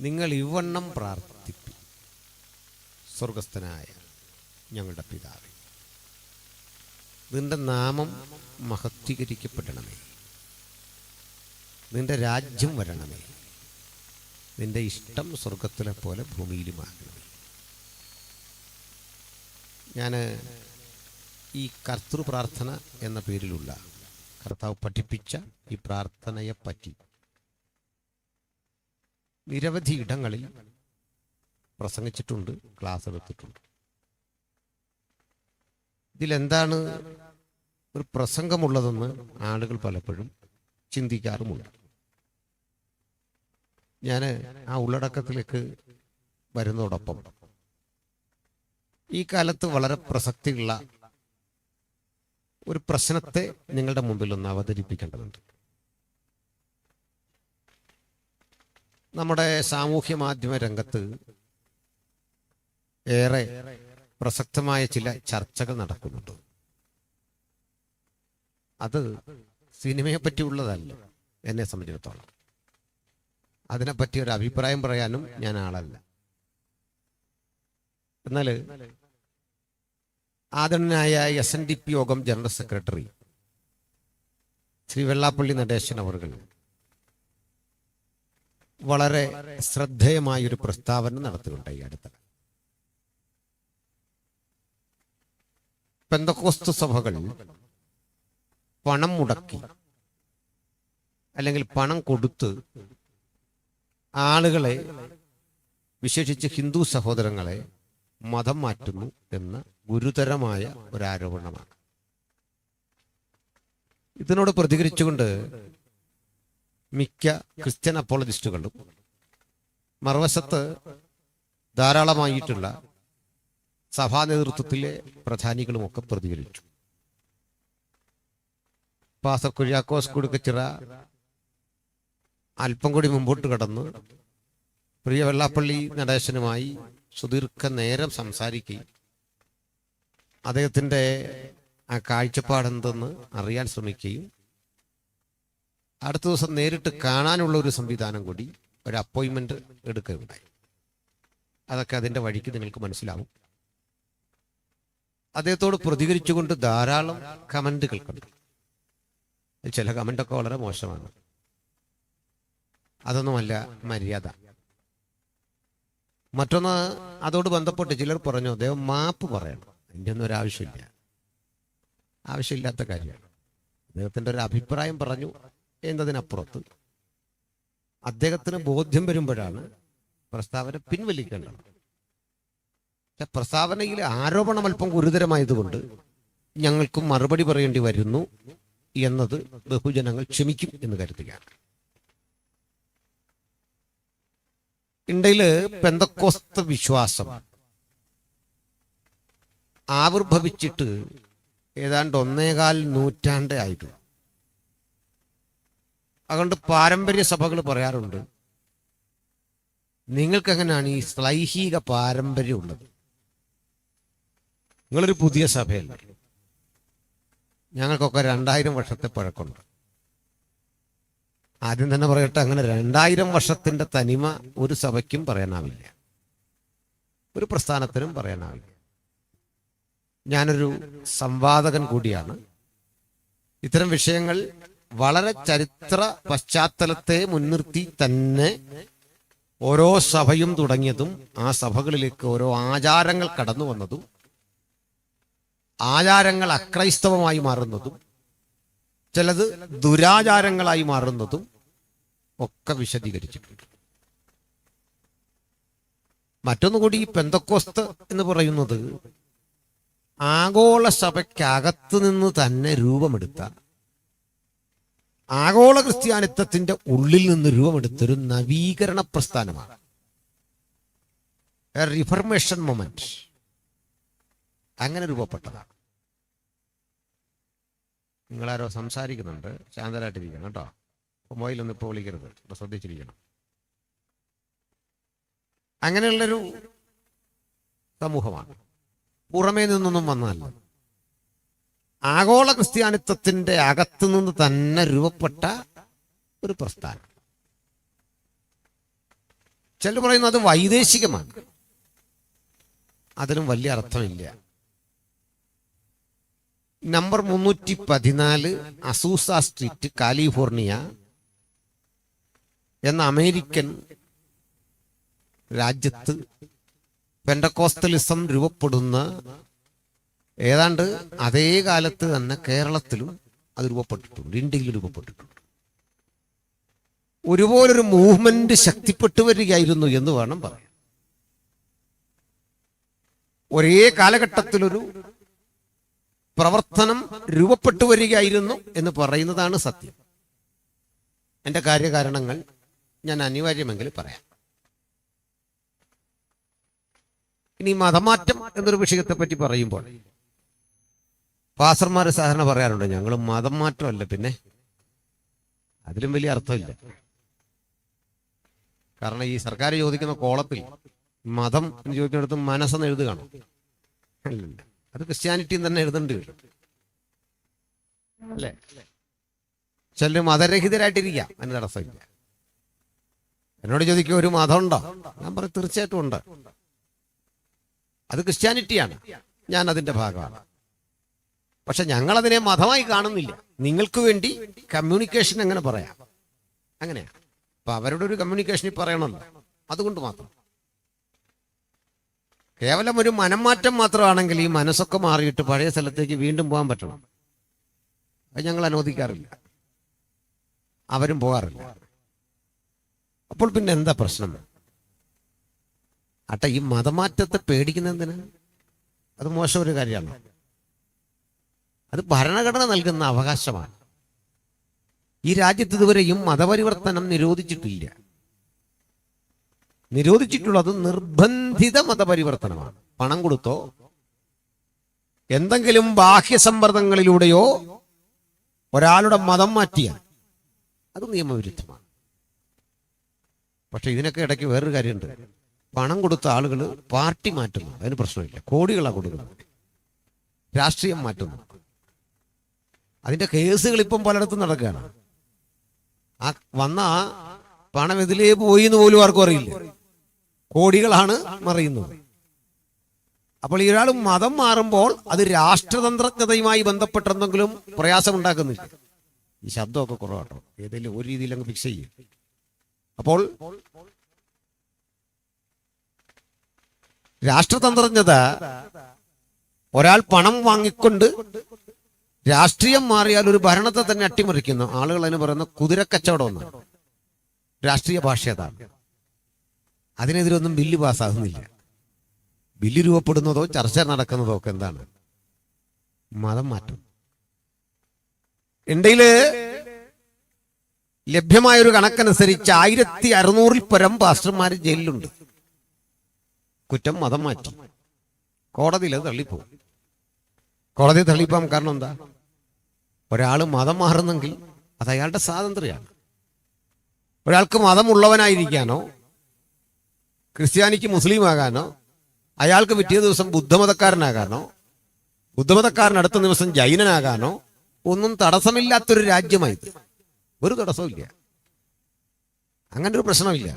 നിങ്ങൾ ഇവണ്ണം പ്രാർത്ഥിപ്പി. സ്വർഗസ്ഥനായ ഞങ്ങളുടെ പിതാവേ, നിന്റെ നാമം മഹത്വീകരിക്കപ്പെടണമേ. നിന്റെ രാജ്യം വരണമേ. നിന്റെ ഇഷ്ടം സ്വർഗത്തിലെ പോലെ ഭൂമിയിലുമാകണമേ. ഞാൻ ഈ കർത്തൃ പ്രാർത്ഥന എന്ന പേരിലുള്ള കർത്താവ് പഠിപ്പിച്ച ഈ പ്രാർത്ഥനയെപ്പറ്റി നിരവധി ഇടങ്ങളിൽ പ്രസംഗിച്ചിട്ടുണ്ട്, ക്ലാസ് എടുത്തിട്ടുണ്ട്. ഇതിലെന്താണ് ഒരു പ്രസംഗമുള്ളതെന്ന് ആളുകൾ പലപ്പോഴും ചിന്തിക്കാറുമുണ്ട്. ഞാൻ ആ ഉള്ളടക്കത്തിലേക്ക് വരുന്നതോടൊപ്പം ഈ കാലത്ത് വളരെ പ്രസക്തിയുള്ള ഒരു പ്രശ്നത്തെ നിങ്ങളുടെ മുമ്പിൽ ഒന്ന് അവതരിപ്പിക്കേണ്ടതുണ്ട്. നമ്മുടെ സാമൂഹ്യ മാധ്യമ രംഗത്ത് ഏറെ പ്രസക്തമായ ചില ചർച്ചകൾ നടക്കുന്നുണ്ട്. അത് സിനിമയെ പറ്റിയുള്ളതല്ല. എന്നെ സംബന്ധിച്ചിടത്തോളം അതിനെപ്പറ്റി ഒരു അഭിപ്രായം പറയാനും ഞാൻ ആളല്ല. എന്നാൽ ആദരണീയനായ SNDP യോഗം ജനറൽ സെക്രട്ടറി ശ്രീ വെള്ളാപ്പള്ളി നടേശൻ അവർകൾ വളരെ ശ്രദ്ധേയമായൊരു പ്രസ്താവന നടത്തുകയുണ്ടായി. അടുത്ത പെന്തക്കോസ്ത് സഭകൾ പണം മുടക്കി അല്ലെങ്കിൽ പണം കൊടുത്ത് ആളുകളെ, വിശേഷിച്ച് ഹിന്ദു സഹോദരങ്ങളെ മതം മാറ്റുന്നു എന്ന ഗുരുതരമായ ഒരാരോപണമാണ്. ഇതിനോട് പ്രതികരിച്ചുകൊണ്ട് മിക്ക ക്രിസ്ത്യൻ അപ്പോളജിസ്റ്റുകളും മറുവശത്ത് ധാരാളമായിട്ടുള്ള സഭാ നേതൃത്വത്തിലെ പ്രധാനികളുമൊക്കെ പ്രതികരിച്ചു. പാസ്റ്റർ കുര്യാക്കോസ് കുടുക്കച്ചിറ അല്പം കൂടി മുമ്പോട്ട് കടന്ന് പ്രിയ വെള്ളാപ്പള്ളി നടേശനുമായി സുദീർഘ നേരം സംസാരിക്കുകയും അദ്ദേഹത്തിൻ്റെ ആ കാഴ്ചപ്പാടെന്തെന്ന് അറിയാൻ ശ്രമിക്കുകയും അടുത്ത ദിവസം നേരിട്ട് കാണാനുള്ള ഒരു സംവിധാനം കൂടി, ഒരു അപ്പോയിൻമെന്റ് എടുക്കുകയുണ്ടായി. അതൊക്കെ അതിൻ്റെ വഴിക്ക് നിങ്ങൾക്ക് മനസ്സിലാവും. അദ്ദേഹത്തോട് പ്രതികരിച്ചുകൊണ്ട് ധാരാളം കമന്റുകൾ കണ്ടു. ചില കമന്റൊക്കെ വളരെ മോശമാണ്. അതൊന്നുമല്ല മര്യാദ. മറ്റൊന്ന്, അതോട് ബന്ധപ്പെട്ട് ചിലർ പറഞ്ഞു അദ്ദേഹം മാപ്പ് പറയണം. അതിൻ്റെ ഒന്നും ഒരാവശ്യമില്ല, ആവശ്യമില്ലാത്ത കാര്യമാണ്. അദ്ദേഹത്തിൻ്റെ ഒരു അഭിപ്രായം പറഞ്ഞു എന്നതിനപ്പുറത്ത് അദ്ദേഹത്തിന് ബോധ്യം വരുമ്പോഴാണ് പ്രസ്താവന പിൻവലിക്കേണ്ടത്. പക്ഷെ പ്രസ്താവനയിലെ ആരോപണം അല്പം ഗുരുതരമായതുകൊണ്ട് ഞങ്ങൾക്കും മറുപടി പറയേണ്ടി വരുന്നു എന്നത് ബഹുജനങ്ങൾ ക്ഷമിക്കും എന്ന് കരുതുകയാണ്. ഇന്ത്യയില് പെന്തക്കോസ്ത് വിശ്വാസം ആവിർഭവിച്ചിട്ട് ഏതാണ്ട് 1.25 നൂറ്റാണ്ട് ആയിരുന്നു. അതുകൊണ്ട് പാരമ്പര്യ സഭകൾ പറയാറുണ്ട്, നിങ്ങൾക്കെങ്ങനെയാണ് ഈ ശ്ലൈഹിക പാരമ്പര്യം ഉള്ളത്? നിങ്ങളൊരു പുതിയ സഭയല്ല, ഞങ്ങൾക്കൊക്കെ 2000 വർഷത്തെ പഴക്കമുണ്ട്. ആദ്യം തന്നെ പറയട്ടെ, അങ്ങനെ 2000 വർഷത്തിന്റെ തനിമ ഒരു സഭയ്ക്കും പറയാനാവില്ല, ഒരു പ്രസ്ഥാനത്തിനും പറയാനാവില്ല. ഞാനൊരു സംവാദകൻ കൂടിയാണ്. ഇത്തരം വിഷയങ്ങൾ വളരെ ചരിത്ര പശ്ചാത്തലത്തെ മുൻനിർത്തി തന്നെ ഓരോ സഭയും തുടങ്ങിയതും ആ സഭകളിലേക്ക് ഓരോ ആചാരങ്ങൾ കടന്നു വന്നതും ആചാരങ്ങൾ അക്രൈസ്തവമായി മാറുന്നതും ചിലത് ദുരാചാരങ്ങളായി മാറുന്നതും ഒക്കെ വിശദീകരിച്ചിട്ടുണ്ട്. മറ്റൊന്നുകൂടി, ഈ പെന്തക്കോസ്ത് എന്ന് പറയുന്നത് ആഗോള സഭയ്ക്കകത്ത് നിന്ന് തന്നെ രൂപമെടുത്ത, ആഗോള ക്രിസ്ത്യാനിത്വത്തിന്റെ ഉള്ളിൽ നിന്ന് രൂപമെടുത്തൊരു നവീകരണ പ്രസ്ഥാനമാണ്. റിഫർമേഷൻ മൊമെന്റ് അങ്ങനെ രൂപപ്പെട്ടതാണ്. നിങ്ങളാരോ സംസാരിക്കുന്നുണ്ട്, ശാന്തരായിട്ടിരിക്കണം കേട്ടോ. മൊബൈലൊന്നും ഇപ്പോൾ വിളിക്കരുത്, ഇപ്പോൾ ശ്രദ്ധിച്ചിരിക്കണം. അങ്ങനെയുള്ളൊരു സമൂഹമാണ്, പുറമേ നിന്നൊന്നും വന്നതല്ല. ആഗോള ക്രിസ്ത്യാനിത്വത്തിന്റെ അകത്തു നിന്ന് തന്നെ രൂപപ്പെട്ട ഒരു പ്രസ്ഥാനം. ചിലർ പറയുന്നത് അത് വൈദേശികമാണ്. അതിനും വലിയ അർത്ഥമില്ല. നമ്പർ 314 അസൂസ സ്ട്രീറ്റ്, കാലിഫോർണിയ എന്ന അമേരിക്കൻ രാജ്യത്ത് പെന്തക്കോസ്തലിസം രൂപപ്പെടുന്ന ഏതാണ്ട് അതേ കാലത്ത് തന്നെ കേരളത്തിലും അത് രൂപപ്പെട്ടിട്ടുണ്ട്, ഇന്ത്യയിൽ രൂപപ്പെട്ടിട്ടുണ്ട്. ഒരുപോലൊരു മൂവ്മെന്റ് ശക്തിപ്പെട്ടു വരികയായിരുന്നു എന്ന് വേണം പറയാൻ. ഒരേ കാലഘട്ടത്തിലൊരു പ്രവർത്തനം രൂപപ്പെട്ടു വരികയായിരുന്നു എന്ന് പറയുന്നതാണ് സത്യം. എൻ്റെ കാര്യകാരണങ്ങൾ ഞാൻ അനിവാര്യമെങ്കിൽ പറയാം. ഇനി മതമാറ്റം എന്നൊരു വിഷയത്തെ പറ്റി പറയുമ്പോൾ പാസ്റ്റർമാർ സാധാരണ പറയാറുണ്ട്, ഞങ്ങൾ മതം മാറ്റമല്ല, പിന്നെ അതിലും വലിയ അർത്ഥമില്ല. കാരണം ഈ സർക്കാർ ചോദിക്കുന്ന കോളത്തിൽ മതം എന്ന് ചോദിക്കുന്നിടത്ത് മനസ്സെന്ന് എഴുതുകയാണ്. അല്ലല്ല, അത് ക്രിസ്ത്യാനിറ്റിയും തന്നെ എഴുതേണ്ടി വരും അല്ലേ? ചിലർ മതരഹിതരായിട്ടിരിക്കാം, അതിന് തടസ്സമില്ല. എന്നോട് ചോദിക്കുക ഒരു മതം ഉണ്ടോ? ഞാൻ പറയും തീർച്ചയായിട്ടും ഉണ്ട്. അത് ക്രിസ്ത്യാനിറ്റിയാണ്, ഞാൻ അതിന്റെ ഭാഗമാണ്. പക്ഷെ ഞങ്ങളതിനെ മതമായി കാണുന്നില്ല. നിങ്ങൾക്ക് വേണ്ടി കമ്മ്യൂണിക്കേഷൻ എങ്ങനെ പറയാം? അങ്ങനെയാണ്. അപ്പൊ അവരുടെ ഒരു കമ്മ്യൂണിക്കേഷനിൽ പറയണമല്ലോ, അതുകൊണ്ട് മാത്രം. കേവലം ഒരു മനംമാറ്റം മാത്രമാണെങ്കിൽ ഈ മനസ്സൊക്കെ മാറിയിട്ട് പഴയ സ്ഥലത്തേക്ക് വീണ്ടും പോകാൻ പറ്റണം. അത് ഞങ്ങൾ അനുവദിക്കാറില്ല, അവരും പോകാറില്ല. അപ്പോൾ പിന്നെ എന്താ പ്രശ്നം? ഈ മതമാറ്റത്തെ പേടിക്കുന്നതിന് അത് മോശം ഒരു കാര്യമാണ്. അത് ഭരണഘടന നൽകുന്ന അവകാശമാണ്. ഈ രാജ്യത്ത് ഇതുവരെയും മതപരിവർത്തനം നിരോധിച്ചിട്ടില്ല. നിരോധിച്ചിട്ടുള്ളത് നിർബന്ധിത മതപരിവർത്തനമാണ്. പണം കൊടുത്തോ എന്തെങ്കിലും ബാഹ്യസമ്മർദ്ദങ്ങളിലൂടെയോ ഒരാളുടെ മതം മാറ്റിയാൽ അത് നിയമവിരുദ്ധമാണ്. പക്ഷെ ഇതിനൊക്കെ ഇടയ്ക്ക് വേറൊരു കാര്യമുണ്ട്. പണം കൊടുത്ത ആളുകൾ പാർട്ടി മാറ്റുന്നു, അതിന് പ്രശ്നമില്ല. കോടികളാണ് കൊടുക്കുന്നത്, രാഷ്ട്രീയം മാറ്റുന്നു. അതിന്റെ കേസുകൾ ഇപ്പം പലയിടത്തും നടക്കുകയാണ്. ആ വന്ന പണം ഇതിലേ പോയി എന്ന് പോലും ആർക്കും അറിയില്ല. കോടികളാണ് മറിയുന്നത്. അപ്പോൾ ഒരാൾ മതം മാറുമ്പോൾ അത് രാഷ്ട്രതന്ത്രജ്ഞതയുമായി ബന്ധപ്പെട്ട എന്തെങ്കിലും പ്രയാസമുണ്ടാക്കുന്നില്ല. ഈ ശബ്ദമൊക്കെ കുറവാട്ടോ, ഏതെങ്കിലും ഒരു രീതിയിൽ അങ്ങ് ഫിക്സ് ചെയ്യും. അപ്പോൾ രാഷ്ട്രതന്ത്രജ്ഞത, ഒരാൾ പണം വാങ്ങിക്കൊണ്ട് രാഷ്ട്രീയം മാറിയാൽ ഒരു ഭരണത്തെ തന്നെ അട്ടിമറിക്കുന്നു. ആളുകൾ അതിന് പറയുന്ന കുതിരക്കച്ചവടം എന്നാണ്. രാഷ്ട്രീയ ഭാഷ അതാണ്. അതിനെതിരൊന്നും ബില്ല് പാസ്സാകുന്നില്ല. ബില്ല് രൂപപ്പെടുന്നതോ ചർച്ച നടക്കുന്നതോ ഒക്കെ എന്താണ്? മതം മാറ്റം. ഇന്ത്യയില് ലഭ്യമായൊരു കണക്കനുസരിച്ച് 1600-ൽ പരം പാസ്റ്റർമാർ ജയിലിലുണ്ട്. കുറ്റം മതം മാറ്റി. കോടതിയിൽ അത് തള്ളിപ്പോകും. കോടതി തള്ളിപ്പോകാൻ കാരണം എന്താ? ഒരാൾ മതം മാറുന്നെങ്കിൽ അത് അയാളുടെ സ്വാതന്ത്ര്യമാണ്. ഒരാൾക്ക് മതമുള്ളവനായിരിക്കാനോ ക്രിസ്ത്യാനിക്ക് മുസ്ലിം ആകാനോ, അയാൾക്ക് പിറ്റേ ദിവസം ബുദ്ധമതക്കാരനാകാനോ, ബുദ്ധമതക്കാരൻ അടുത്ത ദിവസം ജൈനനാകാനോ ഒന്നും തടസ്സമില്ലാത്തൊരു രാജ്യമായത്. ഒരു തടസ്സമില്ല, അങ്ങനെ ഒരു പ്രശ്നമില്ല.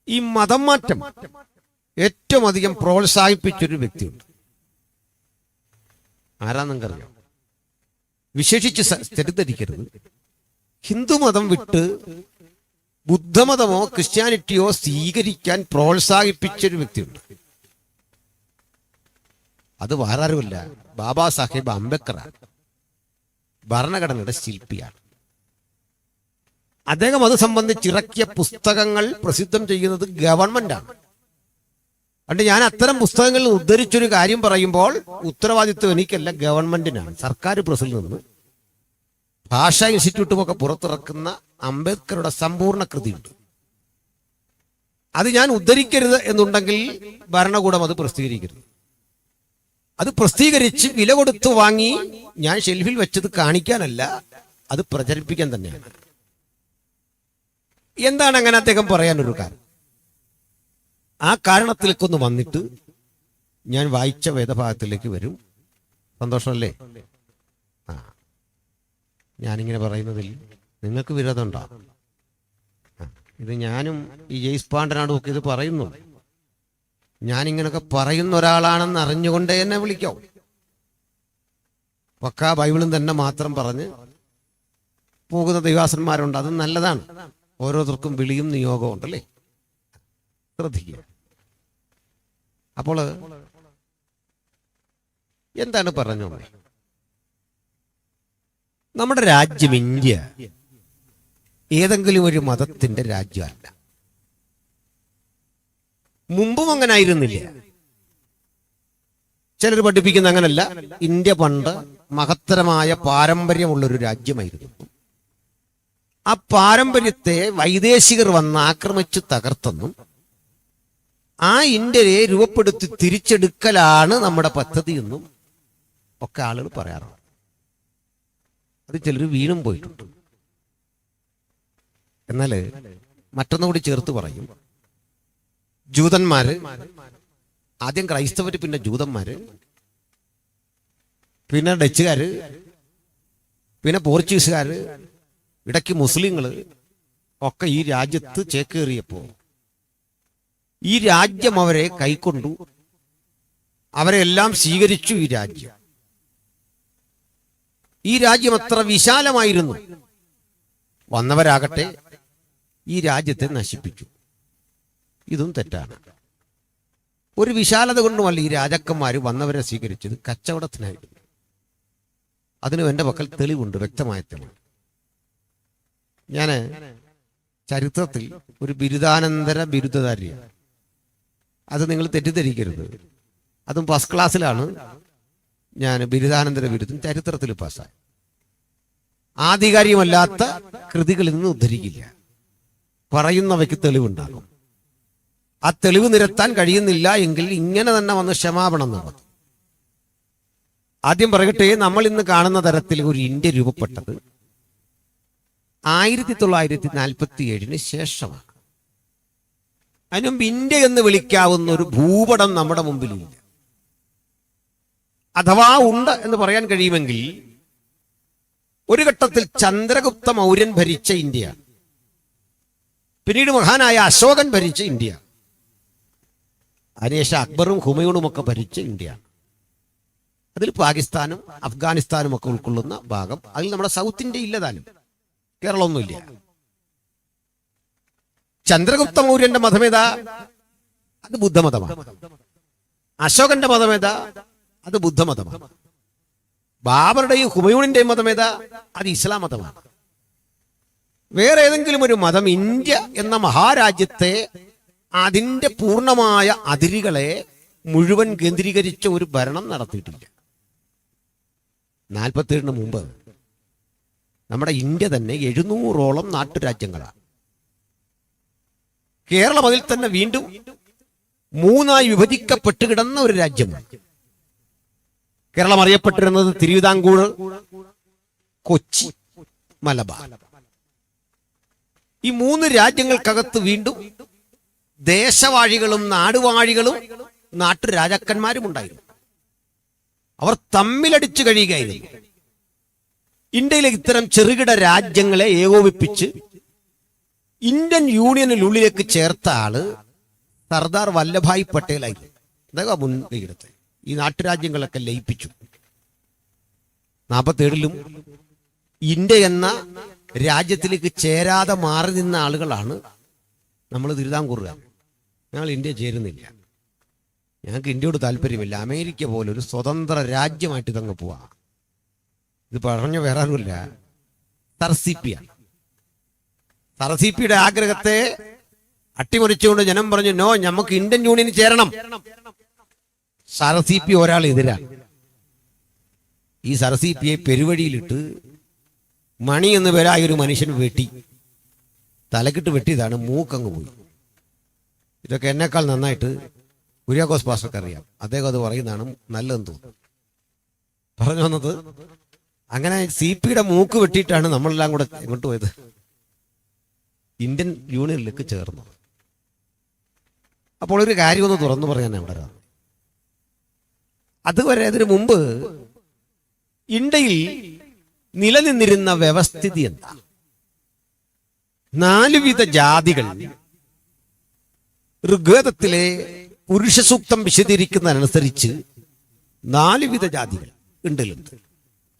ഈ മതം മാറ്റം ഏറ്റവും അധികം പ്രോത്സാഹിപ്പിച്ചൊരു വ്യക്തിയുണ്ട്. ആരാന്ന് നിങ്ങൾക്കറിയാം? വിശേഷിച്ച് തെറ്റിദ്ധരിക്കരുത്. ഹിന്ദുമതം വിട്ട് ബുദ്ധമതമോ ക്രിസ്ത്യാനിറ്റിയോ സ്വീകരിക്കാൻ പ്രോത്സാഹിപ്പിച്ചൊരു വ്യക്തിയുണ്ട്. അത് വേറെ ആരുമല്ല, ബാബാ സാഹേബ് അംബേദ്കറാണ്. ഭരണഘടനയുടെ ശില്പിയാണ്. അദ്ദേഹം അത് സംബന്ധിച്ചിറക്കിയ പുസ്തകങ്ങൾ പ്രസിദ്ധം ചെയ്യുന്നത് ഗവൺമെന്റാണ്. അതുകൊണ്ട് ഞാൻ അത്തരം പുസ്തകങ്ങളിൽ ഉദ്ധരിച്ചൊരു കാര്യം പറയുമ്പോൾ ഉത്തരവാദിത്വം എനിക്കല്ല, ഗവൺമെന്റിനാണ്. സർക്കാർ പ്രസിൽ നിന്ന് ഭാഷാ ഇൻസ്റ്റിറ്റ്യൂട്ടും ഒക്കെ പുറത്തിറക്കുന്ന അംബേദ്കറുടെ സമ്പൂർണ്ണ കൃതിയുണ്ട്. അത് ഞാൻ ഉദ്ധരിക്കരുത് എന്നുണ്ടെങ്കിൽ ഭരണകൂടം അത് പ്രസിദ്ധീകരിക്കരുത്. അത് പ്രസിദ്ധീകരിച്ച് വില കൊടുത്ത് വാങ്ങി ഞാൻ ഷെൽഫിൽ വെച്ചത് കാണിക്കാനല്ല, അത് പ്രചരിപ്പിക്കാൻ തന്നെയാണ്. എന്താണ് അങ്ങനെ അദ്ദേഹം പറയാനൊരു കാരണം? ആ കാരണത്തിലേക്കൊന്ന് വന്നിട്ട് ഞാൻ വായിച്ച വേദഭാഗത്തിലേക്ക് വരും. സന്തോഷമല്ലേ? ഞാനിങ്ങനെ പറയുന്നതിൽ നിങ്ങൾക്ക് വിരോധമുണ്ടോ? ഇത് ഞാനും ഈ ജെയ്സ് പാണ്ഡനാടും ഒക്കെ ഇത് പറയുന്നു. ഞാനിങ്ങനൊക്കെ പറയുന്ന ഒരാളാണെന്ന് അറിഞ്ഞുകൊണ്ടേ എന്നെ വിളിക്കാവും. പക്കാ ബൈബിളും തന്നെ മാത്രം പറഞ്ഞ് പോകുന്ന ദൈവാസന്മാരുണ്ട്. അത് നല്ലതാണ്. ഓരോരുത്തർക്കും വിളിയും നിയോഗവും ഉണ്ടല്ലേ, ശ്രദ്ധിക്കുക. അപ്പോൾ എന്താണ് പറഞ്ഞത്? നമ്മുടെ രാജ്യം ഇന്ത്യ ഏതെങ്കിലും ഒരു മതത്തിന്റെ രാജ്യമല്ല. മുമ്പും അങ്ങനെ ആയിരുന്നില്ല. ചിലർ പഠിപ്പിക്കുന്ന അങ്ങനല്ല. ഇന്ത്യ പണ്ട് മഹത്തരമായ പാരമ്പര്യമുള്ളൊരു രാജ്യമായിരുന്നു. ആ പാരമ്പര്യത്തെ വൈദേശികർ വന്ന് ആക്രമിച്ച് തകർത്തെന്നും ആ ഇന്ത്യയെ രൂപപ്പെടുത്തി തിരിച്ചെടുക്കലാണ് നമ്മുടെ പദ്ധതി എന്നും ഒക്കെ ആളുകൾ പറയാറുണ്ട്. അത് ചിലർ വീണും പോയിട്ടുണ്ട്. എന്നാൽ മറ്റൊന്നുകൂടി ചേർത്ത് പറയും. ജൂതന്മാര്, ആദ്യം ക്രൈസ്തവര്, പിന്നെ ജൂതന്മാര്, പിന്നെ ഡച്ചുകാര്, പിന്നെ പോർച്ചുഗീസുകാര്, ഇടയ്ക്ക് മുസ്ലിങ്ങള് ഒക്കെ ഈ രാജ്യത്ത് ചേക്കേറിയപ്പോ ഈ രാജ്യം അവരെ കൈക്കൊണ്ടു. അവരെല്ലാം സ്വീകരിച്ചു. ഈ രാജ്യം അത്ര വിശാലമായിരുന്നു. വന്നവരാകട്ടെ ഈ രാജ്യത്തെ നശിപ്പിച്ചു. ഇതും തെറ്റാണ്. ഒരു വിശാലത കൊണ്ടുമല്ല ഈ രാജാക്കന്മാര് വന്നവരെ സ്വീകരിച്ചത്, കച്ചവടത്തിനായിരുന്നു. അതിനും എൻ്റെ പക്കൽ തെളിവുണ്ട്, വ്യക്തമായ തെളിവ്. ഞാൻ ചരിത്രത്തിൽ ഒരു ബിരുദാനന്തര ബിരുദധാരിയാണ്. അത് നിങ്ങൾ തെറ്റിദ്ധരിക്കരുത്. അതും ഫസ്റ്റ് ക്ലാസ്സിലാണ് ഞാൻ ബിരുദാനന്തര ബിരുദം ചരിത്രത്തിൽ പാസ്സായി. ആധികാരികമല്ലാത്ത കൃതികളിൽ നിന്ന് ഉദ്ധരിക്കില്ല. പറയുന്നവയ്ക്ക് തെളിവുണ്ടാകും. ആ തെളിവ് നിരത്താൻ കഴിയുന്നില്ല എങ്കിൽ ഇങ്ങനെ തന്നെ വന്ന് ക്ഷമാപണം നടത്തും. ആദ്യം പറയട്ടെ, നമ്മൾ ഇന്ന് കാണുന്ന തരത്തിൽ ഒരു ഇന്ത്യ രൂപപ്പെട്ടത് 1947 ശേഷമാണ്. അതിനുമുമ്പ് ഇന്ത്യ എന്ന് വിളിക്കാവുന്ന ഒരു ഭൂപടം നമ്മുടെ മുമ്പിലില്ല. അഥവാ ഉണ്ട് എന്ന് പറയാൻ കഴിയുമെങ്കിൽ ഒരു ഘട്ടത്തിൽ ചന്ദ്രഗുപ്ത മൗര്യൻ ഭരിച്ച ഇന്ത്യ, പിന്നീട് മഹാനായ അശോകൻ ഭരിച്ച ഇന്ത്യ, അതിനുശേഷം അക്ബറും ഹുമയൂണും ഒക്കെ ഭരിച്ച ഇന്ത്യ. അതിൽ പാകിസ്ഥാനും അഫ്ഗാനിസ്ഥാനും ഒക്കെ ഉൾക്കൊള്ളുന്ന ഭാഗം. അതിൽ നമ്മുടെ സൗത്ത് ഇന്ത്യ ഇല്ലതാനും, കേരളമൊന്നുമില്ല. ചന്ദ്രഗുപ്ത മൗര്യന്റെ മതമേതാ? അത് ബുദ്ധമതമാണ്. അശോകന്റെ മതമേതാ? അത് ബുദ്ധമതമാണ്. ബാബറുടെയും ഹുമയൂണിന്റെയും മതമേതാ? അത് ഇസ്ലാം മതമാണ്. വേറെ ഏതെങ്കിലും ഒരു മതം ഇന്ത്യ എന്ന മഹാരാജ്യത്തെ, അതിന്റെ പൂർണ്ണമായ അതിരുകളെ മുഴുവൻ കേന്ദ്രീകരിച്ച ഒരു ഭരണം നടത്തിയിട്ടില്ല. 47 മുമ്പ് നമ്മുടെ ഇന്ത്യ തന്നെ 700ഓളം നാട്ടുരാജ്യങ്ങളാണ്. കേരളം അതിൽ തന്നെ വീണ്ടും 3ആയി വിഭജിക്കപ്പെട്ട് കിടന്ന ഒരു രാജ്യമാണ്. കേരളം അറിയപ്പെട്ടിരുന്നത് തിരുവിതാംകൂർ, കൊച്ചി, മലബാർ. ഈ 3 രാജ്യങ്ങൾക്കകത്ത് വീണ്ടും ദേശവാഴികളും നാടുവാഴികളും നാട്ടുരാജാക്കന്മാരും ഉണ്ടായിരുന്നു. അവർ തമ്മിലടിച്ചു കഴിയുകയായിരുന്നു. ഇന്ത്യയിലെ ഇത്തരം ചെറുകിട രാജ്യങ്ങളെ ഏകോപിപ്പിച്ച് ഇന്ത്യൻ യൂണിയനിനുള്ളിലേക്ക് ചേർത്ത ആള് സർദാർ വല്ലഭായ് പട്ടേലായിരുന്നു. അദ്ദേഹം മുൻകൈയെടുത്ത് ഈ നാട്ടുരാജ്യങ്ങളൊക്കെ ലയിപ്പിച്ചു. 47 ഇന്ത്യ എന്ന രാജ്യത്തിലേക്ക് ചേരാതെ മാറി നിന്ന ആളുകളാണ് നമ്മൾ തിരുവിതാംകൂറുകാർ. ഞങ്ങൾ ഇന്ത്യ ചേരുന്നില്ല, ഞങ്ങൾക്ക് ഇന്ത്യയോട് താല്പര്യമില്ല, അമേരിക്ക പോലെ ഒരു സ്വതന്ത്ര രാജ്യമായിട്ട് ഇതങ്ങ് പോവാ. ഇത് പറഞ്ഞ വേറെ ആരുമില്ല, സർസിപ്പിയാണ്. സർസിപ്പിയുടെ ആഗ്രഹത്തെ അട്ടിമറിച്ചുകൊണ്ട് ജനം പറഞ്ഞു, നോ, നമുക്ക് ഇന്ത്യൻ യൂണിയനിൽ ചേരണം. സർസിപ്പി ഒരാൾ എതിരാണ്. ഈ സർസിപ്പിയെ പെരുവഴിയിലിട്ട് മണി എന്ന പേരായ ഒരു മനുഷ്യൻ വെട്ടി, തലക്കിട്ട് വെട്ടിയതാണ്, മൂക്കങ്ങ് പോയി. ഇതൊക്കെ എന്നെക്കാൾ നന്നായിട്ട് കുര്യാക്കോസ് പാസ്റ്റർക്ക് അറിയാം. അദ്ദേഹം അത് പറയുന്നതാണ് നല്ലതെന്ന് തോന്നുന്നു. പറഞ്ഞു വന്നത്, അങ്ങനെ CP-യുടെ മൂക്ക് വെട്ടിയിട്ടാണ് നമ്മളെല്ലാം കൂടെ എങ്ങോട്ട് പോയത്? ഇന്ത്യൻ യൂണിയനിലേക്ക് ചേർന്നു. അപ്പോൾ ഒരു കാര്യം ഒന്ന് തുറന്നു പറയാൻ അവിടെ, അതുവരെ അതിനു മുമ്പ് ഇന്ത്യയിൽ നിലനിന്നിരുന്ന വ്യവസ്ഥിതി എന്താ? നാലുവിധ ജാതികൾ ഋഗ്വേദത്തിലെ പുരുഷ സൂക്തം വിശദീകരിക്കുന്നതനുസരിച്ച് നാലുവിധ ജാതികൾ ഉണ്ടിലുണ്ട്.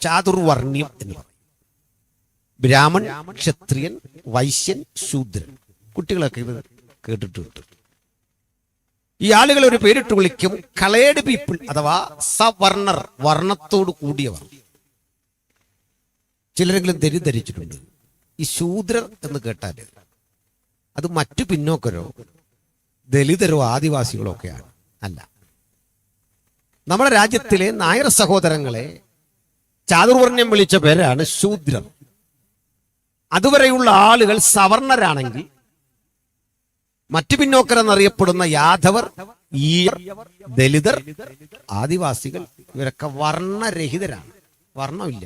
ചാതുർവർണ്ണ്യം എന്ന് പറയും. ബ്രാഹ്മൺ, ക്ഷത്രിയൻ, വൈശ്യൻ, ശൂദ്രൻ. കുട്ടികളൊക്കെ ഇത് കേട്ടിട്ടുണ്ട്. ഈ ആളുകൾ ഒരു പേരിട്ട് വിളിക്കും കളേഡ് പീപ്പിൾ അഥവാ സവർണർ, വർണ്ണത്തോട് കൂടിയവർ. ചിലരെങ്കിലും തെറ്റിദ്ധരിച്ചിട്ടുണ്ട്. ഈ ശൂദ്രർ എന്ന് കേട്ടാൽ അത് മറ്റു പിന്നോക്കരോ ദലിതരോ ആദിവാസികളോ ഒക്കെയാണ്. അല്ല, നമ്മുടെ രാജ്യത്തിലെ നായർ സഹോദരങ്ങളെ ചാതുർവർണ്ണ്യം വിളിച്ച പേരാണ് ശൂദ്രർ. അതുവരെയുള്ള ആളുകൾ സവർണരാണെങ്കിൽ മറ്റു പിന്നോക്കരെന്നറിയപ്പെടുന്ന യാദവർ, ഈഴർ, ദലിതർ, ആദിവാസികൾ ഇവരൊക്കെ വർണ്ണരഹിതരാണ്. വർണ്ണമില്ല,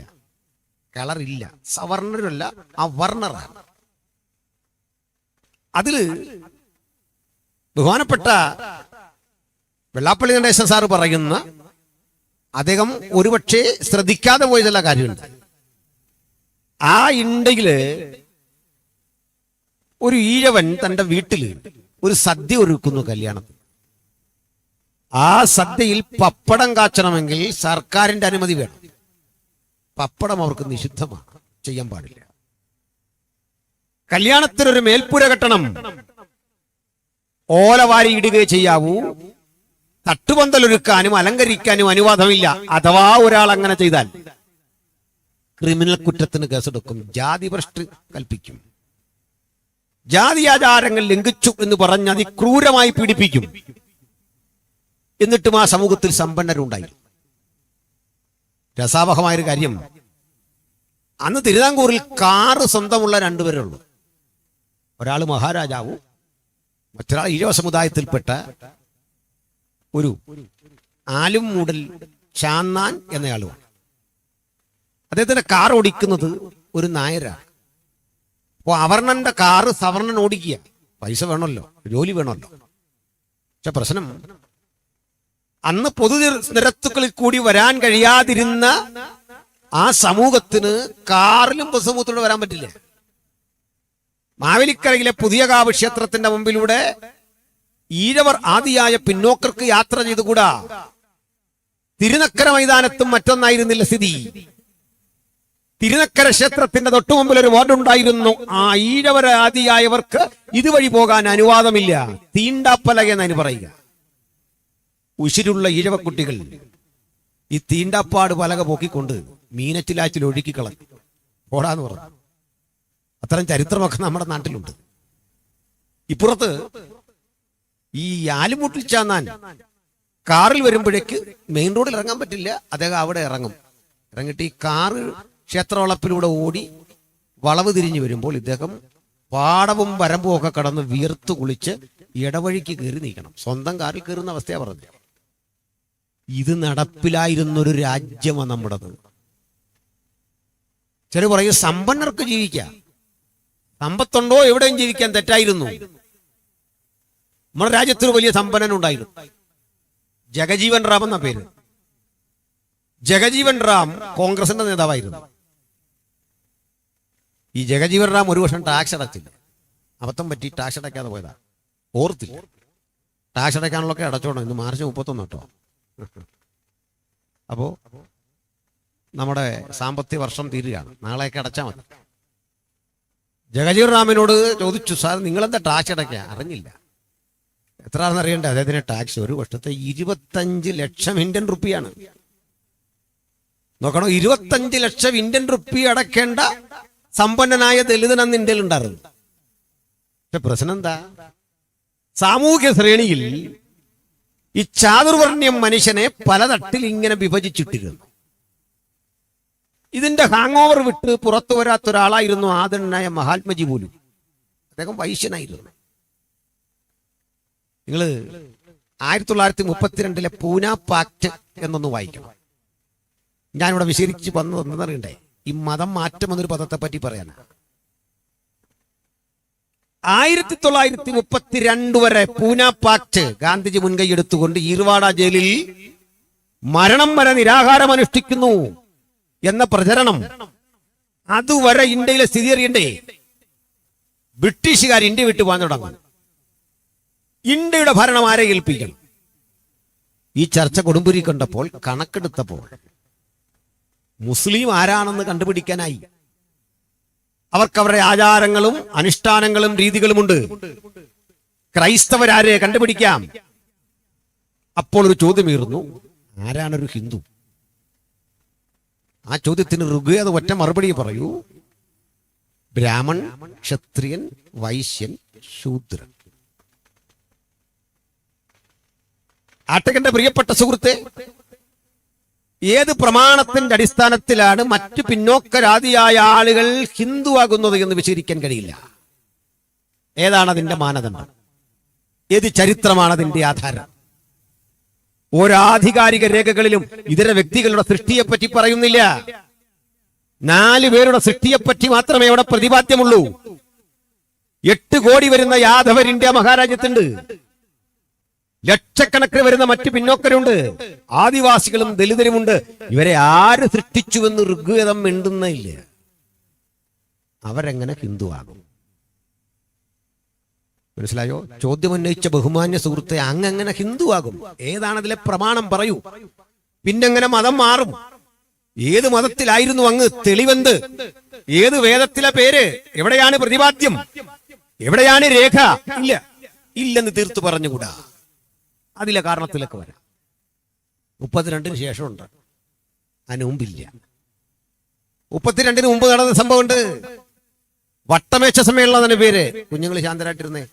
കളറില്ല, സവർണരല്ല, അവർണറാണ്. അതില് ബഹുമാനപ്പെട്ട വെള്ളാപ്പള്ളി നടേശൻ സാറ് പറയുന്ന, അദ്ദേഹം ഒരുപക്ഷെ ശ്രദ്ധിക്കാതെ പോയതല്ല കാര്യമുണ്ട്. ആ ഇണ്ടയില് ഒരു ഈഴവൻ തന്റെ വീട്ടിൽ ഒരു സദ്യ ഒരുക്കുന്നു കല്യാണത്തിന്. ആ സദ്യയിൽ പപ്പടം കാച്ചണമെങ്കിൽ സർക്കാരിന്റെ അനുമതി വേണം. പപ്പടം അവർക്ക് നിഷിദ്ധമാണ്, ചെയ്യാൻ പാടില്ല. കല്യാണത്തിനൊരു മേൽപ്പുര കെട്ടണം, ഓല വാരി ഇടുകയെ ചെയ്യാവൂ. തട്ടുപന്തലൊരുക്കാനും അലങ്കരിക്കാനും അനുവാദമില്ല. അഥവാ ഒരാൾ അങ്ങനെ ചെയ്താൽ ക്രിമിനൽ കുറ്റത്തിന് കേസെടുക്കും, ജാതിഭ്രഷ്ട് കൽപ്പിക്കും. ജാതിയാചാരങ്ങൾ ലംഘിച്ചു എന്ന് പറഞ്ഞ് അതിക്രൂരമായി പീഡിപ്പിക്കും. എന്നിട്ടും ആ സമൂഹത്തിൽ സമ്പന്നരുണ്ടായി. രസാവഹമായൊരു കാര്യം, അന്ന് തിരുവിതാംകൂറിൽ കാറ് സ്വന്തമുള്ള രണ്ടുപേരുള്ളൂ. ഒരാൾ മഹാരാജാവും, മറ്റൊരാൾ ഈഴവ സമുദായത്തിൽപ്പെട്ട ഒരു ആലും മൂടൽ ചാന്നാൻ എന്നയാളുമാണ്. അദ്ദേഹത്തിന്റെ കാർ ഓടിക്കുന്നത് ഒരു നായരാണ്. അപ്പോ അവർണന്റെ കാറ് സവർണൻ ഓടിക്കുക. പൈസ വേണമല്ലോ, ജോലി വേണമല്ലോ. പക്ഷെ പ്രശ്നം, അന്ന് പൊതു നിരത്തുകളിൽ കൂടി വരാൻ കഴിയാതിരുന്ന ആ സമൂഹത്തിന് കാറിലും പൊതുസമൂഹത്തിലൂടെ വരാൻ പറ്റില്ല. മാവേലിക്കരയിലെ പുതിയകാവ് ക്ഷേത്രത്തിന്റെ മുമ്പിലൂടെ ഈഴവർ ആദിയായ പിന്നോക്കർക്ക് യാത്ര ചെയ്തുകൂടാ. തിരുനക്കര മൈതാനത്തും മറ്റൊന്നായിരുന്നില്ല സ്ഥിതി. തിരുനക്കര ക്ഷേത്രത്തിന്റെ തൊട്ടുമുമ്പിൽ ഒരു വാർഡുണ്ടായിരുന്നു. ആ ഈഴവര ആദിയായവർക്ക് ഇതുവഴി പോകാൻ അനുവാദമില്ല. തീണ്ടാപ്പലക എന്നതിന് പറയുക. ഉശിരുള്ള ഈഴവക്കുട്ടികൾ ഈ തീണ്ടാപ്പാട് പലക പോക്കിക്കൊണ്ട് മീനച്ചിലാച്ചിൽ ഒഴുക്കിക്കളഞ്ഞു പോടാന്ന് പറഞ്ഞു. അത്തരം ചരിത്രമൊക്കെ നമ്മുടെ നാട്ടിലുണ്ട്. ഇപ്പുറത്ത് ഈ ആലുമുട്ടിൽ ചാന്നാൻ കാറിൽ വരുമ്പോഴേക്ക് മെയിൻ റോഡിൽ ഇറങ്ങാൻ പറ്റില്ല. അദ്ദേഹം അവിടെ ഇറങ്ങും. ഇറങ്ങിയിട്ട് ഈ കാറ് ക്ഷേത്രവളപ്പിലൂടെ ഓടി വളവ് തിരിഞ്ഞു വരുമ്പോൾ ഇദ്ദേഹം പാടവും വരമ്പും ഒക്കെ കടന്ന് വിയർത്തു കുളിച്ച് ഇടവഴിക്ക് കയറി നീക്കണം. സ്വന്തം കാറിൽ കയറുന്ന അവസ്ഥയാ പറഞ്ഞു. ഇത് നടപ്പിലായിരുന്നൊരു രാജ്യമാണ് നമ്മുടേത്. ചില പറയും സമ്പന്നർക്ക് ജീവിക്കാം, സമ്പത്തുണ്ടോ എവിടെയും ജീവിക്കാൻ തെറ്റായിരുന്നു. നമ്മുടെ രാജ്യത്തിന് വലിയ സമ്പന്നനുണ്ടായിരുന്നു, ജഗജീവൻ റാം എന്ന പേര്. ജഗജീവൻ റാം കോൺഗ്രസിന്റെ നേതാവായിരുന്നു. ഈ ജഗജീവൻ റാം ഒരു വർഷം ടാക്സ് അടച്ചില്ല. അബദ്ധം പറ്റി ടാക്സ് അടയ്ക്കാതെ പോയതാ, ഓർത്തില്ല. ടാക്സ് അടയ്ക്കാനുള്ളൊക്കെ അടച്ചോണം. ഇന്ന് മാർച്ച് 31 കേട്ടോ. അപ്പോ നമ്മുടെ സാമ്പത്തിക വർഷം തീരുകയാണ്, നാളെയൊക്കെ അടച്ചാൽ മതി. ജഗജീവൻ റാമിനോട് ചോദിച്ചു, സാർ നിങ്ങളെന്താ ടാക്സ് അടയ്ക്കുക? അറിഞ്ഞില്ല. എത്രയാണെന്ന് അറിയണ്ടേ അദ്ദേഹത്തിന് ടാക്സ്? ഒരു വർഷത്തെ 25 ലക്ഷം ഇന്ത്യൻ റുപ്പിയാണ്. നോക്കണം, 25 ലക്ഷം ഇന്ത്യൻ റുപ്പി അടക്കേണ്ട സമ്പന്നനായ ദലിതനെന്ന് ഇന്ത്യയിൽ ഉണ്ടായിരുന്നു. പക്ഷെ പ്രശ്നം എന്താ? സാമൂഹ്യ ശ്രേണിയിൽ ഈ ചാതുർവർണ്ണ്യം മനുഷ്യനെ പല തട്ടിൽ ഇങ്ങനെ വിഭജിച്ചിട്ടിരുന്നു. ഇതിന്റെ ഹാങ് ഓവർ വിട്ട് പുറത്തു വരാത്ത ഒരാളായിരുന്നു ആദരണനായ മഹാത്മജി പോലും. അദ്ദേഹം വൈശ്യനായിരുന്നു. നിങ്ങൾ 1932 പൂന പാക്ട് എന്നൊന്ന് വായിക്കണം. ഞാനിവിടെ വിശദീകരിച്ച് വന്നതെന്നറിയണ്ടേ, ഈ മതം മാറ്റം എന്നൊരു പദത്തെ പറ്റി പറയാനാണ്. 1932 വരെ പൂന പാക്ട് ഗാന്ധിജി മുൻകൈ എടുത്തുകൊണ്ട് ഈർവാഡ ജയിലിൽ മരണം വരെ നിരാഹാരം അനുഷ്ഠിക്കുന്നു എന്ന പ്രചരണം, അതുവരെ ഇന്ത്യയിലെ സ്ഥിതി അറിയണ്ടേ. 1932 വരെ പൂന പാക്ട് ബ്രിട്ടീഷുകാർ ഇന്ത്യ വിട്ടു പോകാൻ തുടങ്ങും. ഇന്ത്യയുടെ ഭരണം ആരെ ഏൽപ്പിക്കണം? ഈ ചർച്ച കൊടുമ്പുരി കണ്ടപ്പോൾ, കണക്കെടുത്തപ്പോൾ മുസ്ലിം ആരാണെന്ന് കണ്ടുപിടിക്കാനായി. അവർക്ക് അവരുടെ ആചാരങ്ങളും അനുഷ്ഠാനങ്ങളും രീതികളുമുണ്ട്. ക്രൈസ്തവരാരെ കണ്ടുപിടിക്കാം. അപ്പോൾ ഒരു ചോദ്യമേറുന്നു, ആരാണൊരു ഹിന്ദു? ആ ചോദ്യത്തിന് ഋഗ്വേദ ഒറ്റ മറുപടി പറയൂ: ബ്രാഹ്മൺ, ക്ഷത്രിയൻ, വൈശ്യൻ, ശൂദ്രൻ. ആട്ടകന്റെ പ്രിയപ്പെട്ട സുഹൃത്തെ, ഏത് പ്രമാണത്തിന്റെ അടിസ്ഥാനത്തിലാണ് മറ്റു പിന്നോക്കരാതിയായ ആളുകൾ ഹിന്ദുവാകുന്നത് എന്ന് വിശദീകരിക്കാൻ കഴിയില്ല. ഏതാണ് അതിന്റെ മാനദണ്ഡം? ഏത് ചരിത്രമാണ് അതിന്റെ ആധാരം? ഓരോ ആധികാരിക രേഖകളിലും ഇതര വ്യക്തികളുടെ സൃഷ്ടിയെപ്പറ്റി പറയുന്നില്ല. 4 പേരുടെ സൃഷ്ടിയെപ്പറ്റി മാത്രമേ അവിടെ പ്രതിപാദ്യമുള്ളൂ. 8 കോടി വരുന്ന യാദവർ ഇന്ത്യ മഹാരാജ്യത്തുണ്ട്. ലക്ഷക്കണക്കിന് വരുന്ന മറ്റു പിന്നോക്കരുണ്ട്. ആദിവാസികളും ദലിതരുമുണ്ട്. ഇവരെ ആര് സൃഷ്ടിച്ചുവെന്ന് ഋഗ്വേദം മിണ്ടുന്നില്ല. അവരെങ്ങനെ ഹിന്ദുവാകും? മനസ്സിലായോ? ചോദ്യം ഉന്നയിച്ച ബഹുമാന്യ സുഹൃത്തെ, അങ്ങനെ ഹിന്ദുവാകും? ഏതാണ് അതിലെ പ്രമാണം? പറയൂ. പിന്നെങ്ങനെ മതം മാറും? ഏത് മതത്തിലായിരുന്നു അങ്ങ്? തെളിവെന്ത്? ഏത് വേദത്തിലെ പേര്? എവിടെയാണ് പ്രതിപാദ്യം? എവിടെയാണ് രേഖ? ഇല്ലെന്ന് തീർത്തു പറഞ്ഞുകൂടാ. അതിലെ കാരണത്തിലൊക്കെ വരാം. 32-ന് ശേഷമുണ്ട്, അതിന് മുമ്പില്ല. 32-ന് മുമ്പ് നടന്ന സംഭവമുണ്ട്. വട്ടമേശ സമ്മേളനം അതിന്റെ പേര്. കുഞ്ഞുങ്ങൾ ശാന്തരായിട്ടിരുന്നേ,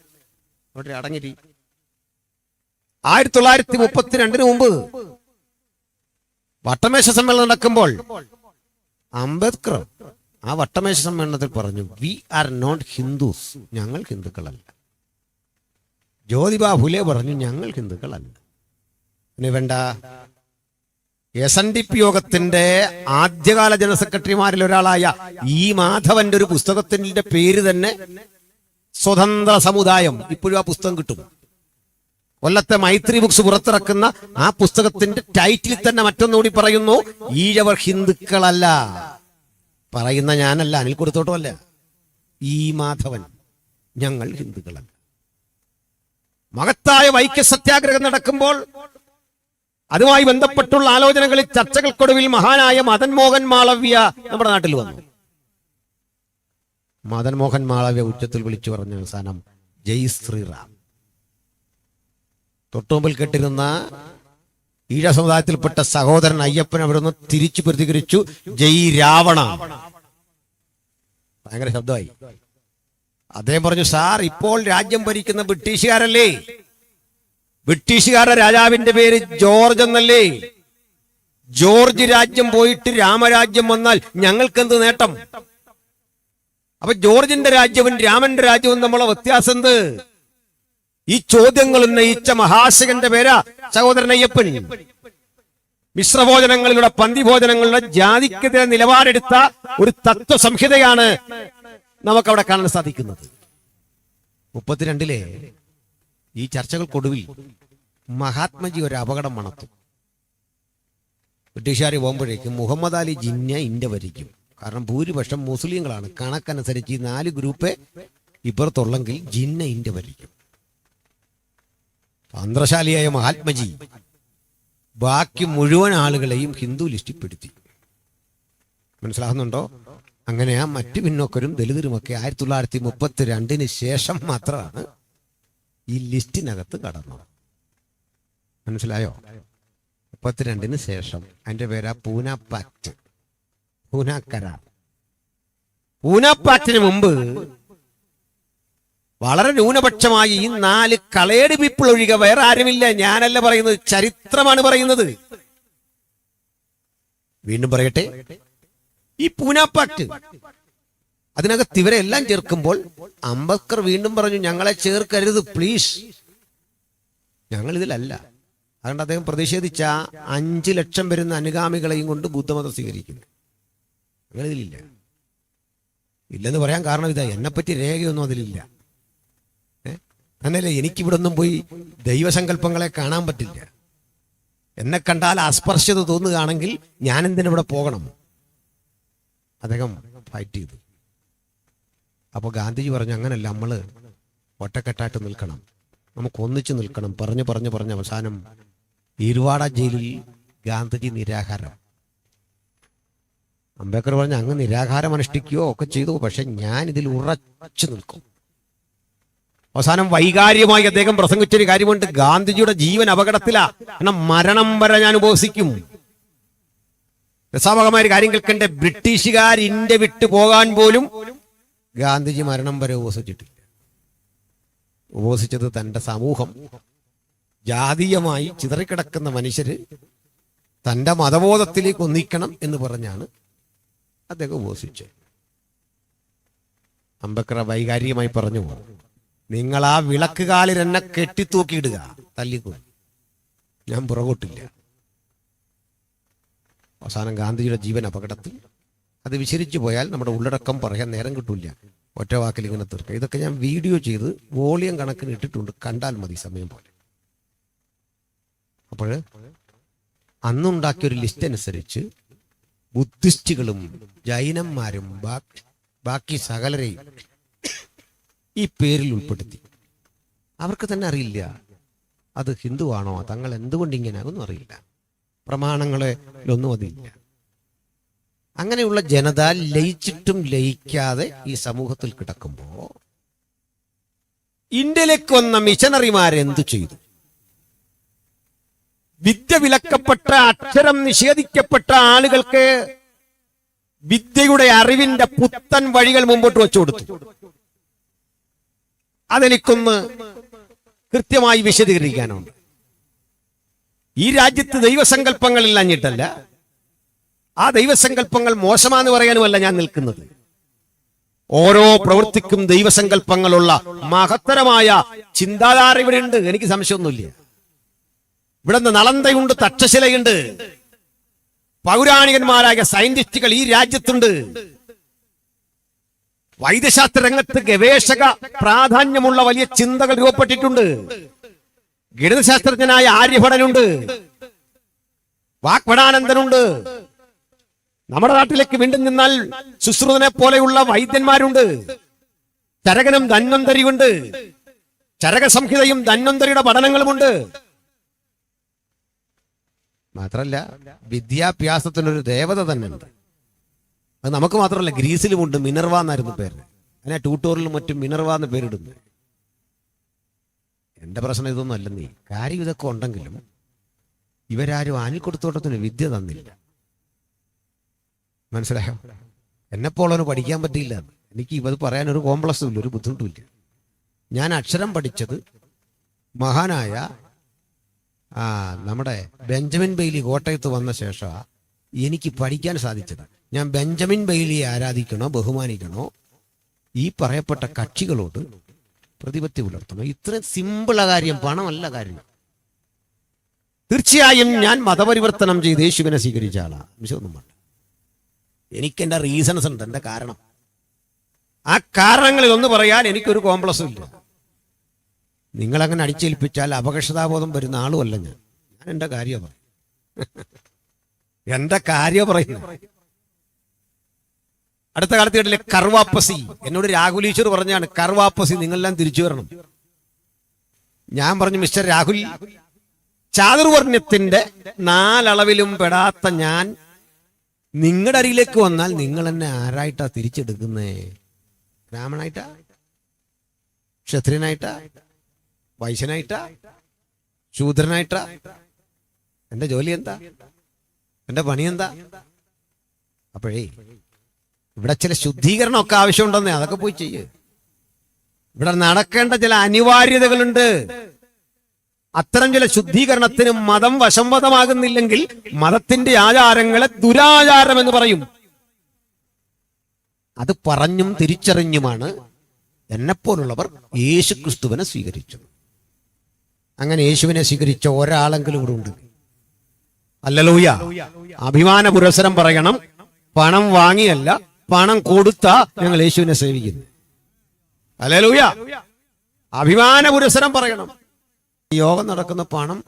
അവിടെ അടങ്ങിരി. 1932-ന് മുമ്പ് വട്ടമേശ സമ്മേളനം നടക്കുമ്പോൾ അംബേദ്കർ ആ വട്ടമേശ സമ്മേളനത്തിൽ പറഞ്ഞു, വി ആർ നോട്ട് ഹിന്ദുസ്, ഞങ്ങൾ ഹിന്ദുക്കളല്ല. ജ്യോതിബ ഫുലെ പറഞ്ഞു, ഞങ്ങൾ ഹിന്ദുക്കളല്ല. ഇനി വേണ്ട. SNDP യോഗത്തിന്റെ ആദ്യകാല ജനറൽ സെക്രട്ടറിമാരിൽ ഒരാളായ ഈ മാധവന്റെ ഒരു പുസ്തകത്തിന്റെ പേര് തന്നെ സ്വതന്ത്ര സമുദായം. ഇപ്പോഴും ആ പുസ്തകം കിട്ടും. കൊല്ലത്തെ മൈത്രി ബുക്സ് പുറത്തിറക്കുന്ന ആ പുസ്തകത്തിന്റെ ടൈറ്റിൽ തന്നെ മറ്റൊന്നുകൂടി പറയുന്നു, ഈഴവർ ഹിന്ദുക്കളല്ല. പറയുന്ന ഞാനല്ല, അനിൽ കൊടുത്തോട്ടോ അല്ല, ഈ മാധവൻ, ഞങ്ങൾ ഹിന്ദുക്കളല്ല. മഹത്തായ വൈക്ക സത്യാഗ്രഹം നടക്കുമ്പോൾ അതുമായി ബന്ധപ്പെട്ടുള്ള ആലോചനകളിൽ ചർച്ചകൾക്കൊടുവിൽ മഹാനായ മദൻ മോഹൻ മാളവ്യ നമ്മുടെ നാട്ടിൽ വന്നു. മദൻ മോഹൻ മാളവ്യ ഉച്ചത്തിൽ വിളിച്ചു പറഞ്ഞ അവസാനം ജയ് ശ്രീറാം. തൊട്ടുമുമ്പിൽ കെട്ടിരുന്ന ഈഴ സമുദായത്തിൽപ്പെട്ട സഹോദരൻ അയ്യപ്പൻ അവിടെ നിന്ന് തിരിച്ചു പ്രതികരിച്ചു, ജയ് രാവണ. ഭയങ്കര ശബ്ദമായി. അദ്ദേഹം പറഞ്ഞു, സാർ, ഇപ്പോൾ രാജ്യം ഭരിക്കുന്ന ബ്രിട്ടീഷുകാരല്ലേ? ബ്രിട്ടീഷുകാരുടെ രാജാവിന്റെ പേര് ജോർജ് എന്നല്ലേ? ജോർജ് രാജ്യം പോയിട്ട് രാമരാജ്യം വന്നാൽ ഞങ്ങൾക്കെന്ത് നേട്ടം? അപ്പൊ ജോർജിന്റെ രാജ്യവും രാമന്റെ രാജ്യവും നമ്മളെ വ്യത്യാസം എന്ത്? ഈ ചോദ്യങ്ങൾ ഉന്നയിച്ച മഹാശകന്റെ പേരാ സഹോദരൻ അയ്യപ്പൻ. മിശ്രഭോജനങ്ങളിലൂടെ, പന്തിഭോജനങ്ങളിലൂടെ ജാതിക്കെതിരെ നിലപാടെടുത്ത ഒരു തത്വ സംഹിതയാണ് നമുക്കവിടെ കാണാൻ സാധിക്കുന്നത്. 32-ലെ ഈ ചർച്ചകൾക്കൊടുവിൽ മഹാത്മജി ഒരു അപകടം മണത്തു. ബ്രിട്ടീഷുകാർ പോകുമ്പോഴേക്കും മുഹമ്മദ് അലി ജിന്ന ഇന്ത്യ ഭരിക്കും. കാരണം ഭൂരിപക്ഷം മുസ്ലിങ്ങളാണ്. കണക്കനുസരിച്ച് ഈ 4 ഗ്രൂപ്പ് ഇപ്പുറത്തുള്ളെങ്കിൽ ജിന്ന ഇന്ത്യ ഭരിക്കും. തന്ത്രശാലിയായ മഹാത്മജി ബാക്കി മുഴുവൻ ആളുകളെയും ഹിന്ദു ലിസ്റ്റിൽപ്പെടുത്തി. മനസ്സിലാകുന്നുണ്ടോ? അങ്ങനെ ആ മറ്റു പിന്നോക്കരും ദലിതരുമൊക്കെ 1932-ന് ശേഷം മാത്രമാണ് ഈ ലിസ്റ്റിനകത്ത് കടന്നത്. മനസ്സിലായോ? 32-ന് ശേഷം. അതിന്റെ പേരാ പൂന പാക്ട്, പൂന കരാർ. പൂന പാക്ടിന് മുമ്പ് വളരെ ന്യൂനപക്ഷമായി ഈ 4 കളേഡ് പീപ്പിൾ ഒഴികെ വേറെ ആരുമില്ല. ഞാനല്ല പറയുന്നത്, ചരിത്രമാണ് പറയുന്നത്. വീണ്ടും പറയട്ടെ, ഈ പൂന പാക്ട് അതിനകത്ത് ഇവരെ എല്ലാം ചേർക്കുമ്പോൾ അംബേദ്കർ വീണ്ടും പറഞ്ഞു, ഞങ്ങളെ ചേർക്കരുത് പ്ലീസ്, ഞങ്ങൾ ഇതിലല്ല. അതുകൊണ്ട് അദ്ദേഹം പ്രതിഷേധിച്ച 5 ലക്ഷം വരുന്ന അനുഗാമികളെയും കൊണ്ട് ബുദ്ധമതം സ്വീകരിക്കുന്നു. ഞങ്ങളിതിലില്ല. ഇല്ലെന്ന് പറയാൻ കാരണം ഇതാ, എന്നെപ്പറ്റി രേഖയൊന്നും അതിലില്ല. എന്നല്ലേ, എനിക്കിവിടെ ഒന്നും പോയി ദൈവസങ്കല്പങ്ങളെ കാണാൻ പറ്റില്ല. എന്നെ കണ്ടാൽ അസ്പർശ്യത തോന്നുകയാണെങ്കിൽ ഞാൻ എന്തിനിവിടെ പോകണം? അദ്ദേഹം ഫൈറ്റ് ചെയ്തു. അപ്പോൾ ഗാന്ധിജി പറഞ്ഞു, അങ്ങനല്ല, നമ്മൾ ഒറ്റക്കെട്ടായിട്ട് നിൽക്കണം, നമുക്ക് ഒന്നിച്ചു നിൽക്കണം. പറഞ്ഞ് അവസാനം ഈർവാട ജയിലിൽ ഗാന്ധിജി നിരാഹാരം. അംബേദ്കർ പറഞ്ഞു, അങ്ങ് നിരാഹാരം അനുഷ്ഠിക്കുകയോ ഒക്കെ ചെയ്തു, പക്ഷെ ഞാൻ ഇതിൽ ഉറച്ചു നിൽക്കും. അവസാനം വൈകാരികമായി അദ്ദേഹം പ്രസംഗിച്ചൊരു കാര്യമുണ്ട്, ഗാന്ധിജിയുടെ ജീവൻ അപകടത്തിലാ, കാരണം മരണം വരെ ഞാൻ ഉപവസിക്കും. രസാവകമായ ഒരു കാര്യം കേൾക്കണ്ടേ, ബ്രിട്ടീഷുകാർ ഇന്ത്യ വിട്ടു പോകാൻ പോലും ഗാന്ധിജി മരണം വരെ ഉപവസിച്ചിട്ടില്ല. ഉപവസിച്ചത് തന്റെ സമൂഹം, ജാതീയമായി ചിതറിക്കിടക്കുന്ന മനുഷ്യര് തന്റെ മതബോധത്തിലേക്ക് ഒന്നിക്കണം എന്ന് പറഞ്ഞാണ് അദ്ദേഹം ഉപവസിച്ചത്. അംബേദ്കർ വൈകാരികമായി പറഞ്ഞു, നിങ്ങൾ ആ വിളക്കുകാലിൽ എന്നെ കെട്ടിത്തൂക്കിയിടുക, തല്ലിക്കൊന്നു, ഞാൻ പുറകോട്ടില്ല. അവസാനം ഗാന്ധിജിയുടെ ജീവൻ അപകടത്തിൽ. അത് വിശരിച്ചു പോയാൽ നമ്മുടെ ഉള്ളടക്കം പറയാൻ നേരം കിട്ടൂല, ഒറ്റ വാക്കിൽ ഇങ്ങനെ തീർക്കുക. ഇതൊക്കെ ഞാൻ വീഡിയോ ചെയ്ത് വോളിയം കണക്കിന് ഇട്ടിട്ടുണ്ട്, കണ്ടാൽ മതി സമയം പോലെ. അപ്പോൾ അന്നുണ്ടാക്കിയൊരു ലിസ്റ്റ് അനുസരിച്ച് ബുദ്ധിസ്റ്റുകളും ജൈനന്മാരും ബാക്കി സകലരെയും ഈ പേരിൽ ഉൾപ്പെടുത്തി. അവർക്ക് തന്നെ അറിയില്ല അത് ഹിന്ദുവാണോ, തങ്ങൾ എന്തുകൊണ്ട് ഇങ്ങനെയാകുന്നു അറിയില്ല, പ്രമാണങ്ങളിലൊന്നും അതില്ല. അങ്ങനെയുള്ള ജനത ലയിച്ചിട്ടും ലയിക്കാതെ ഈ സമൂഹത്തിൽ കിടക്കുമ്പോ ഇന്ത്യയിലേക്ക് വന്ന മിഷനറിമാരെന്തു ചെയ്തു? വിദ്യ വിലക്കപ്പെട്ട, അക്ഷരം നിഷേധിക്കപ്പെട്ട ആളുകൾക്ക് വിദ്യയുടെ അറിവിന്റെ പുത്തൻ വഴികൾ മുമ്പോട്ട് വെച്ചു കൊടുത്തു. അതെനിക്കൊന്ന് കൃത്യമായി വിശദീകരിക്കാനുണ്ട്. ഈ രാജ്യത്ത് ദൈവസങ്കല്പങ്ങളിൽ അഞ്ഞിട്ടല്ല, ആ ദൈവസങ്കല്പങ്ങൾ മോശമാണെന്ന് പറയാനുമല്ല ഞാൻ നിൽക്കുന്നത്. ഓരോ പ്രവൃത്തിക്കും ദൈവസങ്കല്പങ്ങളുള്ള മഹത്തരമായ ചിന്താധാര ഇവിടെ ഉണ്ട്, എനിക്ക് സംശയമൊന്നുമില്ല. ഇവിടെ നളന്തയുണ്ട്, തക്ഷശിലയുണ്ട്, പൗരാണികന്മാരായ സയന്റിസ്റ്റുകൾ ഈ രാജ്യത്തുണ്ട്. വൈദ്യശാസ്ത്ര രംഗത്ത് ഗവേഷക പ്രാധാന്യമുള്ള വലിയ ചിന്തകൾ രൂപപ്പെട്ടിട്ടുണ്ട്. ഗണിതശാസ്ത്രജ്ഞനായ ആര്യഭടനുണ്ട്, വാഗ്ഭടാനന്ദനുണ്ട്. നമ്മുടെ നാട്ടിലേക്ക് വീണ്ടും നിന്നാൽ സുശ്രുതനെ പോലെയുള്ള വൈദ്യന്മാരുണ്ട്. ചരകനും ധന്വന്തരിയുണ്ട്, ചരക സംഹിതയും ധന്വന്തരിയുടെ പഠനങ്ങളുമുണ്ട്. മാത്രല്ല വിദ്യാഭ്യാസത്തിനൊരു ദേവത തന്നെ ഉണ്ട്. അത് നമുക്ക് മാത്രമല്ല, ഗ്രീസിലുമുണ്ട്, മിനർവ എന്നായിരുന്നു പേര്. അതിനെ ട്യൂട്ടോറിയലും മറ്റും മിനർവ എന്ന് പേരിടുന്നു. എന്റെ പ്രശ്നം ഇതൊന്നും അല്ലെന്നേ, കാര്യം ഇതൊക്കെ ഉണ്ടെങ്കിലും ഇവരാരും ആനിക്കൊടുത്തോട്ടത്തിന് വിദ്യ തന്നില്ല. മനസ്സിലായോ? എന്നെപ്പോളവന് പഠിക്കാൻ പറ്റിയില്ല. എനിക്ക് ഇത് പറയാനൊരു കോംപ്ലക്സും ഇല്ല, ഒരു ബുദ്ധിമുട്ടുമില്ല. ഞാൻ അക്ഷരം പഠിച്ചത് മഹാനായ നമ്മുടെ ബെഞ്ചമിൻ ബെയ്ലി കോട്ടയത്ത് വന്ന ശേഷം എനിക്ക് പഠിക്കാൻ സാധിച്ചത്. ഞാൻ ബെഞ്ചമിൻ ബെയ്ലിയെ ആരാധിക്കണോ ബഹുമാനിക്കണോ, ഈ പറയപ്പെട്ട കക്ഷികളോട് പ്രതിപത്തി പുലർത്തണോ? ഇത്രയും സിമ്പിള കാര്യം, പണമല്ല കാര്യം. തീർച്ചയായും ഞാൻ മതപരിവർത്തനം ചെയ്ത് യേശുവിനെ സ്വീകരിച്ച ആളാ, വിഷയമൊന്നും വേണ്ട. എനിക്കെന്റെ റീസൺസ് ഉണ്ട്, എന്റെ കാരണം. ആ കാരണങ്ങളിൽ ഒന്ന് പറയാൻ എനിക്കൊരു കോംപ്ലക്സും ഇല്ല. നിങ്ങളങ്ങനെ അടിച്ചേൽപ്പിച്ചാൽ അപകർഷതാബോധം വരുന്ന ആളുമല്ല ഞാൻ. എന്റെ കാര്യം പറയും, എന്റെ കാര്യം പറയുന്നു. അടുത്ത കാലത്ത് കേട്ടില്ലേ കർവാപ്പസി? എന്നോട് രാഹുൽ ഈശ്വർ പറഞ്ഞാണ്, കർവാപ്പസി നിങ്ങളെല്ലാം തിരിച്ചു വരണം. ഞാൻ പറഞ്ഞു, മിസ്റ്റർ രാഹുൽ, ചാതുർവർണ്ണ്യത്തിന്റെ 4 അളവിലും പെടാത്ത ഞാൻ നിങ്ങളുടെ അരിയിലേക്ക് വന്നാൽ നിങ്ങൾ എന്നെ ആരായിട്ടാ തിരിച്ചെടുക്കുന്നേ? ബ്രാഹ്മണായിട്ടാ, ക്ഷത്രിയനായിട്ടാ, വൈശ്യനായിട്ടാ, ശൂദ്രനായിട്ടാ? എന്റെ ജോലി എന്താ? എന്റെ പണി എന്താ? അപ്പോഴേ ഇവിടെ ചില ശുദ്ധീകരണമൊക്കെ ആവശ്യമുണ്ടെന്നേ, അതൊക്കെ പോയി ചെയ്യ്. ഇവിടെ നടക്കേണ്ട ചില അനിവാര്യതകളുണ്ട്. അത്തരം ചില ശുദ്ധീകരണത്തിന് മതം വശംവദമാകുന്നില്ലെങ്കിൽ മതത്തിന്റെ ആചാരങ്ങളെ ദുരാചാരം എന്ന് പറയും. അത് പറഞ്ഞും തിരിച്ചറിഞ്ഞുമാണ് എന്നെപ്പോലുള്ളവർ യേശു ക്രിസ്തുവിനെ സ്വീകരിച്ചത്. അങ്ങനെ യേശുവിനെ സ്വീകരിച്ച ഒരാളെങ്കിലും ഇവിടെ ഉണ്ട്. ഹല്ലേലൂയ. അഭിമാന പുരസ്സരം പറയണം, പണം വാങ്ങിയല്ല, പണം കൊടുത്താ ഞങ്ങൾ യേശുവിനെ സേവിക്കുന്നു. ഹല്ലേലൂയ. അഭിമാന പുരസ്സരം പറയണം. യോഗം നടക്കുന്ന പണം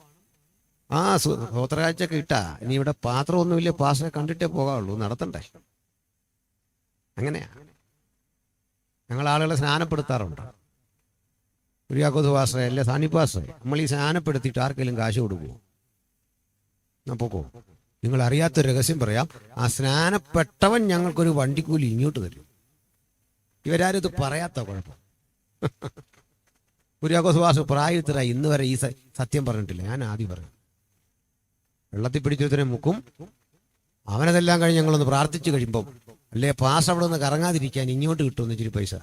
സ്വോത്രകാഴ്ചയൊക്കെ ഇട്ടാ ഇനി ഇവിടെ പാത്രമൊന്നുമില്ല, പാസ്റ്ററെ കണ്ടിട്ടേ പോകാവുള്ളൂ, നടത്തണ്ടേ? അങ്ങനെയാ. ഞങ്ങൾ ആളുകളെ സ്നാനപ്പെടുത്താറുണ്ട്. കുര്യാക്കോസ് പാസ്റ്ററെ അല്ലെ സാനി പാസ്റ്ററെ, നമ്മൾ ഈ സ്നാനപ്പെടുത്തിയിട്ട് ആർക്കെങ്കിലും കാശ് കൊടുക്കുമോ? അപ്പോക്കോ നിങ്ങൾ അറിയാത്തൊരു രഹസ്യം പറയാം. ആ സ്നാനപ്പെട്ടവൻ ഞങ്ങൾക്കൊരു വണ്ടിക്കൂലി ഇങ്ങോട്ട് തരും. ഇവരാരും ഇത് പറയാത്ത കുഴപ്പം. കുര്യാക്കോസ് പാസ്റ്റർ പ്രായത്തിലായി ഇന്ന് വരെ ഈ സത്യം പറഞ്ഞിട്ടില്ല. ഞാൻ ആദ്യം പറഞ്ഞു, വെള്ളത്തിൽ പിടിച്ചതിനെ മുക്കും. അവനതെല്ലാം കഴിഞ്ഞ് ഞങ്ങളൊന്ന് പ്രാർത്ഥിച്ചു കഴിയുമ്പം, അല്ലേ പാസ് അവിടെ നിന്ന് കറങ്ങാതിരിക്കാൻ ഇങ്ങോട്ട് കിട്ടുമെന്ന് ഇച്ചിരി പൈസ.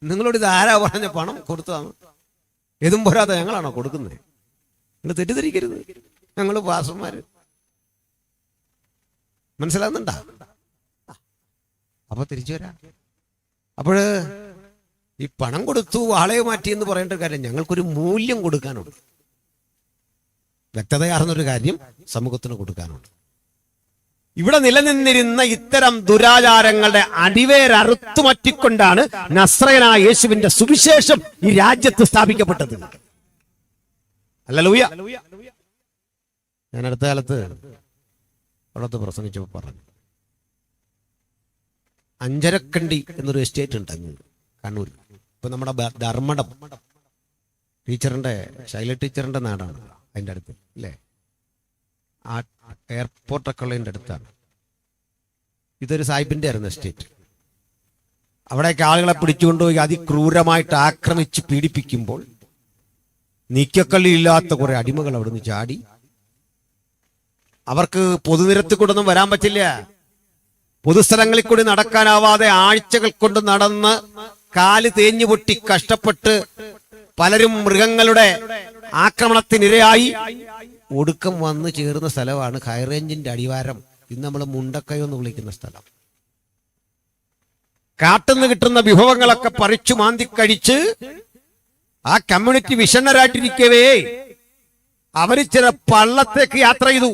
നിങ്ങളോട് ഇത് ആരാ പറഞ്ഞ പണം കൊടുത്തതാണ്? ഏതും പോരാതെ ഞങ്ങളാണോ കൊടുക്കുന്നത്? നിങ്ങൾ തെറ്റിദ്ധരിക്കരുത്, ഞങ്ങൾ പാസ്റ്റർമാര്. മനസ്സിലാകുന്നുണ്ടാ? അപ്പൊ തിരിച്ചു വരാം. അപ്പോഴ് ഈ പണം കൊടുത്തു ആളെ മാറ്റി എന്ന് പറയേണ്ട കാര്യം, ഞങ്ങൾക്കൊരു മൂല്യം കൊടുക്കാനുണ്ട്. വ്യക്തതയാർന്നൊരു കാര്യം സമൂഹത്തിന് കൊടുക്കാനുണ്ട്. ഇവിടെ നിലനിന്നിരുന്ന ഇത്തരം ദുരാചാരങ്ങളുടെ അടിവേരറുത്തു മാറ്റിക്കൊണ്ടാണ് നസ്രയനായ യേശുവിന്റെ സുവിശേഷം ഈ രാജ്യത്ത് സ്ഥാപിക്കപ്പെട്ടത്. ഹല്ലേലൂയ. ഞാൻ അടുത്ത കാലത്ത് അവിടത്ത് പ്രസംഗിച്ചപ്പോൾ പറഞ്ഞു, അഞ്ചരക്കണ്ടി എന്നൊരു എസ്റ്റേറ്റ് ഉണ്ട് അങ്ങ് കണ്ണൂർ. ഇപ്പൊ നമ്മുടെ ധർമ്മടം ടീച്ചറിന്റെ, ശൈല ടീച്ചറിന്റെ നാടാണ് അതിൻ്റെ അടുത്ത് അല്ലേ? ആ എയർപോർട്ടൊക്കെ ഉള്ളതിൻ്റെ അടുത്താണ്. ഇതൊരു സാഹിബിന്റെ ആയിരുന്നു എസ്റ്റേറ്റ്. അവിടേക്ക് ആളുകളെ പിടിച്ചുകൊണ്ടുപോയി അതിക്രൂരമായിട്ട് ആക്രമിച്ച് പീഡിപ്പിക്കുമ്പോൾ നീക്കക്കള്ളിയില്ലാത്ത കുറെ അടിമകൾ അവിടുന്ന് ചാടി. അവർക്ക് പൊതുനിരത്തിൽ കൂടെ ഒന്നും വരാൻ പറ്റില്ല. പൊതുസ്ഥലങ്ങളിൽ കൂടി നടക്കാനാവാതെ ആഴ്ചകൾ കൊണ്ട് നടന്ന് കാല് തേഞ്ഞു പൊട്ടി കഷ്ടപ്പെട്ട് പലരും മൃഗങ്ങളുടെ ആക്രമണത്തിനിരയായി ഒടുക്കം വന്ന് ചേർന്ന സ്ഥലമാണ് ഹൈറേഞ്ചിന്റെ അടിവാരം. ഇന്ന് നമ്മൾ മുണ്ടക്കൈ എന്ന് വിളിക്കുന്ന സ്ഥലം. കാട്ടുന്ന് കിട്ടുന്ന വിഭവങ്ങളൊക്കെ പറിച്ചു മാന്തി കഴിച്ച് ആ കമ്മ്യൂണിറ്റി വിഷണ്ണരായിട്ടിരിക്കവേ അവര് ചില പള്ളത്തേക്ക് യാത്ര ചെയ്തു.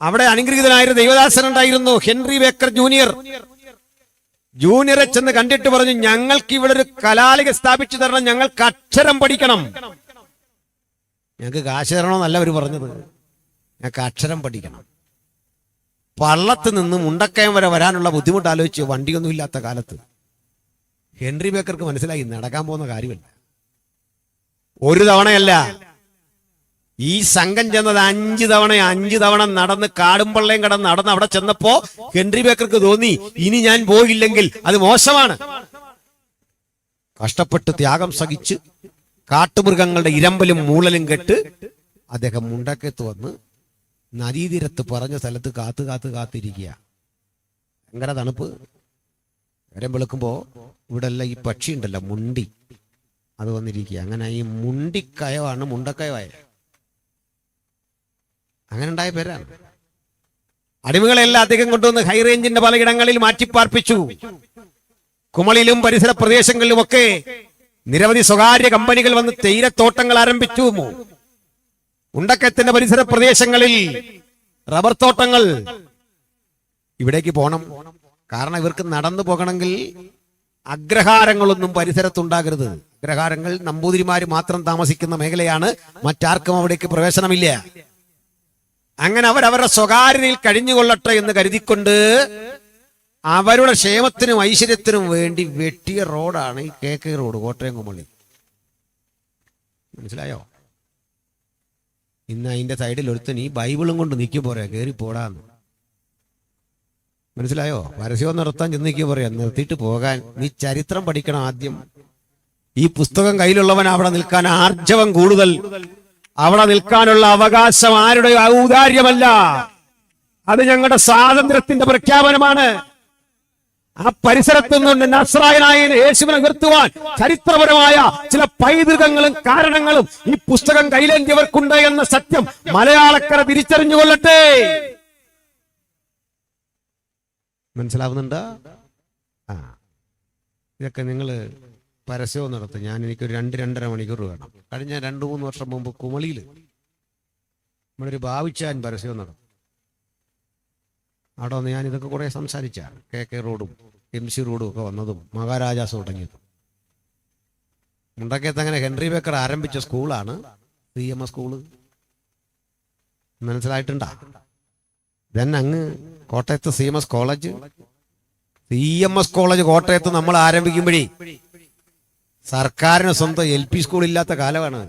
അവിടെ അനുഗ്രഹീതനായൊരു ദൈവദാസൻ ഉണ്ടായിരുന്നു, ഹെൻറി ബേക്കർ ജൂനിയറെ ചെന്ന് കണ്ടിട്ട് പറഞ്ഞു, ഞങ്ങൾക്ക് ഇവിടെ ഒരു കലാലയം സ്ഥാപിച്ചു തരണം, ഞങ്ങൾക്ക് അക്ഷരം പഠിക്കണം. ഞങ്ങൾക്ക് കാശ് തരണമെന്നല്ല അവർ പറഞ്ഞത്, ഞങ്ങൾക്ക് അക്ഷരം പഠിക്കണം. പള്ളത്ത് നിന്ന് മുണ്ടക്കയം വരെ വരാനുള്ള ബുദ്ധിമുട്ട് ആലോചിച്ച്, വണ്ടിയൊന്നും ഇല്ലാത്ത കാലത്ത് ഹെൻറി ബേക്കർക്ക് മനസ്സിലായി നടക്കാൻ പോകുന്ന കാര്യമല്ല. ഒരു തവണയല്ല, ഈ സംഘം ചെന്നത് 5 തവണ നടന്ന് കാടുംപള്ളയും കടന്ന് നടന്ന് അവിടെ ചെന്നപ്പോ ഹെൻറി ബേക്കർക്ക് തോന്നി, ഇനി ഞാൻ പോയില്ലെങ്കിൽ അത് മോശമാണ്. കഷ്ടപ്പെട്ട് ത്യാഗം സഹിച്ച് കാട്ടുമൃഗങ്ങളുടെ ഇരമ്പലും മൂളലും കെട്ട് അദ്ദേഹം മുണ്ടക്കത്ത് വന്ന് നദീതീരത്ത് പറഞ്ഞ സ്ഥലത്ത് കാത്തിരിക്കുക. ഭയങ്കര തണുപ്പ്. നേരം വെളുക്കുമ്പോ ഇവിടെ എല്ലാം ഈ പക്ഷി ഉണ്ടല്ലോ, മുണ്ടി, അത് വന്നിരിക്കുക. അങ്ങനെ ഈ മുണ്ടിക്കയവാണ് മുണ്ടക്കയവായ. അങ്ങനെ ഉണ്ടായ പേരാണ്. അടിമകളെല്ലാം അധികം കൊണ്ടുവന്ന് ഹൈറേഞ്ചിന്റെ പലയിടങ്ങളിൽ മാറ്റിപ്പാർപ്പിച്ചു. കുമളിയിലും പരിസര പ്രദേശങ്ങളിലുമൊക്കെ നിരവധി സ്വകാര്യ കമ്പനികൾ വന്ന് തേയിലത്തോട്ടങ്ങൾ ആരംഭിച്ചു. മുണ്ടക്കയത്തിന്റെ പരിസര പ്രദേശങ്ങളിൽ റബ്ബർ തോട്ടങ്ങൾ. ഇവിടേക്ക് പോണം, കാരണം ഇവർക്ക് നടന്നു പോകണമെങ്കിൽ അഗ്രഹാരങ്ങളൊന്നും പരിസരത്തുണ്ടാകരുത്. അഗ്രഹാരങ്ങൾ നമ്പൂതിരിമാര് മാത്രം താമസിക്കുന്ന മേഖലയാണ്, മറ്റാർക്കും അവിടേക്ക് പ്രവേശനമില്ല. അങ്ങനെ അവരവരുടെ സ്വകാര്യതയിൽ കഴിഞ്ഞുകൊള്ളട്ടെ എന്ന് കരുതിക്കൊണ്ട് അവരുടെ ക്ഷേമത്തിനും ഐശ്വര്യത്തിനും വേണ്ടി വെട്ടിയ റോഡാണ് ഈ KK റോഡ്, കോട്ടയം കുമളി. മനസ്സിലായോ? ഇന്ന് അതിന്റെ സൈഡിൽ ഒരുത്തൻ ഈ ബൈബിളും കൊണ്ട് നിൽക്കും പോരാ, കയറി പോടാന്ന്. മനസ്സിലായോ? പരസ്യം നിർത്താൻ ചെന്നിക്കുക പറയാ, നിർത്തിയിട്ട് പോകാൻ. നീ ചരിത്രം പഠിക്കണം ആദ്യം. ഈ പുസ്തകം കയ്യിലുള്ളവൻ അവിടെ നിൽക്കാൻ ആർജവം കൂടുതൽ. അവിടെ നിൽക്കാനുള്ള അവകാശം ആരുടെ ഔദാര്യമല്ല, അത് ഞങ്ങളുടെ സ്വാതന്ത്ര്യത്തിന്റെ പ്രഖ്യാപനമാണ്. ആ പരിസരത്തു നിന്ന് നസ്രായനായ യേശുവിനെ ഉയർത്തുവാൻ ചരിത്രപരമായ ചില പൈതൃകങ്ങളും കാരണങ്ങളും ഈ പുസ്തകം കയ്യിലേന്തിയവർക്കുണ്ട് എന്ന സത്യം മലയാളക്കര തിരിച്ചറിഞ്ഞുകൊള്ളട്ടെ. മനസ്സിലാവുന്നുണ്ടോ? ഇതൊക്കെ നിങ്ങള് പരസ്യവും നടത്തും. എനിക്കൊരു 2-2.5 മണിക്കൂർ വേണം. കഴിഞ്ഞ 2-3 വർഷം മുമ്പ് കുമളിയിൽ നമ്മളൊരു ഭാവിച്ചാൻ പരസ്യവും നടത്തും. അവിടെ വന്ന് ഞാൻ ഇതൊക്കെ കുറെ സംസാരിച്ചാണ്. KK റോഡും MC റോഡും ഒക്കെ വന്നതും മഹാരാജാസ് തുടങ്ങിയതും. മുണ്ടക്കയത്ത് അങ്ങനെ ഹെൻറി ബേക്കർ ആരംഭിച്ച സ്കൂളാണ് CMS സ്കൂള്. മനസ്സിലായിട്ടുണ്ടാ? ദെൻ അങ്ങ് കോട്ടയത്ത് CMS കോളേജ്, CMS കോളേജ് കോട്ടയത്ത് നമ്മൾ ആരംഭിക്കുമ്പോഴേ സർക്കാരിന് സ്വന്തം LP സ്കൂളില്ലാത്ത കാലമാണ്.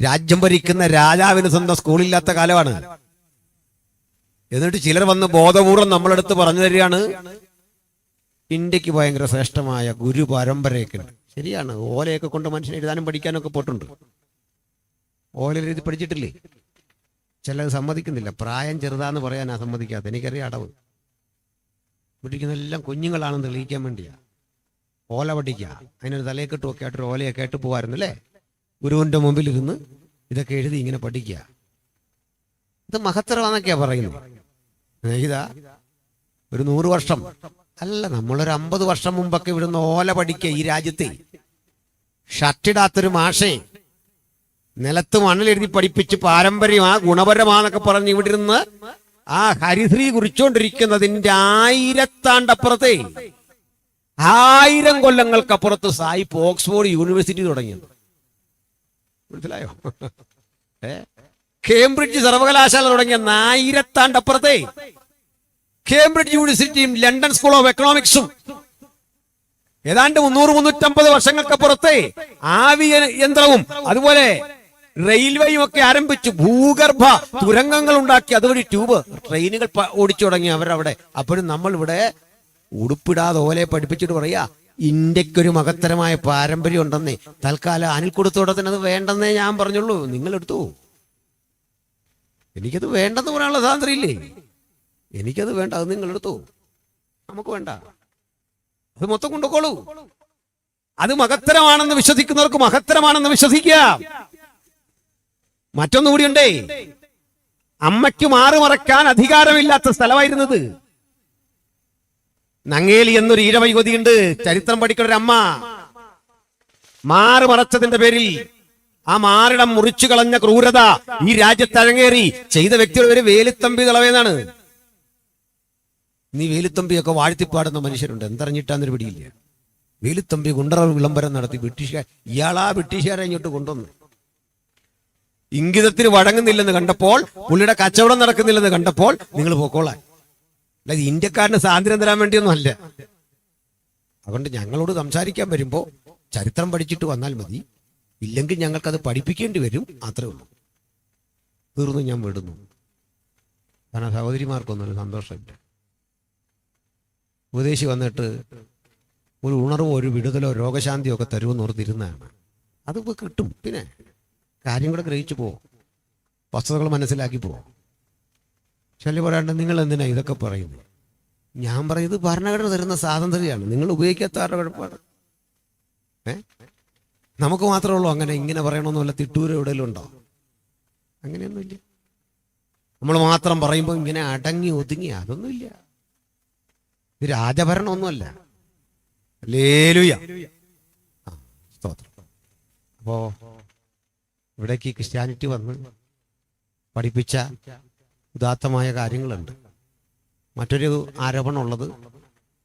രാജ്യം ഭരിക്കുന്ന രാജാവിന് സ്വന്തം സ്കൂളില്ലാത്ത കാലമാണ്. എന്നിട്ട് ചിലർ വന്ന് ബോധപൂർവം നമ്മളെടുത്ത് പറഞ്ഞു തരികയാണ് ഇന്ത്യക്ക് ഭയങ്കര ശ്രേഷ്ഠമായ ഗുരു പരമ്പരയൊക്കെ ഉണ്ട്. ശരിയാണ്, ഓലയൊക്കെ കൊണ്ട് മനുഷ്യനെ എഴുതാനും പഠിക്കാനൊക്കെ പോയിട്ടുണ്ട്. ഓല എഴുതി പഠിച്ചിട്ടില്ലേ? ചിലത് സമ്മതിക്കുന്നില്ല. പ്രായം ചെറുതാന്ന് പറയാനാ സമ്മതിക്കാത്ത. എനിക്കറിയാം അടവ്. പഠിക്കുന്നതെല്ലാം കുഞ്ഞുങ്ങളാണെന്ന് തെളിയിക്കാൻ വേണ്ടിയാ ഓല പഠിക്കുക. അതിനൊരു തലയെക്കെട്ടുമൊക്കെ ആയിട്ടൊരു ഓലയൊക്കെ ആയിട്ട് പോകാമായിരുന്നു അല്ലേ? ഗുരുവിൻ്റെ മുമ്പിലിരുന്ന് ഇതൊക്കെ എഴുതി ഇങ്ങനെ പഠിക്കുക. ഇത് മഹത്തരമാണെന്നൊക്കെയാ പറയുന്നത്. ഇതാ ഒരു 100 വർഷം അല്ല, നമ്മളൊരു 50 വർഷം മുമ്പൊക്കെ ഇവിടുന്ന് ഓല പഠിക്കുക. ഈ രാജ്യത്തെ ഷർട്ടിടാത്തൊരു മാഷേ നിലത്ത് മണ്ണിലെഴുതി പഠിപ്പിച്ച് പാരമ്പര്യമാ ഗുണപരമാന്നൊക്കെ പറഞ്ഞ് ഇവിടെ ഇരുന്ന് ആ ഹരിശ്രീ കുറിച്ചുകൊണ്ടിരിക്കുന്നതിന്റെ 1000 ആണ്ടപ്പുറത്തെ 1000 കൊല്ലങ്ങൾക്കപ്പുറത്ത് സായിപ്പ് ഓക്സ്ഫോർഡ് യൂണിവേഴ്സിറ്റി തുടങ്ങിയത്. മനസ്സിലായോ? കേംബ്രിഡ്ജ് സർവകലാശാല തുടങ്ങിയ 1000 ആണ്ടപ്പുറത്തെ കേംബ്രിഡ്ജ് യൂണിവേഴ്സിറ്റിയും ലണ്ടൻ സ്കൂൾ ഓഫ് എക്കണോമിക്സും ഏതാണ്ട് 300-350 വർഷങ്ങൾക്കപ്പുറത്തെ ആവിയ യന്ത്രവും അതുപോലെ റെയിൽവേയും ഒക്കെ ആരംഭിച്ചു. ഭൂഗർഭ തുരങ്കങ്ങൾ ഉണ്ടാക്കി അതുവഴി ട്യൂബ് ട്രെയിനുകൾ ഓടിച്ചു തുടങ്ങി അവരവിടെ. അപ്പോഴും നമ്മൾ ഇവിടെ ഉടുപ്പിടാതെ ഓലയെ പഠിപ്പിച്ചിട്ട് പറയാ ഇന്ത്യക്കൊരു മഹത്തരമായ പാരമ്പര്യം ഉണ്ടെന്നേ. തൽക്കാലം അനിൽ കൊടുത്തോടത്തിന് അത് വേണ്ടെന്നേ ഞാൻ പറഞ്ഞുള്ളൂ. നിങ്ങൾ എടുത്തു. എനിക്കത് വേണ്ടെന്ന് പറയാനുള്ള സ്വാതന്ത്ര്യം ഇല്ലേ? എനിക്കത് വേണ്ട, അത് നിങ്ങൾ എടുത്തു. നമുക്ക് വേണ്ട, അത് മൊത്തം കൊണ്ടുപോളൂ. അത് മഹത്തരമാണെന്ന് വിശ്വസിക്കുന്നവർക്ക് മഹത്തരമാണെന്ന് വിശ്വസിക്കാം. മറ്റൊന്നുകൂടിയുണ്ടേ, അമ്മയ്ക്ക് മാറുമറക്കാൻ അധികാരമില്ലാത്ത സ്ഥലമായിരുന്നത്. നങ്ങേലി എന്നൊരു ഈഴവ യുവതിയുണ്ട്. ചരിത്രം പഠിക്കുന്ന ഒരു അമ്മ മാറുമറച്ചതിന്റെ പേരിൽ ആ മാറിടം മുറിച്ചു കളഞ്ഞ ക്രൂരത ഈ രാജ്യത്ത് അരങ്ങേറി ചെയ്ത വ്യക്തിയുടെ പേര് വേലുത്തമ്പി ദളവയെന്നാണ്. നീ വേലുത്തമ്പിയൊക്കെ വാഴ്ത്തിപ്പാടുന്ന മനുഷ്യരുണ്ട്. എന്തറിഞ്ഞിട്ടാന്നൊരു പിടിയില്ല. വേലുത്തമ്പി ഗുണ്ടറ വിളംബരം നടത്തി ബ്രിട്ടീഷുകാർ, ഇയാളാ ബ്രിട്ടീഷുകാരെ ഇങ്ങോട്ട് കൊണ്ടുവന്നു. ഇംഗിതത്തിന് വഴങ്ങുന്നില്ലെന്ന് കണ്ടപ്പോൾ, പുള്ളിയുടെ കച്ചവടം നടക്കുന്നില്ലെന്ന് കണ്ടപ്പോൾ നിങ്ങൾ പോക്കോളാൻ. അല്ലാതെ ഇന്ത്യക്കാരന് സ്വാതന്ത്ര്യം തരാൻ വേണ്ടിയൊന്നും അല്ല. അതുകൊണ്ട് ഞങ്ങളോട് സംസാരിക്കാൻ വരുമ്പോ ചരിത്രം പഠിച്ചിട്ട് വന്നാൽ മതി, ഇല്ലെങ്കിൽ ഞങ്ങൾക്കത് പഠിപ്പിക്കേണ്ടി വരും. അത്രേ ഉള്ളൂ. തീർന്നു, ഞാൻ വിടുന്നു. കാരണം സഹോദരിമാർക്കൊന്നും ഒരു സന്തോഷമില്ല. ഉപദേശി വന്നിട്ട് ഒരു ഉണർവോ ഒരു വിടുതലോ രോഗശാന്തിയോ ഒക്കെ തരുമെന്ന് ഓർത്തിരുന്നതാണ്. അതിപ്പോൾ കിട്ടും. പിന്നെ കാര്യം കൂടെ ഗ്രഹിച്ചു പോവും, വസ്തുതകൾ മനസ്സിലാക്കി പോവും. ശല്യം പറയാണ്ട് നിങ്ങൾ എന്തിനാ ഇതൊക്കെ പറയുന്നത്? ഞാൻ പറയുന്നത് ഭരണഘടന തരുന്ന സ്വാതന്ത്ര്യമാണ്. നിങ്ങൾ ഉപയോഗിക്കാത്തവരുടെ കുഴപ്പമാണ്. നമുക്ക് മാത്രമേ ഉള്ളൂ അങ്ങനെ ഇങ്ങനെ പറയണമെന്നല്ല. തിട്ടൂര് എവിടെയെങ്കിലും ഉണ്ടോ? അങ്ങനെയൊന്നുമില്ല. നമ്മൾ മാത്രം പറയുമ്പോൾ ഇങ്ങനെ അടങ്ങി ഒതുങ്ങി അതൊന്നുമില്ല. ഇത് രാജഭരണമൊന്നുമല്ല. ഹല്ലേലൂയ, സ്തോത്രം. അപ്പോ ഇവിടേക്ക് ക്രിസ്ത്യാനിറ്റി വന്ന് പഠിപ്പിച്ച ഉദാത്തമായ കാര്യങ്ങളുണ്ട്. മറ്റൊരു ആരോപണം ഉള്ളത്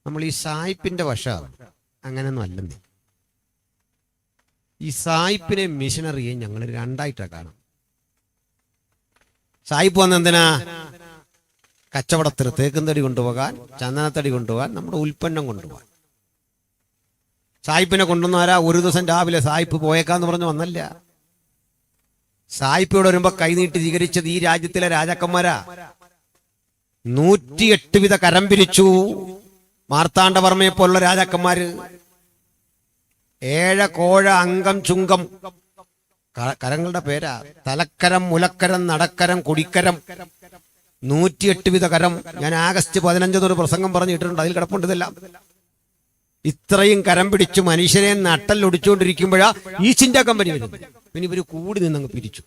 നമ്മൾ ഈ സായിപ്പിന്റെ വശമാണ്. അങ്ങനെയൊന്നും അല്ലെന്നേ. ഈ സായിപ്പിനെ മിഷനറിയെ ഞങ്ങൾ രണ്ടായിട്ടാണ് കാണാം. സായിപ്പ് വന്ന് എന്തിനാ? കച്ചവടത്തിന് തേക്കുംതടി കൊണ്ടുപോകാൻ, ചന്ദനത്തടി കൊണ്ടുപോകാൻ, നമ്മുടെ ഉൽപ്പന്നം കൊണ്ടുപോകാൻ. സായിപ്പിനെ കൊണ്ടുവന്നാരാ? ഒരു ദിവസം രാവിലെ സായിപ്പ് പോയേക്കാന്ന് പറഞ്ഞു വന്നല്ല. സായിപ്പിയോട് വരുമ്പോ കൈനീട്ടി സ്വീകരിച്ചത് ഈ രാജ്യത്തിലെ രാജാക്കന്മാരാ. 108 വിധ കരം പിരിച്ചു മാർത്താണ്ഡവർമ്മയെ പോലുള്ള രാജാക്കന്മാര്. 7 കോഴ അംഗം ചുങ്കം കരങ്ങളുടെ പേരാ. തലക്കരം, മുലക്കരം, നടക്കരം, കൊടിക്കരം, 108 വിധ കരം. ഞാൻ ആഗസ്റ്റ് 15 പ്രസംഗം പറഞ്ഞിട്ടുണ്ട്, അതിൽ കിടപ്പുണ്ട് ഇതെല്ലാം. ഇത്രയും കരം പിടിച്ച് മനുഷ്യരെ നട്ടല്ലൊടിച്ചുകൊണ്ടിരിക്കുമ്പോഴാ ഈസ്റ്റ് ഇന്ത്യ കമ്പനി വരുന്നത്. പിന്നെ ഇവര് കൂടി നിന്നങ്ങ് പിരിച്ചു.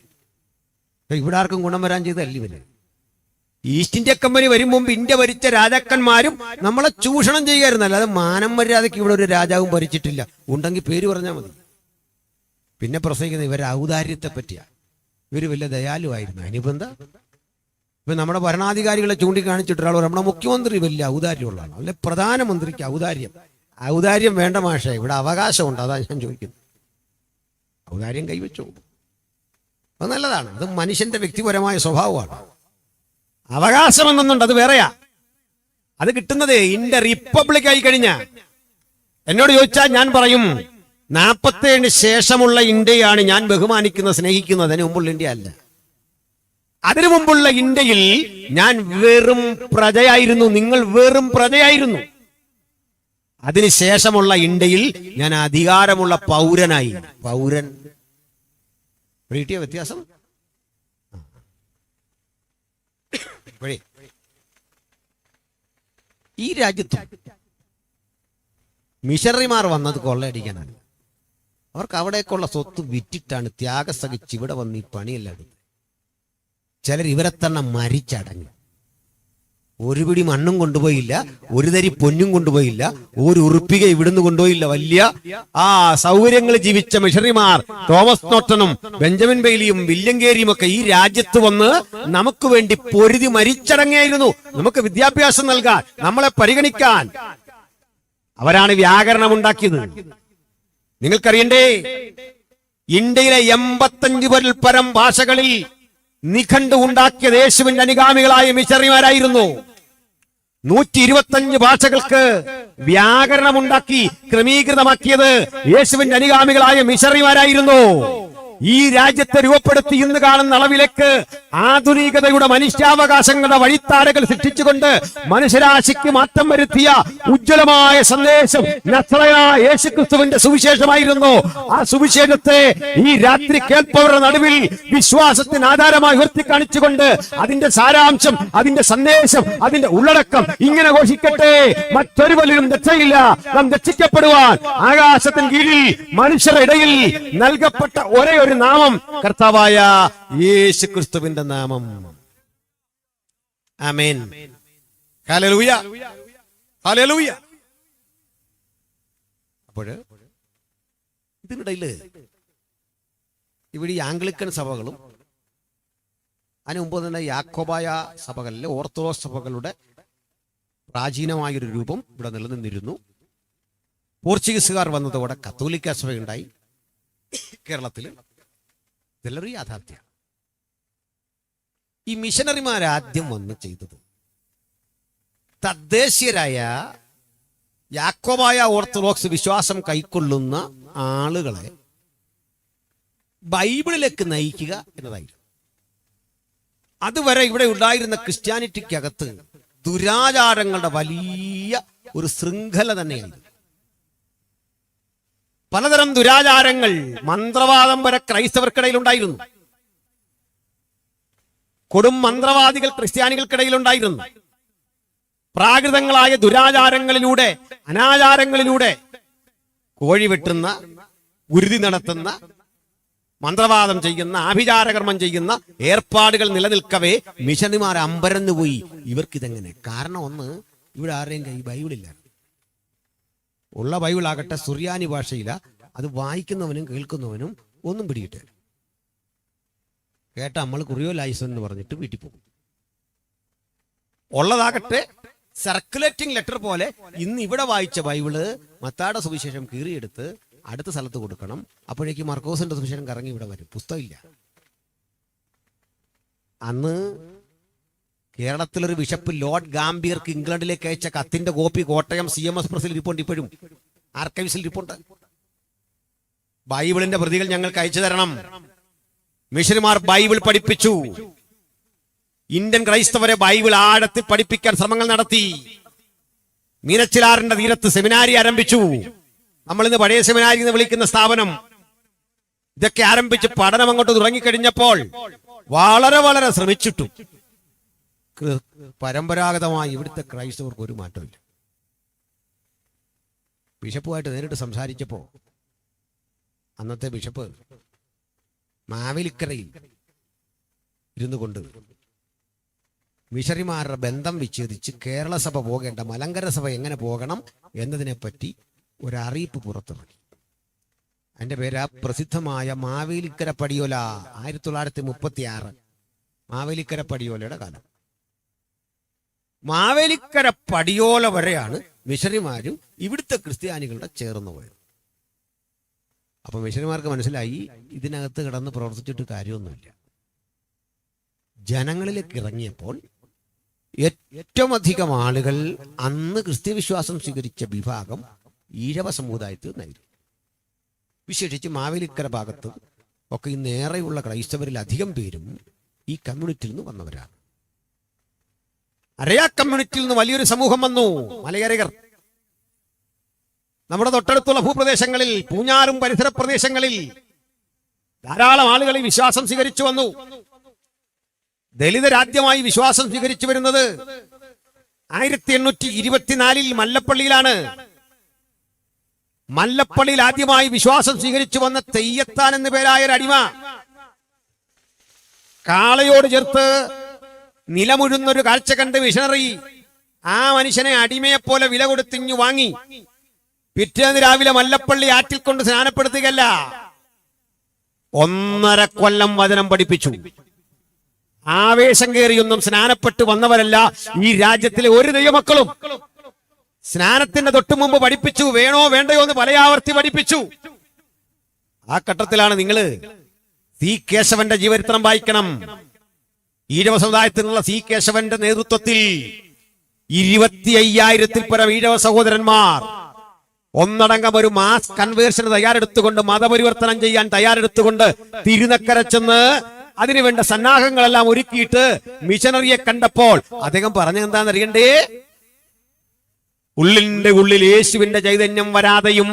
ഇവിടെ ആർക്കും ഗുണം വരാൻ ചെയ്തല്ല ഇവര്. ഈസ്റ്റ് ഇന്ത്യ കമ്പനി വരും മുമ്പ് ഇന്ത്യ ഭരിച്ച രാജാക്കന്മാരും നമ്മളെ ചൂഷണം ചെയ്യുകയായിരുന്നു. അല്ലാതെ മാനം മര്യാദയ്ക്ക് ഇവിടെ ഒരു രാജാവും ഭരിച്ചിട്ടില്ല. ഉണ്ടെങ്കിൽ പേര് പറഞ്ഞാൽ മതി. പിന്നെ പ്രസംഗിക്കുന്നത് ഇവരെ ഔദാര്യത്തെ പറ്റിയാ. ഇവര് വലിയ ദയാലുവായിരുന്നു. അതിനിപ്പോ എന്താ? ഇപ്പൊ നമ്മുടെ ഭരണാധികാരികളെ ചൂണ്ടിക്കാണിച്ചിട്ടൊരാൾ നമ്മുടെ മുഖ്യമന്ത്രി വലിയ ഔദാര്യമുള്ളതാണ്, അല്ലെ പ്രധാനമന്ത്രിക്ക് ഔദാര്യം. ഔദാര്യം വേണ്ട മാഷേ, ഇവിടെ അവകാശമുണ്ട്. അതാ ഞാൻ ചോദിക്കുന്നത്. ഔദാര്യം കൈവച്ചു, അത് നല്ലതാണ്. അത് മനുഷ്യന്റെ വ്യക്തിപരമായ സ്വഭാവമാണ്. അവകാശം എന്നുണ്ട്, അത് വേറെയാ. അത് കിട്ടുന്നത് ഇന്ത്യ റിപ്പബ്ലിക് ആയി കഴിഞ്ഞ. എന്നോട് ചോദിച്ചാൽ ഞാൻ പറയും 47 ശേഷമുള്ള ഇന്ത്യയാണ് ഞാൻ ബഹുമാനിക്കുന്നത്, സ്നേഹിക്കുന്നത്. അതിനു മുമ്പുള്ള ഇന്ത്യ അല്ല. അതിനു മുമ്പുള്ള ഇന്ത്യയിൽ ഞാൻ വെറും പ്രജയായിരുന്നു, നിങ്ങൾ വെറും പ്രജയായിരുന്നു. അതിനുശേഷമുള്ള ഇന്ത്യയിൽ ഞാൻ അധികാരമുള്ള പൗരനായി. പൗരൻ കിട്ടിയ വ്യത്യാസം. ഈ രാജ്യത്ത് മിഷണറിമാർ വന്നത് കൊള്ളയടിക്കാനാണ്. അവർക്ക് അവിടേക്കുള്ള സ്വത്ത് വിറ്റിട്ടാണ് ത്യാഗം സഹിച്ച് ഇവിടെ വന്ന് ഈ പണിയെല്ലാം എടുത്തത്. ചിലർ ഇവരെ തന്നെ മരിച്ചടങ്ങി. ഒരു പിടി മണ്ണും കൊണ്ടുപോയില്ല, ഒരു തരി പൊന്നും കൊണ്ടുപോയില്ല, ഒരു ഉറുപ്പിക ഇവിടുന്ന് കൊണ്ടുപോയില്ല. വലിയ സൗകര്യങ്ങൾ ജീവിച്ച മിഷണറിമാർ തോമസ് നോട്ടനും ബെഞ്ചമിൻ ബെയ്ലിയും വില്യം കേരിയും ഒക്കെ ഈ രാജ്യത്ത് വന്ന് നമുക്ക് വേണ്ടി പൊരുതി മരിച്ചടങ്ങിയായിരുന്നു. നമുക്ക് വിദ്യാഭ്യാസം നൽകാൻ, നമ്മളെ പരിഗണിക്കാൻ. അവരാണ് വ്യാകരണം ഉണ്ടാക്കിയത്. നിങ്ങൾക്കറിയണ്ടേ, ഇന്ത്യയിലെ 85 പരം ഭാഷകളിൽ നിഘണ്ടു ഉണ്ടാക്കിയത് യേശുവിന്റെ അനുഗാമികളായ മിഷണറിമാരായിരുന്നു. 125 ഭാഷകൾക്ക് വ്യാകരണമുണ്ടാക്കി ക്രമീകൃതമാക്കിയത് യേശുവിന്റെ അനുഗാമികളായ മിഷണറിമാരായിരുന്നു. ഈ രാജ്യത്തെ രൂപപ്പെടുത്തി ഇന്ന് കാണുന്ന അളവിലേക്ക് ആധുനികതയുടെ മനുഷ്യാവകാശങ്ങളുടെ വഴിത്താരകൾ സൃഷ്ടിച്ചുകൊണ്ട് മനുഷ്യരാശിക്ക് മാറ്റം വരുത്തിയ ഉജ്ജ്വലമായ സന്ദേശം നസ്രയനായ യേശുക്രിസ്തുവിന്റെ സുവിശേഷമായിരുന്നു. ആ സുവിശേഷത്തെ ഈ രാത്രി കേൾപ്പവരുടെ നടുവിൽ വിശ്വാസത്തിന് ആധാരമായി ഉയർത്തി കാണിച്ചുകൊണ്ട് അതിന്റെ സാരാംശം, അതിന്റെ സന്ദേശം, അതിന്റെ ഉള്ളടക്കം ഇങ്ങനെ ഘോഷിക്കട്ടെ: മറ്റൊരു വലിലും രക്ഷയില്ല, നാം രക്ഷിക്കപ്പെടുവാൻ ആകാശത്തിന് കീഴിൽ മനുഷ്യരുടെ ഇടയിൽ നൽകപ്പെട്ട ഒരേ ഒരു നാമം കർത്താവായ യേശുക്രിസ്തുവിന്റെ നാമം. ആമേൻ. ഹല്ലേലൂയ, ഹല്ലേലൂയ. അപ്പോൾ ഇതിനിടയില് ഇവിടെ ഈ ആംഗ്ലിക്കൻ സഭകളും അതിനു മുമ്പ് തന്നെ യാക്കോബായ സഭകളിലെ ഓർത്തഡോക്സ് സഭകളുടെ പ്രാചീനമായൊരു രൂപം ഇവിടെ നിലനിന്നിരുന്നു. പോർച്ചുഗീസുകാർ വന്നതോടെ കത്തോലിക്ക സഭയുണ്ടായി കേരളത്തിൽ. ഇതെല്ലാവരും യാഥാർത്ഥ്യം. ഈ മിഷണറിമാരാദ്യം വന്ന് ചെയ്തത് തദ്ദേശീയരായ യാക്കോബായ ഓർത്തഡോക്സ് വിശ്വാസം കൈക്കൊള്ളുന്ന ആളുകളെ ബൈബിളിലേക്ക് നയിക്കുക എന്നതായിരുന്നു. അതുവരെ ഇവിടെ ഉണ്ടായിരുന്ന ക്രിസ്ത്യാനിറ്റിക്കകത്ത് ദുരാചാരങ്ങളുടെ വലിയ ഒരു ശൃംഖല തന്നെയായിരുന്നു. പലതരം ദുരാചാരങ്ങൾ, മന്ത്രവാദം വരെ ക്രൈസ്തവർക്കിടയിൽ ഉണ്ടായിരുന്നു. കൊടും മന്ത്രവാദികൾ ക്രിസ്ത്യാനികൾക്കിടയിൽ ഉണ്ടായിരുന്നു. പ്രാകൃതങ്ങളായ ദുരാചാരങ്ങളിലൂടെ, അനാചാരങ്ങളിലൂടെ കോഴി വെട്ടുന്ന, ഗുരുതി നടത്തുന്ന, മന്ത്രവാദം ചെയ്യുന്ന, ആഭിചാരകർമ്മം ചെയ്യുന്ന ഏർപ്പാടുകൾ നിലനിൽക്കവേ മിഷണറിമാർ അമ്പരന്നുപോയി. ഇവർക്കിതെങ്ങനെ? കാരണം ഒന്ന്, ഇവിടെ ആരുടെയും കൈ ബൈബിളില്ല. ഉള്ള ബൈബിളാകട്ടെ സുറിയാനി ഭാഷയില. അത് വായിക്കുന്നവനും കേൾക്കുന്നവനും ഒന്നും പിടികിട്ട് കേട്ട നമ്മൾ കുറിയോ ലൈസൻ എന്ന് പറഞ്ഞിട്ട് വീട്ടിൽ പോകും. ഉള്ളതാകട്ടെ സർക്കുലേറ്റിംഗ് ലെറ്റർ പോലെ ഇന്ന് ഇവിടെ വായിച്ച ബൈബിള് മത്തായിയുടെ സുവിശേഷം കീറിയെടുത്ത് അടുത്ത സ്ഥലത്ത് കൊടുക്കണം. അപ്പോഴേക്ക് മർക്കോസിന്റെ സുവിശേഷം കറങ്ങി ഇവിടെ വരും. പുസ്തകമില്ല. അന്ന് കേരളത്തിലൊരു ബിഷപ്പ് ലോർഡ് ഗാംബിയർക്ക് ഇംഗ്ലണ്ടിലേക്ക് അയച്ച കത്തിന്റെ കോപ്പി കോട്ടയം CMS പ്രസിൽ ഇരിപ്പുണ്ട്. ഇപ്പോഴും ആർക്കൈവ്സിൽ ഇരിപ്പുണ്ട്. ബൈബിളിന്റെ പ്രതികൾ ഞങ്ങൾക്ക് അയച്ചു തരണം. മിഷണറിമാർ ബൈബിൾ പഠിപ്പിച്ചു. ഇന്ത്യൻ ക്രൈസ്തവരെ ബൈബിൾ ആഴത്തിൽ പഠിപ്പിക്കാൻ ശ്രമങ്ങൾ നടത്തി. മീനച്ചിലാറിന്റെ തീരത്ത് സെമിനാരി ആരംഭിച്ചു. നമ്മളിന്ന് പഴയ സെമിനാരി എന്ന് വിളിക്കുന്ന സ്ഥാപനം. ഇതൊക്കെ ആരംഭിച്ച് പഠനം അങ്ങോട്ട് തുടങ്ങിക്കഴിഞ്ഞപ്പോൾ വളരെ വളരെ ശ്രമിച്ചിട്ടു പരമ്പരാഗതമായി ഇവിടുത്തെ ക്രൈസ്തവർക്ക് ഒരു മാറ്റമില്ല. ബിഷപ്പുമായിട്ട് നേരിട്ട് സംസാരിച്ചപ്പോ അന്നത്തെ ബിഷപ്പ് മാവേലിക്കരയിൽ ഇരുന്നു കൊണ്ട് മിഷണറിമാരുടെ ബന്ധം വിച്ഛേദിച്ച് കേരള സഭ പോകേണ്ട മലങ്കര സഭ എങ്ങനെ പോകണം എന്നതിനെപ്പറ്റി ഒരറിയിപ്പ് പുറത്തിറങ്ങി. അതിന്റെ പേര് പ്രസിദ്ധമായ മാവേലിക്കര പടിയോല. 1936 മാവേലിക്കര പടിയോലയുടെ കാലം. മാവേലിക്കര പടിയോല വരെയാണ് മിഷണറിമാരും ഇവിടുത്തെ ക്രിസ്ത്യാനികളുടെ ചേർന്ന് പോയത്. അപ്പൊ മിഷണറിമാർക്ക് മനസ്സിലായി ഇതിനകത്ത് കിടന്ന് പ്രവർത്തിച്ചിട്ട് കാര്യമൊന്നുമില്ല. ജനങ്ങളിലേക്ക് ഇറങ്ങിയപ്പോൾ ഏറ്റവും അധികം ആളുകൾ അന്ന് ക്രിസ്ത്യവിശ്വാസം സ്വീകരിച്ച വിഭാഗം ഈഴവ സമുദായത്തിൽ നിന്നായിരുന്നു. വിശേഷിച്ച് മാവേലിക്കര ഭാഗത്ത് ഒക്കെ ഇന്നേറെയുള്ള ക്രൈസ്തവരിൽ അധികം പേരും ഈ കമ്മ്യൂണിറ്റിയിൽ നിന്ന് വന്നവരാണ്. അരയാ കമ്മ്യൂണിറ്റിയിൽ നിന്ന് വലിയൊരു സമൂഹം വന്നു, മലയരകർ. നമ്മുടെ തൊട്ടടുത്തുള്ള ഭൂപ്രദേശങ്ങളിൽ, പൂഞ്ഞാറും പരിസര പ്രദേശങ്ങളിൽ ധാരാളം ആളുകൾ ഈ വിശ്വാസം സ്വീകരിച്ചു വന്നു. ദലിതരാദ്യമായി വിശ്വാസം സ്വീകരിച്ചു വരുന്നത് 1824 മല്ലപ്പള്ളിയിലാണ്. മല്ലപ്പള്ളിയിൽ ആദ്യമായി വിശ്വാസം സ്വീകരിച്ചു വന്ന തെയ്യത്താൻ എന്നു പേരായ ഒരു അടിമ കാളയോട് ചേർത്ത് നിലമുഴുന്നൊരു കാഴ്ച കണ്ട് മിഷണറി ആ മനുഷ്യനെ അടിമയെപ്പോലെ വില കൊടുത്തിഞ്ഞു വാങ്ങി. പിറ്റേന്ന് രാവിലെ മല്ലപ്പള്ളി ആറ്റിൽ കൊണ്ട് സ്നാനപ്പെടുത്തുകയല്ല, 1.5 കൊല്ലം വചനം പഠിപ്പിച്ചു. ആവേശം കയറിയൊന്നും സ്നാനപ്പെട്ട് വന്നവരല്ല ഈ രാജ്യത്തിലെ ഒരു ദൈവമക്കളും. സ്നാനത്തിന്റെ തൊട്ടു മുമ്പ് പഠിപ്പിച്ചു, വേണോ വേണ്ടയോ എന്ന് പലയാവർത്തി പഠിപ്പിച്ചു. ആ ഘട്ടത്തിലാണ് നിങ്ങള് സി കേശവന്റെ ജീവചരിത്രം വായിക്കണം. ഈഴവ സമുദായത്തിൽ നിന്നുള്ള സി കേശവന്റെ നേതൃത്വത്തിൽ 25,000-ൽ പരം ഈഴവ സഹോദരന്മാർ ഒന്നടങ്കം ഒരു മാസ് കൺവേർഷന് തയ്യാറെടുത്തുകൊണ്ട്, മതപരിവർത്തനം ചെയ്യാൻ തയ്യാറെടുത്തുകൊണ്ട് തിരുനക്കര ചെന്ന് അതിനുവേണ്ട സന്നാഹങ്ങളെല്ലാം ഒരുക്കിയിട്ട് മിഷനറിയെ കണ്ടപ്പോൾ അദ്ദേഹം പറഞ്ഞെന്താണെന്നറിയണ്ടേ? ഉള്ളിന്റെ ഉള്ളിൽ യേശുവിന്റെ ചൈതന്യം വരാതെയും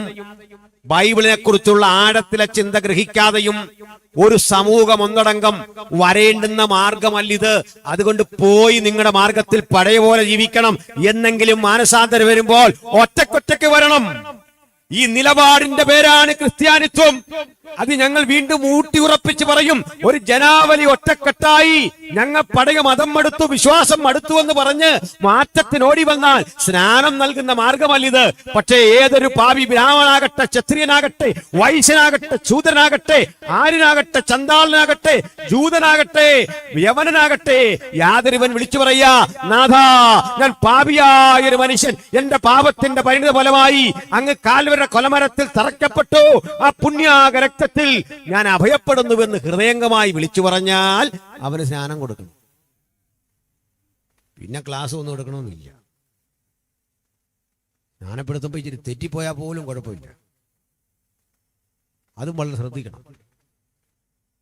ബൈബിളിനെ കുറിച്ചുള്ള ആഴത്തിലെ ചിന്ത ഗ്രഹിക്കാതെയും ഒരു സമൂഹം ഒന്നടങ്കം വരേണ്ടുന്ന മാർഗമല്ലിത്. അതുകൊണ്ട് പോയി നിങ്ങളുടെ മാർഗത്തിൽ പഴയ പോലെ ജീവിക്കണം. എന്നെങ്കിലും മാനസാന്തരം വരുമ്പോൾ ഒറ്റക്കൊറ്റയ്ക്ക് വരണം. ഈ നിലപാടിന്റെ പേരാണ് ക്രിസ്ത്യാനിത്വം. അത് ഞങ്ങൾ വീണ്ടും ഊട്ടി ഉറപ്പിച്ച് പറയും. ഒരു ജനാവലി ഒറ്റക്കെട്ടായി ഞങ്ങൾ പഴയ മതം മടുത്തു, വിശ്വാസം മടുത്തു എന്ന് പറഞ്ഞ് മാറ്റത്തിനോടി വന്നാൽ സ്നാനം നൽകുന്ന മാർഗമല്ലിത്. പക്ഷേ ഏതൊരു പാവി ബ്രാഹ്മണനാകട്ടെ, ക്ഷത്രിയനാകട്ടെ, വൈശ്യനാകട്ടെ, ശൂദ്രനാകട്ടെ, ആര്യനാകട്ടെ, ചണ്ടാളനാകട്ടെ, ജൂതനാകട്ടെ, യവനനാകട്ടെ, യാതൊരുവൻ വിളിച്ചു പറയാ, നാഥാ ഞാൻ പാപിയായൊരു മനുഷ്യൻ, എന്റെ പാപത്തിന്റെ പരിണിത ഫലമായി അങ്ങ് കാൽവരുടെ കൊലമരത്തിൽ തറയ്ക്കപ്പെട്ടു, ആ പുണ്യാക രക്തത്തിൽ ഞാൻ അഭയപ്പെടുന്നുവെന്ന് ഹൃദയംഗമായി വിളിച്ചു പറഞ്ഞാൽ അവന് സ്നാനം കൊടുക്കണം. പിന്നെ ക്ലാസ് ഒന്നും എടുക്കണമെന്നില്ല. സ്നാനപ്പെടുത്തുമ്പോൾ ഇച്ചിരി തെറ്റിപ്പോയാൽ പോലും കുഴപ്പമില്ല. അതും വളരെ ശ്രദ്ധിക്കണം.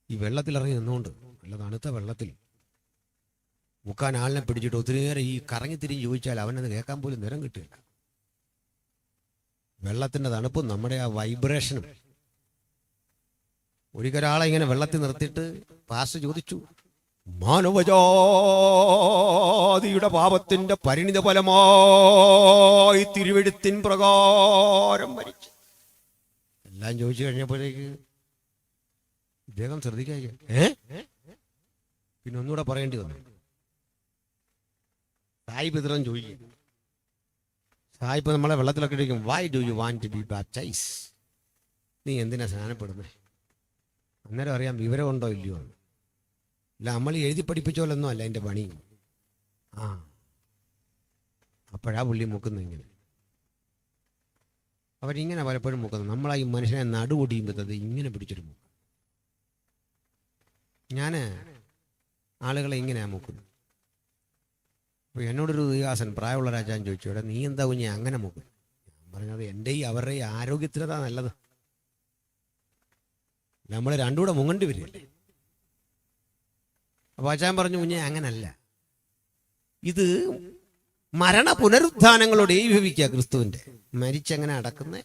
ഈ വെള്ളത്തിൽ ഇറങ്ങി നിന്നുകൊണ്ട്, നല്ല തണുത്ത വെള്ളത്തിൽ മുക്കാൻ ആളിനെ പിടിച്ചിട്ട് ഒത്തിരി നേരം ഈ കറങ്ങിത്തിരിഞ്ഞ് ചോദിച്ചാൽ അവനത് കേൾക്കാൻ പോലും നേരം കിട്ടില്ല. വെള്ളത്തിന്റെ തണുപ്പും നമ്മുടെ ആ വൈബ്രേഷനും. ഒരിക്കലാളെ ഇങ്ങനെ വെള്ളത്തിൽ നിർത്തിയിട്ട് പാസ്റ്റർ ചോദിച്ചു, മാനവജാതിയുടെ പാപത്തിന്റെ പരിണിത ഫലമായി തിരുവെഴുത്തിൻ പ്രകാരം മരിച്ചു. എല്ലാം ചോദിച്ചു കഴിഞ്ഞപ്പോഴേക്ക് ഇദ്ദേഹം ശ്രദ്ധിക്കാതെ പിന്നെ ഒന്നുകൂടെ പറയേണ്ടി വന്നു. സായിപ്പ് ഇത്രയും ചോദിക്കും. സായിപ്പ് നമ്മളെ വെള്ളത്തിലൊക്കെ ഇരിക്കും, why do you want to be baptise? നീ എന്തിനാ സ്നാനപ്പെടുന്നത്? അന്നേരം അറിയാം വിവരമുണ്ടോ ഇല്ലയോ. അല്ല, നമ്മൾ എഴുതി പഠിപ്പിച്ചോലൊന്നും അല്ല എൻ്റെ പണി. അപ്പോഴാ പുള്ളി മുക്കുന്നത് ഇങ്ങനെ. അവരിങ്ങനെ പലപ്പോഴും മുക്കുന്നത്. നമ്മളാ ഈ മനുഷ്യനെ നടുപൊടിയുമ്പോൾ ഇങ്ങനെ പിടിച്ചൊരു മുക്ക്. ഞാൻ ആളുകളെ ഇങ്ങനെയാ മുക്കുന്നത്. അപ്പോൾ എന്നോടൊരു വികാസൻ പ്രായമുള്ള രാജാൻ ചോദിച്ചു, എടാ നീ എന്താ കുഞ്ഞെ അങ്ങനെ മുക്കും? ഞാൻ പറഞ്ഞത് എൻ്റെയും അവരുടെയും ആരോഗ്യത്തിനതാ നല്ലത്. നമ്മൾ രണ്ടും കൂടെ മുങ്ങേണ്ടി വരില്ലേ. അപ്പൊ അച്ചാൻ പറഞ്ഞു, കുഞ്ഞെ അങ്ങനല്ല, ഇത് മരണ പുനരുത്ഥാനങ്ങളോട് ഏകീഭവിക്കുക. ക്രിസ്തുവിന്റെ മരിച്ചെങ്ങനെ അടക്കുന്ന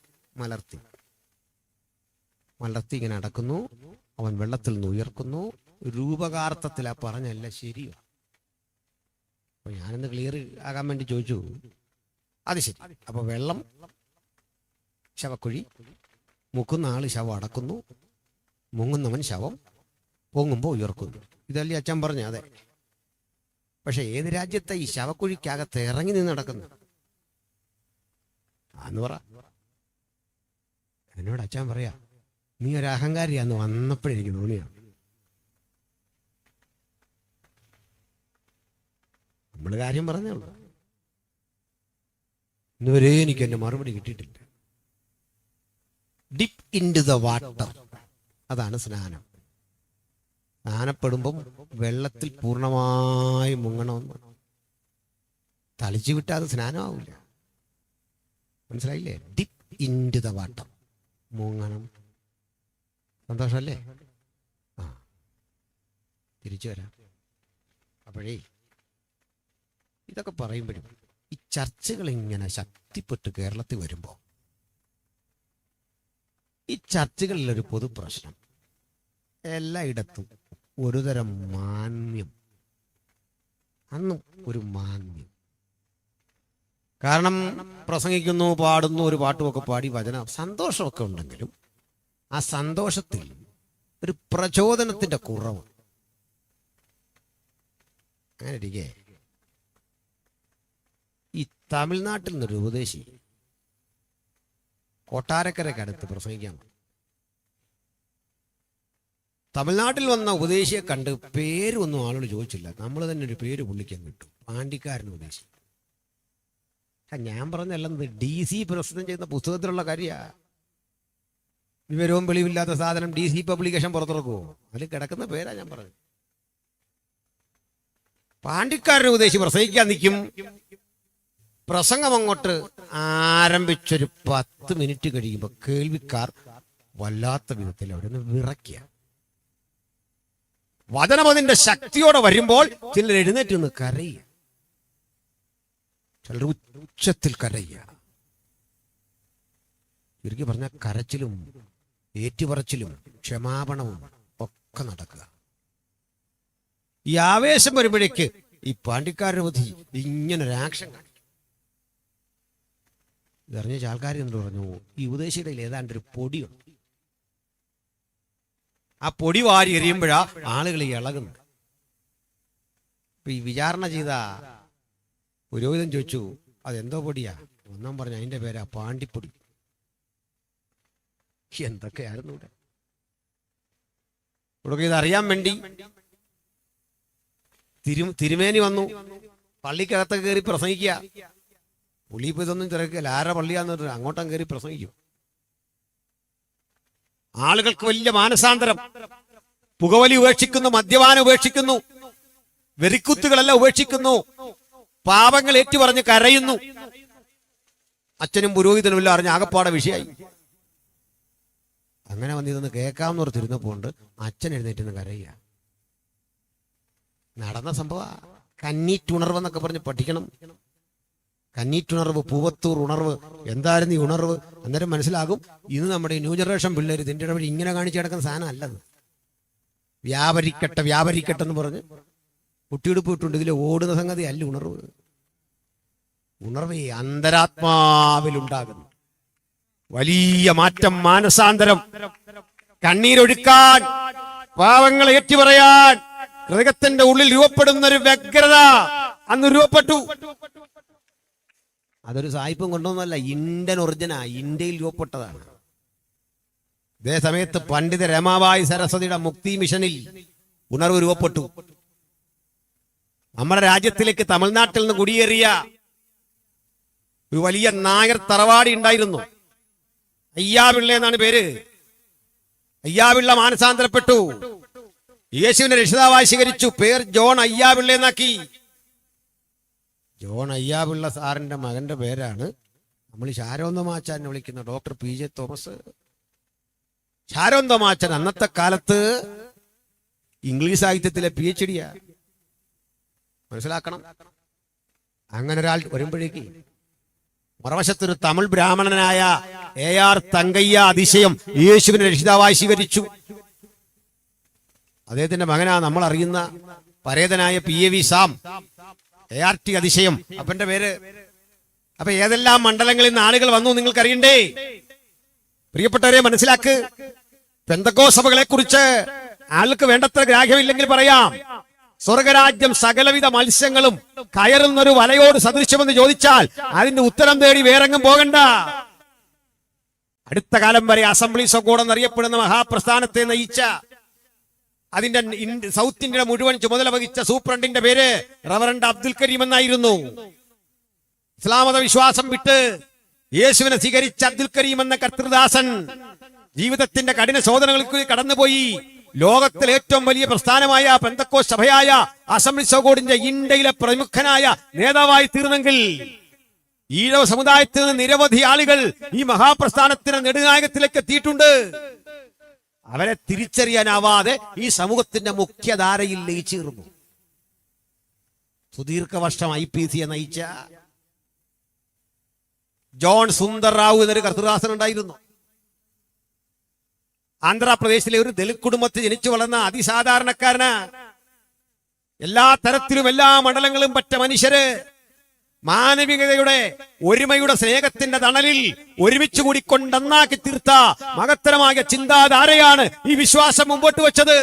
മലർത്തി ഇങ്ങനെ അടക്കുന്നു, അവൻ വെള്ളത്തിൽ നിന്ന് ഉയർക്കുന്നു. രൂപകാർത്ഥത്തിലാ പറഞ്ഞല്ല, ശരിയോ? അപ്പൊ ഞാനൊന്ന് ക്ലിയർ ആകാൻ വേണ്ടി ചോദിച്ചു. അത് ശരി. അപ്പൊ വെള്ളം, ശവക്കുഴി, മുക്കുന്ന ആള് ശവം അടക്കുന്നു, മുങ്ങുന്നവൻ ശവം പൊങ്ങുമ്പോൾ ഉയർക്കുന്നു. ഇതല്ലേ അച്ഛൻ പറഞ്ഞു? അതെ. പക്ഷെ ഏത് രാജ്യത്തെ ഈ ശവക്കുഴിക്കകത്ത് ഇറങ്ങി നിന്ന് നടക്കുന്നു എന്ന് പറ. എന്നോട് അച്ഛൻ പറയാ, നീ ഒരു അഹങ്കാരിയാന്ന് വന്നപ്പോഴെനിക്ക് തോന്നിയാണ്. നമ്മൾ കാര്യം പറഞ്ഞേ ഉള്ളൂ. ഇന്നുവരെ എനിക്ക് എന്റെ മറുപടി കിട്ടിയിട്ടില്ല. Dip into the water, അതാണ് സ്നാനം. സ്നാനപ്പെടുമ്പം വെള്ളത്തിൽ പൂർണ്ണമായി മുങ്ങണമെന്ന്. തളിച്ചു വിട്ടാൽ അത് സ്നാനമാവില്ല. മനസ്സിലായില്ലേ? Dip into the water. മുങ്ങണം. സന്തോഷമല്ലേ? ആ, തിരിച്ചു വരാം. അപ്പോഴേ ഇതൊക്കെ പറയുമ്പോഴും ഈ ചർച്ചകൾ ഇങ്ങനെ ശക്തിപ്പെട്ട് കേരളത്തിൽ വരുമ്പോൾ ഈ ചർച്ചകളിലൊരു പൊതു പ്രശ്നം, എല്ലായിടത്തും ഒരുതരം മാന്യം, അന്നും ഒരു മാന്യം. കാരണം പ്രസംഗിക്കുന്നു, പാടുന്നു, ഒരു പാട്ടുമൊക്കെ പാടി വചന സന്തോഷമൊക്കെ ഉണ്ടെങ്കിലും ആ സന്തോഷത്തിൽ ഒരു പ്രചോദനത്തിന്റെ കുറവ്. അങ്ങനെ ഇരിക്കെ ഈ തമിഴ്നാട്ടിൽ നിന്നൊരു ഉപദേശി കൊട്ടാരക്കരയ്ക്കടുത്ത് പ്രസംഗിക്കാൻ. തമിഴ്നാട്ടിൽ വന്ന ഉപദേശിയെ കണ്ട് പേരൊന്നും ആളുകൾ ചോദിച്ചില്ല. നമ്മൾ തന്നെ ഒരു പേര് പുള്ളിക്കാൻ കിട്ടും, പാണ്ടിക്കാരൻ ഉപദേശി. ഞാൻ പറഞ്ഞല്ലെന്നത് DC പ്രസിദ്ധം ചെയ്യുന്ന പുസ്തകത്തിലുള്ള കാര്യമാണ്. വിവരവും വെളിവില്ലാത്ത സാധനം DC പബ്ലിക്കേഷൻ പുറത്തിറക്കുമോ? അതിൽ കിടക്കുന്ന പേരാ ഞാൻ പറഞ്ഞത്. പാണ്ടിക്കാരൻ ഉപദേശി പ്രസംഗിക്കാൻ നിൽക്കും. പ്രസംഗം അങ്ങോട്ട് ആരംഭിച്ചൊരു 10 മിനിറ്റ് കഴിയുമ്പോൾ കേൾവിക്കാർ വല്ലാത്ത വിധത്തിൽ അവിടെ നിന്ന് വിറയ്ക്കുക. വചനം അതിന്റെ ശക്തിയോടെ വരുമ്പോൾ ചിലർ എഴുന്നേറ്റ് നിന്ന് കരയുക, ചിലർ ഉച്ചത്തിൽ കരയുക. ചുരുക്കി പറഞ്ഞ കരച്ചിലും ഏറ്റുപറച്ചിലും ക്ഷമാപണവും ഒക്കെ നടക്കുക. ഈ ആവേശം വരുമ്പോഴേക്ക് ഈ പാണ്ടിക്കാരുടെ ബുദ്ധി ഇങ്ങനൊരു ആക്ഷൻ കാണിക്കും. ഇതറിഞ്ഞ ആൾക്കാർ എന്ന് പറഞ്ഞു, ഈ ഉപദേശിയുടെ ഏതാണ്ടൊരു പൊടിയുണ്ട്, ആ പൊടി വാരി എറിയുമ്പോഴാ ആളുകൾ ഇളകുന്നു. ഇപ്പൊ ഈ വിചാരണ ചെയ്ത പുരോഹിതൻ ചോദിച്ചു, അതെന്തോ പൊടിയാ? ഒന്നാം പറഞ്ഞു, അതിന്റെ പേരാ പാണ്ടിപ്പൊടി. എന്തൊക്കെയായിരുന്നു ഇവിടെ ഇതറിയാൻ വേണ്ടി തിരുമേനി വന്നു, പള്ളിക്കകത്തൊക്കെ കയറി പ്രസംഗിക്കുക. പുള്ളി ഇപ്പൊ ഇതൊന്നും തിരക്കില്ല, ആരുടെ പള്ളിയാന്ന് പറഞ്ഞിട്ട് അങ്ങോട്ടും കയറി പ്രസംഗിക്കും. ആളുകൾക്ക് വലിയ മാനസാന്തരം. പുകവലി ഉപേക്ഷിക്കുന്നു, മദ്യപാനം ഉപേക്ഷിക്കുന്നു, വെറിക്കുത്തുകളെല്ലാം ഉപേക്ഷിക്കുന്നു, പാപങ്ങൾ ഏറ്റുപറഞ്ഞ് കരയുന്നു. അച്ഛനും പുരോഹിതനും എല്ലാം അറിഞ്ഞ ആകപ്പാടെ വിഷയമായി. അങ്ങനെ വന്നിതൊന്ന് കേൾക്കാമെന്ന് ഓർത്തിരുന്നപ്പോണ്ട് അച്ഛൻ എഴുന്നേറ്റ് കരയുക. നടന്ന സംഭവ. കന്നീറ്റുണർവ് എന്നൊക്കെ പറഞ്ഞ് പഠിക്കണം. കന്നീറ്റുണർവ്, പൂവത്തൂർ ഉണർവ്. എന്തായിരുന്നു ഈ ഉണർവ്? അന്നേരം മനസ്സിലാകും ഇന്ന് നമ്മുടെ ന്യൂ ജനറേഷൻ പിള്ളേർ ഇതിൻ്റെ വഴി ഇങ്ങനെ കാണിച്ചു കിടക്കുന്ന സാധനം അല്ലത്. വ്യാപരിക്കട്ടെ വ്യാപരിക്കട്ടെ എന്ന് പറഞ്ഞ് കുട്ടിയെടുപ്പ് ഇട്ടുണ്ട് ഇതിൽ ഓടുന്ന സംഗതി അല്ല ഉണർവ്. ഉണർവ് അന്തരാത്മാവിലുണ്ടാകുന്നു. വലിയ മാറ്റം, മാനസാന്തരം, കണ്ണീരൊഴുക്കാൻ, പാവങ്ങളെ ഏറ്റുപറയാൻ ഹൃദയത്തിന്റെ ഉള്ളിൽ രൂപപ്പെടുന്ന ഒരു വ്യഗ്രത അന്ന് രൂപപ്പെട്ടു. അതൊരു സായിപ്പും കൊണ്ടൊന്നുമല്ല, ഇന്ത്യൻ ഒറിജിനാ, ഇന്ത്യയിൽ രൂപപ്പെട്ടതാണ്. ഇതേ സമയത്ത് പണ്ഡിത രമാബായി സരസ്വതിയുടെ മുക്തി മിഷനിൽ ഉണർവ് രൂപപ്പെട്ടു. നമ്മുടെ രാജ്യത്തിലേക്ക് തമിഴ്നാട്ടിൽ നിന്ന് കുടിയേറിയ ഒരു വലിയ നായർ തറവാടി ഉണ്ടായിരുന്നു. അയ്യാപിള്ള എന്നാണ് പേര്. അയ്യാപിള്ള മാനസാന്തരപ്പെട്ടു, യേശുവിനെ രക്ഷിതാവായി സ്വീകരിച്ചു. പേർ ജോൺ അയ്യാപിള്ള എന്നാക്കി. ജോൺ അയ്യാപിള്ള സാറിന്റെ മകന്റെ പേരാണ് നമ്മൾ ശാരോന്തമാച്ചാൻ വിളിക്കുന്ന ഡോക്ടർ PJ തോമസ്. ശാരോന്തമാച്ചൻ അന്നത്തെ കാലത്ത് ഇംഗ്ലീഷ് സാഹിത്യത്തിലെ PhD. മനസ്സിലാക്കണം. അങ്ങനെ ഒരാൾ വരുമ്പോഴേക്ക് മറുവശത്തൊരു തമിഴ് ബ്രാഹ്മണനായ AR തങ്കയ്യ അതിശയം യേശുവിനെ രക്ഷിതാവായി സ്വീകരിച്ചു. അദ്ദേഹത്തിന്റെ മകനാ നമ്മൾ അറിയുന്ന പരേതനായ PAV സാം. ART അതിശയം അപ്പന്റെ പേര്. അപ്പൊ ഏതെല്ലാം മണ്ഡലങ്ങളിൽ നിന്ന് ആളുകൾ വന്നു നിങ്ങൾക്കറിയണ്ടേ? പ്രിയപ്പെട്ടവരെ, മനസ്സിലാക്ക്. പെന്തക്കോസ്ത് സഭകളെ കുറിച്ച് ആൾക്ക് വേണ്ടത്ര ഗ്രാഹ്യമില്ലെങ്കിൽ പറയാം. സ്വർഗരാജ്യം സകലവിധ മത്സ്യങ്ങളും കയറുന്നൊരു വലയോട് സദൃശ്യമെന്ന് ചോദിച്ചാൽ അതിന്റെ ഉത്തരം തേടി വേറെങ്ങും പോകണ്ട. അടുത്ത കാലം വരെ അസംബ്ലീസ് ഓഫ് ഗോഡ് എന്നറിയപ്പെടുന്ന മഹാപ്രസ്ഥാനത്തെ നയിച്ച, അതിന്റെ സൗത്ത് ഇന്ത്യയുടെ മുഴുവൻ ചുമതല വഹിച്ച സൂപ്രണ്ടിന്റെ പേര് റവറണ്ട് അബ്ദുൽ കരീം എന്നായിരുന്നു. ഇസ്ലാം മത വിശ്വാസം വിട്ട് യേശുവിനെ സ്വീകരിച്ച അബ്ദുൽ കരീം എന്ന കർത്തൃദാസൻ ജീവിതത്തിന്റെ കഠിന ശോധനകൾക്ക് കടന്നുപോയി. ലോകത്തിലെ ഏറ്റവും വലിയ പ്രസ്ഥാനമായ പെന്തക്കോസ്ത് സഭയായ അസംബ്ലീസ് ഓഫ് ഗോഡിന്റെ ഇന്ത്യയിലെ പ്രമുഖനായ നേതാവായി തീർന്നെങ്കിൽ ഈഴവ സമുദായത്തിൽ നിന്ന് നിരവധി ആളുകൾ ഈ മഹാപ്രസ്ഥാനത്തിന് നെടുനായകത്തിലേക്ക് എത്തിയിട്ടുണ്ട്. അവരെ തിരിച്ചറിയാനാവാതെ ഈ സമൂഹത്തിന്റെ മുഖ്യധാരയിൽ ലയിച്ചേർന്നു. സുദീർഘവർഷം IPC നയിച്ച ജോൺ സുന്ദർ റാവു എന്നൊരു കർത്തൃദാസൻ ഉണ്ടായിരുന്നു. ആന്ധ്രാപ്രദേശിലെ ഒരു ദലിത് കുടുംബത്തിൽ ജനിച്ചു വളർന്ന അതിസാധാരണക്കാരന്. എല്ലാ തരത്തിലും എല്ലാ മണ്ഡലങ്ങളും പറ്റ മനുഷ്യര് മാനവികതയുടെ ഒരുമയുടെ സ്നേഹത്തിന്റെ തണലിൽ ഒരുമിച്ച് കൂടിക്കൊണ്ടന്നാക്കി തീർത്ത മഹത്തരമായ ചിന്താധാരയാണ് ഈ വിശ്വാസം മുമ്പോട്ട് വെച്ചത്.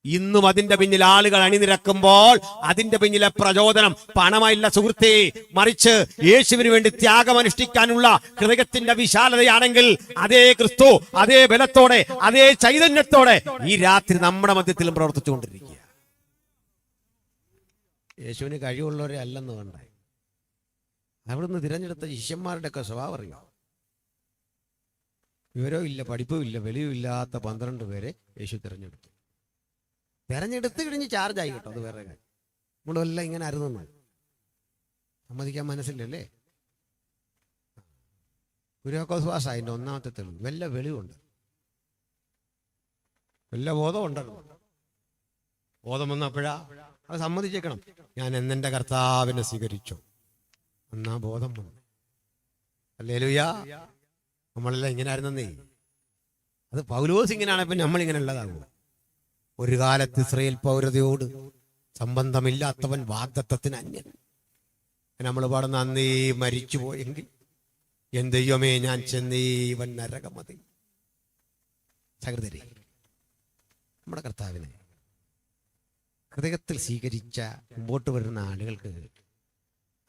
ഇന്നും അതിന്റെ പിന്നിൽ ആളുകൾ അണിനിരക്കുമ്പോൾ അതിന്റെ പിന്നിലെ പ്രചോദനം പണമല്ല സുഹൃത്തേ, മറിച്ച് യേശുവിന് വേണ്ടി ത്യാഗമനുഷ്ഠിക്കാനുള്ള ഹൃദയത്തിന്റെ വിശാലതയാണെങ്കിൽ അതേ ക്രിസ്തു അതേ ബലത്തോടെ അതേ ചൈതന്യത്തോടെ ഈ രാത്രി നമ്മുടെ മധ്യത്തിലും പ്രവർത്തിച്ചുകൊണ്ടിരിക്കുക. യേശുവിന് കഴിവുള്ളവരെ അല്ലെന്ന് വേണ്ട. അവിടുന്ന് തിരഞ്ഞെടുത്ത ശിഷ്യന്മാരുടെ ഒക്കെ സ്വഭാവം അറിയാം. വിവരവും ഇല്ല, പഠിപ്പും ഇല്ല, വെളിയും ഇല്ലാത്ത 12 പേരെ യേശു തിരഞ്ഞെടുത്തു കഴിഞ്ഞ് ചാർജായി കേട്ടോ. അത് വേറെ കാര്യം. നമ്മളെല്ലാം ഇങ്ങനെ അരുതെന്ന് സമ്മതിക്കാൻ മനസ്സില്ലല്ലേ. കുര്യാക്കോസ് അതിൻ്റെ ഒന്നാമത്തെ തെളിവ്. വല്ല വെളിവുണ്ട്, വല്ല ബോധമുണ്ടല്ലോ. ബോധം വന്നപ്പോഴാ അത് സമ്മതിച്ചേക്കണം. ഞാൻ എന്നെൻ്റെ കർത്താവിനെ സ്വീകരിച്ചു എന്നാ ബോധം വന്നു. ഹല്ലേലൂയ. നമ്മളെല്ലാം ഇങ്ങനെ ആയിരുന്നേ. അത് പൗലോസ് ഇങ്ങനെയാണെപ്പോൾ നമ്മളിങ്ങനെ ഉള്ളതാകുമോ? ഒരു കാലത്ത് ഇസ്രായേൽ പൗരതയോട് സംബന്ധമില്ലാത്തവൻ വാഗ്ദത്തത്തിന് അന്യൻ. നമ്മൾ പാടുന്ന അന്നേ മരിച്ചു പോയെങ്കിൽ എൻ ദൈവമേ ഞാൻ ചെന്നീവൻ നരകമതി. സഹൃദയരേ, നമ്മുടെ കർത്താവിനെ ഹൃദയത്തിൽ സ്വീകരിച്ച മുമ്പോട്ട് വരുന്ന ആളുകൾക്ക്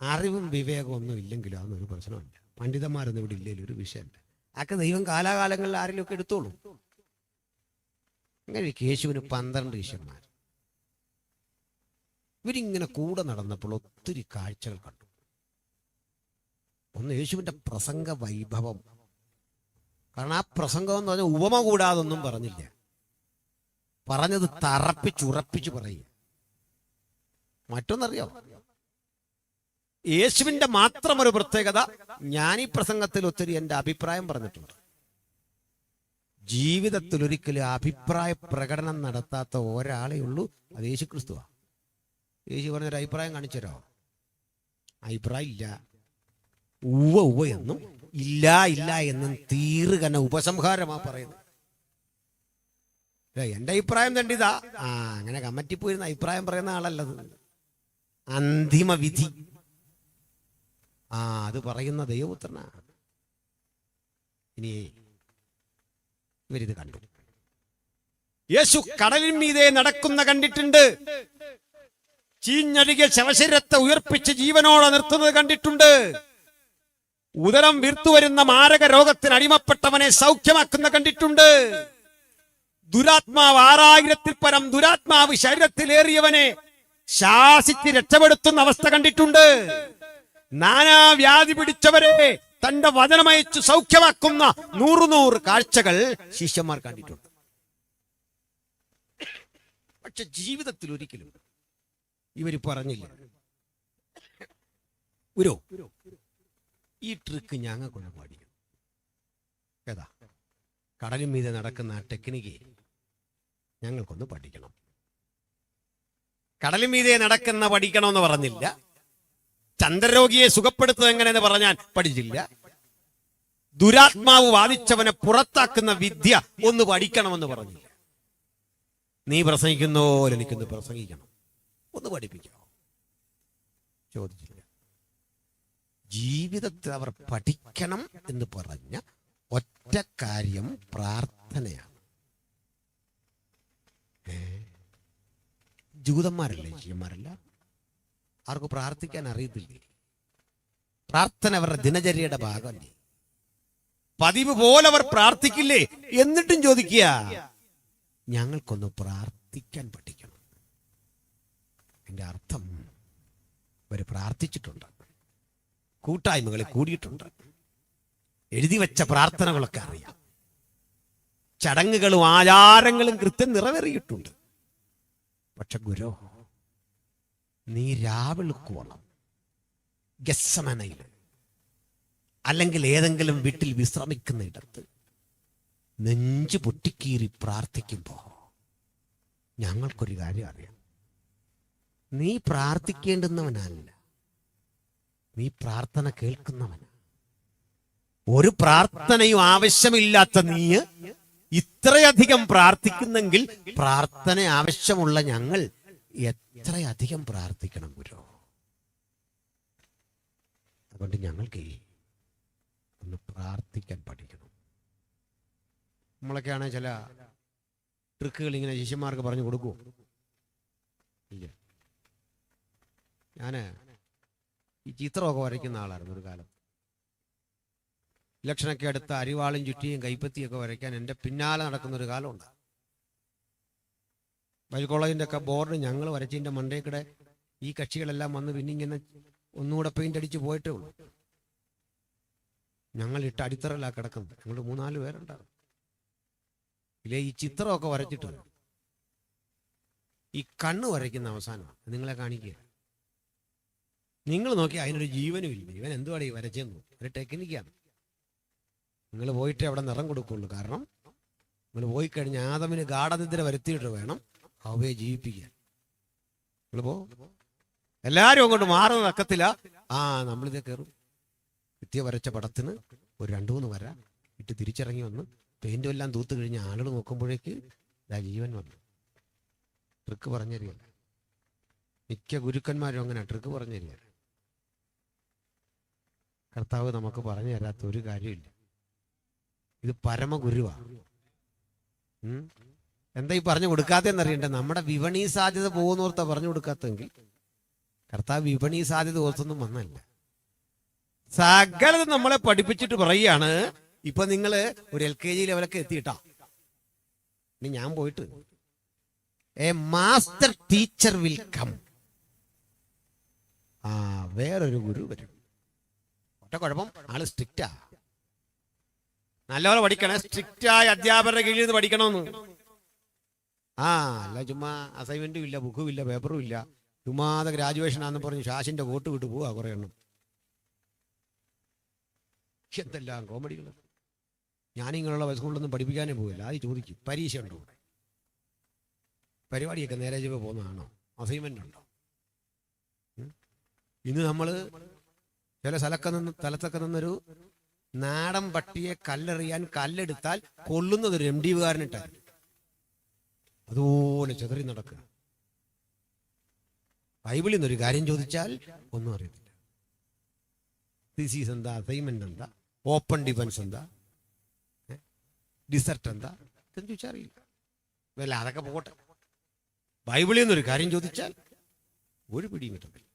അറിവും വിവേകവും ഒന്നും ഇല്ലെങ്കിലും അതൊന്നും ഒരു പ്രശ്നമില്ല. പണ്ഡിതന്മാരൊന്നും ഇവിടെ ഇല്ലെങ്കിലും ഒരു വിഷയമല്ല. അതൊക്കെ ദൈവം കാലാകാലങ്ങളിൽ ആരെങ്കിലുമൊക്കെ എടുത്തോളൂ. അങ്ങനെ യേശുവിന് 12 ശിഷ്യന്മാർ. ഇവരിങ്ങനെ കൂടെ നടന്നപ്പോൾ ഒത്തിരി കാഴ്ചകൾ കണ്ടു. ഒന്ന് യേശുവിൻ്റെ പ്രസംഗ വൈഭവം. കാരണം ആ പ്രസംഗം എന്ന് പറഞ്ഞാൽ ഉപമ കൂടാതൊന്നും പറഞ്ഞില്ല. പറഞ്ഞത് തറപ്പിച്ചുറപ്പിച്ച് പറയുക. മറ്റൊന്നറിയാം, യേശുവിൻ്റെ മാത്രം ഒരു പ്രത്യേകത, ഞാൻ ഈ പ്രസംഗത്തിൽ ഒത്തിരി എൻ്റെ അഭിപ്രായം പറഞ്ഞിട്ടുണ്ട്. ജീവിതത്തിൽ ഒരിക്കലും അഭിപ്രായ പ്രകടനം നടത്താത്ത ഒരാളേ ഉള്ളൂ, അത് യേശു ക്രിസ്തുവാ. യേശു പറഞ്ഞൊരു അഭിപ്രായം കാണിച്ചരോ? അഭിപ്രായം ഇല്ല. ഉവ്വ എന്നും ഇല്ല ഇല്ല എന്നും തീറുകന ഉപസംഹാരമാ പറയുന്നത്. എൻ്റെ അഭിപ്രായം തണ്ടിതാ. അങ്ങനെ കമ്മിറ്റി പോയിരുന്ന അഭിപ്രായം പറയുന്ന ആളല്ലത്. അന്തിമ വിധി അത് പറയുന്ന ദൈവപുത്രനാ. ഇനി ഇവരിത് കണ്ടു. യേശു കടലിൻ മീതെ നടക്കുന്ന കണ്ടിട്ടുണ്ട്. ചീഞ്ഞഴുകിയ ശവശരീരത്തെ ഉയർപ്പിച്ച് ജീവനോടെ നിർത്തുന്നത് കണ്ടിട്ടുണ്ട്. ഉദരം വീർത്തുവരുന്ന മാരക രോഗത്തിന് അടിമപ്പെട്ടവനെ സൗഖ്യമാക്കുന്ന കണ്ടിട്ടുണ്ട്. ദുരാത്മാവ് 6000-ൽ പരം ദുരാത്മാവ് ശരീരത്തിലേറിയവനെ ശാസിച്ച് രക്ഷപ്പെടുത്തുന്ന അവസ്ഥ കണ്ടിട്ടുണ്ട്. നാനാവ്യാധി പിടിച്ചവരെ തന്റെ വചനമയച്ചു സൗഖ്യമാക്കുന്ന 100 കാഴ്ചകൾ ശിഷ്യന്മാർ കണ്ടിട്ടുണ്ട്. പക്ഷെ ജീവിതത്തിൽ ഒരിക്കലും ഇവര് പറഞ്ഞില്ല, ഗുരു ഈ ട്രിക്ക് ഞങ്ങൾക്കൊന്ന് പഠിക്കണം. ഏതാ? കടലിൻ മീതെ നടക്കുന്ന ആ ടെക്നിക്ക് ഞങ്ങൾക്കൊന്ന് പഠിക്കണം. കടലിൻ മീതെ നടക്കുന്ന പഠിക്കണമെന്ന് പറഞ്ഞില്ല. ചന്ദ്രരോഗിയെ സുഖപ്പെടുത്തുന്നത് എങ്ങനെയെന്ന് പറഞ്ഞാൽ പഠിച്ചില്ല. ദുരാത്മാവ് ബാധിച്ചവനെ പുറത്താക്കുന്ന വിദ്യ ഒന്ന് പഠിക്കണമെന്ന് പറഞ്ഞില്ല. നീ പ്രസംഗിക്കുന്നോ എനിക്കൊന്ന് പ്രസംഗിക്കണം, ഒന്ന് പഠിപ്പിക്കാമോ ചോദിച്ചില്ല. ജീവിതത്തിൽ അവർ പഠിക്കണം എന്ന് പറഞ്ഞ ഒറ്റ കാര്യം പ്രാർത്ഥനയാണ്. ജൂതന്മാരല്ലേ ശിഷ്യന്മാരല്ല? അവർക്ക് പ്രാർത്ഥിക്കാൻ അറിയത്തില്ലേ? പ്രാർത്ഥന അവരുടെ ദിനചര്യയുടെ ഭാഗമല്ലേ? പതിവ് പോലെ അവർ പ്രാർത്ഥിക്കില്ലേ? എന്നിട്ടും ചോദിക്കുക, ഞങ്ങൾക്കൊന്ന് പ്രാർത്ഥിക്കാൻ പഠിക്കണം. എൻ്റെ അർത്ഥം അവർ പ്രാർത്ഥിച്ചിട്ടുണ്ട്, കൂട്ടായ്മകളിൽ കൂടിയിട്ടുണ്ട്, എഴുതി വെച്ച പ്രാർത്ഥനകളൊക്കെ അറിയാം. ചടങ്ങുകളും ആചാരങ്ങളും കൃത്യം നിറവേറിയിട്ടുണ്ട്. പക്ഷെ ഗുരു, നീ രാവിളുക്കോളം ഗെത്സമനയിൽ അല്ലെങ്കിൽ ഏതെങ്കിലും വീട്ടിൽ വിശ്രമിക്കുന്ന ഇടത്ത് നെഞ്ചു പൊട്ടിക്കീറി പ്രാർത്ഥിക്കുമ്പോ ഞങ്ങൾക്കൊരു കാര്യം അറിയാം. നീ പ്രാർത്ഥിക്കേണ്ടുന്നവനല്ല, നീ പ്രാർത്ഥന കേൾക്കുന്നവനാ. ഒരു പ്രാർത്ഥനയും ആവശ്യമില്ലാത്ത നീ ഇത്രയധികം പ്രാർത്ഥിക്കുന്നെങ്കിൽ പ്രാർത്ഥന ആവശ്യമുള്ള ഞങ്ങൾ എത്രയധികം പ്രാർത്ഥിക്കണം ഗുരു. അതുകൊണ്ട് ഞങ്ങൾക്ക് ഒന്ന് പ്രാർത്ഥിക്കാൻ പഠിക്കണം. നമ്മളൊക്കെയാണ് ചില ട്രിക്കുകൾ ഇങ്ങനെ ശിഷ്യന്മാർക്ക് പറഞ്ഞു കൊടുക്കുമോ? ഇല്ല. ഞാൻ ഈ ചിത്രമൊക്കെ വരയ്ക്കുന്ന ആളായിരുന്നു ഒരു കാലം. ഇലക്ഷനൊക്കെ അടുത്ത അരിവാളും ചുറ്റിയും കൈപ്പത്തിയൊക്കെ വരയ്ക്കാൻ എൻ്റെ പിന്നാലെ നടക്കുന്നൊരു കാലമുണ്ട്. ബൈബിൾ കോളേജിൻ്റെ ഒക്കെ ബോർഡ് ഞങ്ങൾ വരച്ചതിൻ്റെ മണ്ടേക്കിടെ ഈ കക്ഷികളെല്ലാം വന്ന് പിന്നെ ഇങ്ങനെ ഒന്നുകൂടെ പെയിൻ്റ് അടിച്ച് പോയിട്ടേ ഉള്ളൂ. ഞങ്ങളിട്ട് അടിത്തറയിലാണ് കിടക്കുന്നത്. ഞങ്ങൾ 3-4 പേരുണ്ടാകും. ഇല്ലേ, ഈ ചിത്രമൊക്കെ വരച്ചിട്ട് ഈ കണ്ണ് വരയ്ക്കുന്ന അവസാനം നിങ്ങളെ കാണിക്കുക. നിങ്ങൾ നോക്കി അതിനൊരു ജീവനും ഇല്ല. ഇവൻ എന്തുവാണ് ഈ വരച്ചെന്നു? ഒരു ടെക്നിക്കാണ്. നിങ്ങൾ പോയിട്ട് അവിടെ നിറം കൊടുക്കുള്ളൂ. കാരണം നിങ്ങൾ പോയി കഴിഞ്ഞ് ആദമിന് ഗാഠനിദ്ര വരുത്തിയിട്ട് വേണം അവയെ ജീവിപ്പിക്കാൻ. നിങ്ങൾ എല്ലാവരും അങ്ങോട്ട് മാറുന്ന തക്കത്തില്ല. നമ്മളിതേ കയറും. വിദ്യ വരച്ച പടത്തിന് ഒരു 2-3 വര ഇട്ട് തിരിച്ചിറങ്ങി വന്ന് പെയിന്റും എല്ലാം തൂത്ത് കഴിഞ്ഞ് ആളുകൾ നോക്കുമ്പോഴേക്ക് ജീവൻ വന്നു. ട്രിക്ക് പറഞ്ഞു തരികയല്ല. മിക്ക ഗുരുക്കന്മാരും അങ്ങനെ ട്രിക്ക് പറഞ്ഞു തരികയല്ല. കർത്താവ് നമുക്ക് പറഞ്ഞു തരാത്ത ഒരു കാര്യമില്ല. ഇത് പരമഗുരുവാ. എന്താ ഈ പറഞ്ഞു കൊടുക്കാത്തെന്നറിയണ്ടേ? നമ്മുടെ വിപണി സാധ്യത പോകുന്നോർത്താ പറഞ്ഞു കൊടുക്കാത്തെങ്കിൽ കർത്താവ് വിപണി സാധ്യത ഓർത്തൊന്നും വന്നല്ല. സകലത് നമ്മളെ പഠിപ്പിച്ചിട്ട് പറയുകയാണ്. ഇപ്പൊ നിങ്ങള് ഒരു LKG ലെവലൊക്കെ എത്തിയിട്ടാ. ഇനി ഞാൻ പോയിട്ട് a master teacher will come. വേറൊരു ഗുരു വരും. ഒറ്റ കുഴപ്പം, ആള് സ്ട്രിക്റ്റാ. നല്ലപോലെ പഠിക്കണേ. സ്ട്രിക്റ്റായ അധ്യാപകരുടെ കീഴിൽ നിന്ന് പഠിക്കണമെന്ന്. അല്ല ചുമ്മാ അസൈൻമെന്റും ഇല്ല, ബുക്കും ഇല്ല, പേപ്പറും ഇല്ല, ചുമ്മാതെ ഗ്രാജുവേഷൻ ആണെന്ന് പറഞ്ഞ് ശാസിന്റെ കോട്ട് വിട്ട് പോവാ കുറെ എണ്ണം. എന്തെല്ലാം കോമഡികൾ. ഞാനിങ്ങനെയുള്ള സ്കൂളിലൊന്നും പഠിപ്പിക്കാനേ പോകില്ല. അത് ചോദിക്കും, പരീക്ഷ ഉണ്ടോ? പരിപാടിയൊക്കെ നേരെ ചൊവ്വേ പോകുന്നതാണോ? അസൈൻമെന്റ് ഉണ്ടോ? ഇന്ന് നമ്മൾ ചില സ്ഥലത്തൊക്കെ നിന്നൊരു നാടൻ പട്ടിയെ കല്ലെറിയാൻ കല്ലെടുത്താൽ കൊള്ളുന്നത് ഒരു MD-കാരനിട്ടായിരുന്നു. അതുപോലെ ചെതറി നടക്കുക. ബൈബിളിൽ നിന്നൊരു കാര്യം ചോദിച്ചാൽ ഒന്നും അറിയത്തില്ല. തീസീസ് എന്താ, അസൈൻമെന്റ് എന്താ, ഓപ്പൺ ഡിഫൻസ് എന്താ, ഡിസർട്ട് എന്താ, ഇതെന്ന് ചോദിച്ചാൽ അറിയില്ല. അല്ല, അതൊക്കെ പോട്ടെ. ബൈബിളിൽ നിന്നൊരു കാര്യം ചോദിച്ചാൽ ഒരു പിടിയും കിട്ടത്തില്ല.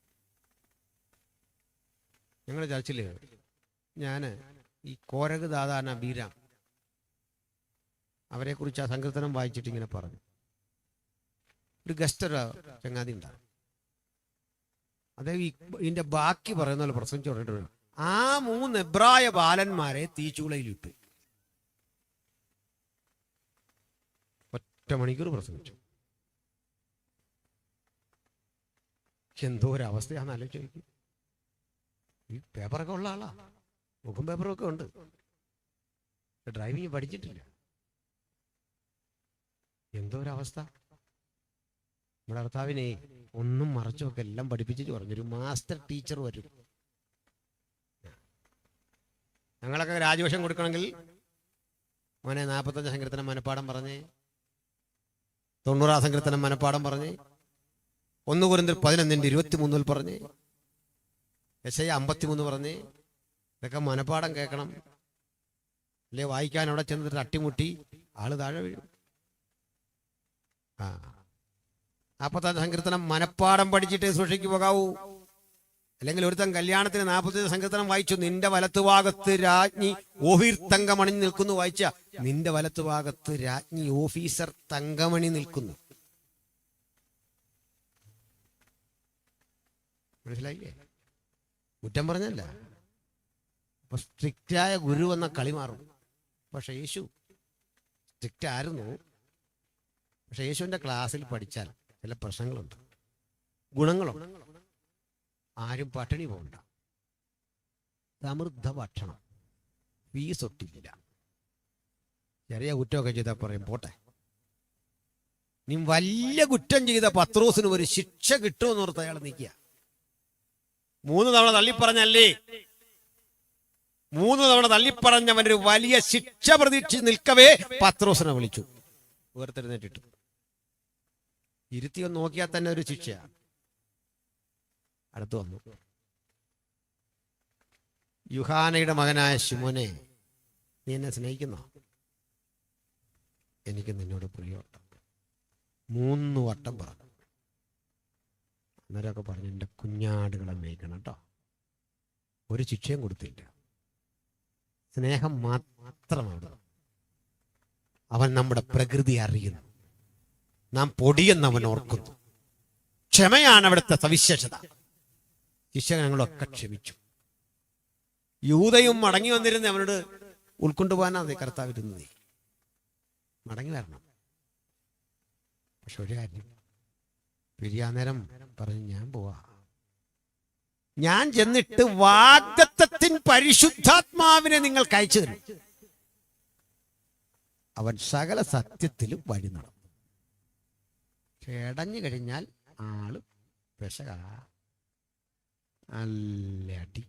ഞങ്ങളുടെ ചർച്ചില് ഞാൻ ഈ കോരക് ദാദാന ബീരാം അവരെ കുറിച്ച് ആ സങ്കീർത്തനം വായിച്ചിട്ട് ഇങ്ങനെ പറഞ്ഞു. ഒരു ഗസ്റ്റർ ചങ്ങാതി ഉണ്ടാകും. അദ്ദേഹം ഇതിന്റെ ബാക്കി പറയുന്ന പോലെ പ്രസംഗിച്ചു പറഞ്ഞിട്ട് ആ 3 എബ്രായ ബാലന്മാരെ തീച്ചൂളയിലിട്ടു. ഒറ്റ മണിക്കൂർ പ്രസംഗിച്ചു. എന്തോ ഒരു അവസ്ഥയാണെന്ന് ആലോചിച്ചു. ഈ പേപ്പറൊക്കെ ഉള്ള ആളാ, ബുക്കും പേപ്പറും ഒക്കെ ഉണ്ട്. ഡ്രൈവിംഗ് പഠിച്ചിട്ടില്ല. എന്തോ ഒരവസ്ഥ. നമ്മുടെ ഭർത്താവിനെ ഒന്നും മറച്ചൊക്കെ എല്ലാം പഠിപ്പിച്ചിട്ട് പറഞ്ഞൊരു മാസ്റ്റർ ടീച്ചർ വരും. ഞങ്ങളൊക്കെ ഗ്രാജുവേഷൻ കൊടുക്കണമെങ്കിൽ മോനെ 45 സങ്കീർത്തനം മനപ്പാഠം പറഞ്ഞേ, 90 സങ്കീർത്തനം മനപ്പാഠം പറഞ്ഞേ, 1 കൊരിന്ത്യർ 11:23 പറഞ്ഞേ, യെശയ്യാ 53 പറഞ്ഞേ. ഇതൊക്കെ മനപ്പാഠം കേൾക്കണം. അല്ലെ വായിക്കാൻ അവിടെ ചെന്നിട്ട് തട്ടിമുട്ടി ആള് താഴെ വീഴും. 45 സങ്കീർത്തനം മനപ്പാഠം പഠിച്ചിട്ടേ സൂക്ഷിക്ക് പോകാവൂ. അല്ലെങ്കിൽ ഒരുത്തൻ കല്യാണത്തിന് 45 സങ്കീർത്തനം വായിച്ചു, നിന്റെ വലത്തുഭാഗത്ത് രാജ്ഞി ഓഫീർ തങ്കമണി നിൽക്കുന്നു. വായിച്ച നിന്റെ വലത്തുഭാഗത്ത് രാജ്ഞി ഓഫീസർ തങ്കമണി നിൽക്കുന്നു. മനസ്സിലായില്ലേ? കുറ്റം പറഞ്ഞല്ല. അപ്പൊ സ്ട്രിക്റ്റായ ഗുരു എന്ന കളി മാറും. പക്ഷെ യേശു സ്ട്രിക്റ്റ് ആയിരുന്നു. പക്ഷെ യേശുവിൻ്റെ ക്ലാസ്സിൽ പഠിച്ചാൽ ചില പ്രശ്നങ്ങളുണ്ട്, ഗുണങ്ങളുണ്ട്. ആരും പട്ടിണി പോകണ്ട, സമൃദ്ധ ഭക്ഷണം, ഫീസ് ഒട്ടില്ല. ചെറിയ കുറ്റമൊക്കെ ചെയ്താൽ പറയും പോട്ടെ. നീ വലിയ കുറ്റം ചെയ്ത പത്രോസിന് ഒരു ശിക്ഷ കിട്ടുമെന്ന് ഓർത്ത് അയാൾ നിൽക്കുക. 3 തവണ തള്ളിപ്പറഞ്ഞല്ലേ, 3 തവണ തള്ളിപ്പറഞ്ഞവനൊരു വലിയ ശിക്ഷ പ്രതീക്ഷിച്ച് നിൽക്കവേ പത്രോസിനെ വിളിച്ചു, ഉയർത്തെഴുന്നേറ്റിട്ടു. ഇരുത്തിയൊന്ന് നോക്കിയാൽ തന്നെ ഒരു ശിക്ഷയാണ്. അടുത്ത് വന്നു, യുഹാനയുടെ മകനായ ശിമോനെ, നീ എന്നെ സ്നേഹിക്കുന്നോ? എനിക്ക് നിന്നോട് പ്രിയമുണ്ട്. 3 വട്ടം പറഞ്ഞു. അന്നേരമൊക്കെ പറഞ്ഞു, എൻ്റെ കുഞ്ഞാടുകളെ മേയ്ക്കണം കേട്ടോ. ഒരു ശിക്ഷയും കൊടുത്തില്ല, സ്നേഹം മാത്രമാണ്. അവൻ നമ്മുടെ പ്രകൃതി അറിയുന്നു, നാം പൊടിയെന്ന് അവൻ ഓർക്കുന്നു. ക്ഷമയാണ് അവിടുത്തെ സവിശേഷത. ശിഷ്യഗണങ്ങളൊക്കെ ക്ഷമിച്ചു. യൂദയും മടങ്ങി വന്നിരുന്ന അവനോട് ഉൾക്കൊണ്ടുപോകാനാണ് കർത്താവ് ഇരുന്നത്. മടങ്ങി വരണം. പക്ഷെ ഒരു കാര്യം, പിരിയാനേരം പറഞ്ഞു, ഞാൻ പോവാ. ഞാൻ ചെന്നിട്ട് വാഗ്ദത്തത്തിൻ പരിശുദ്ധാത്മാവിനെ നിങ്ങൾക്ക് അയച്ചു തരും. അവൻ സകല സത്യത്തിലും വഴി നടന്നു. ഇടഞ്ഞു കഴിഞ്ഞാൽ ആള് പെശക, നല്ല അടി.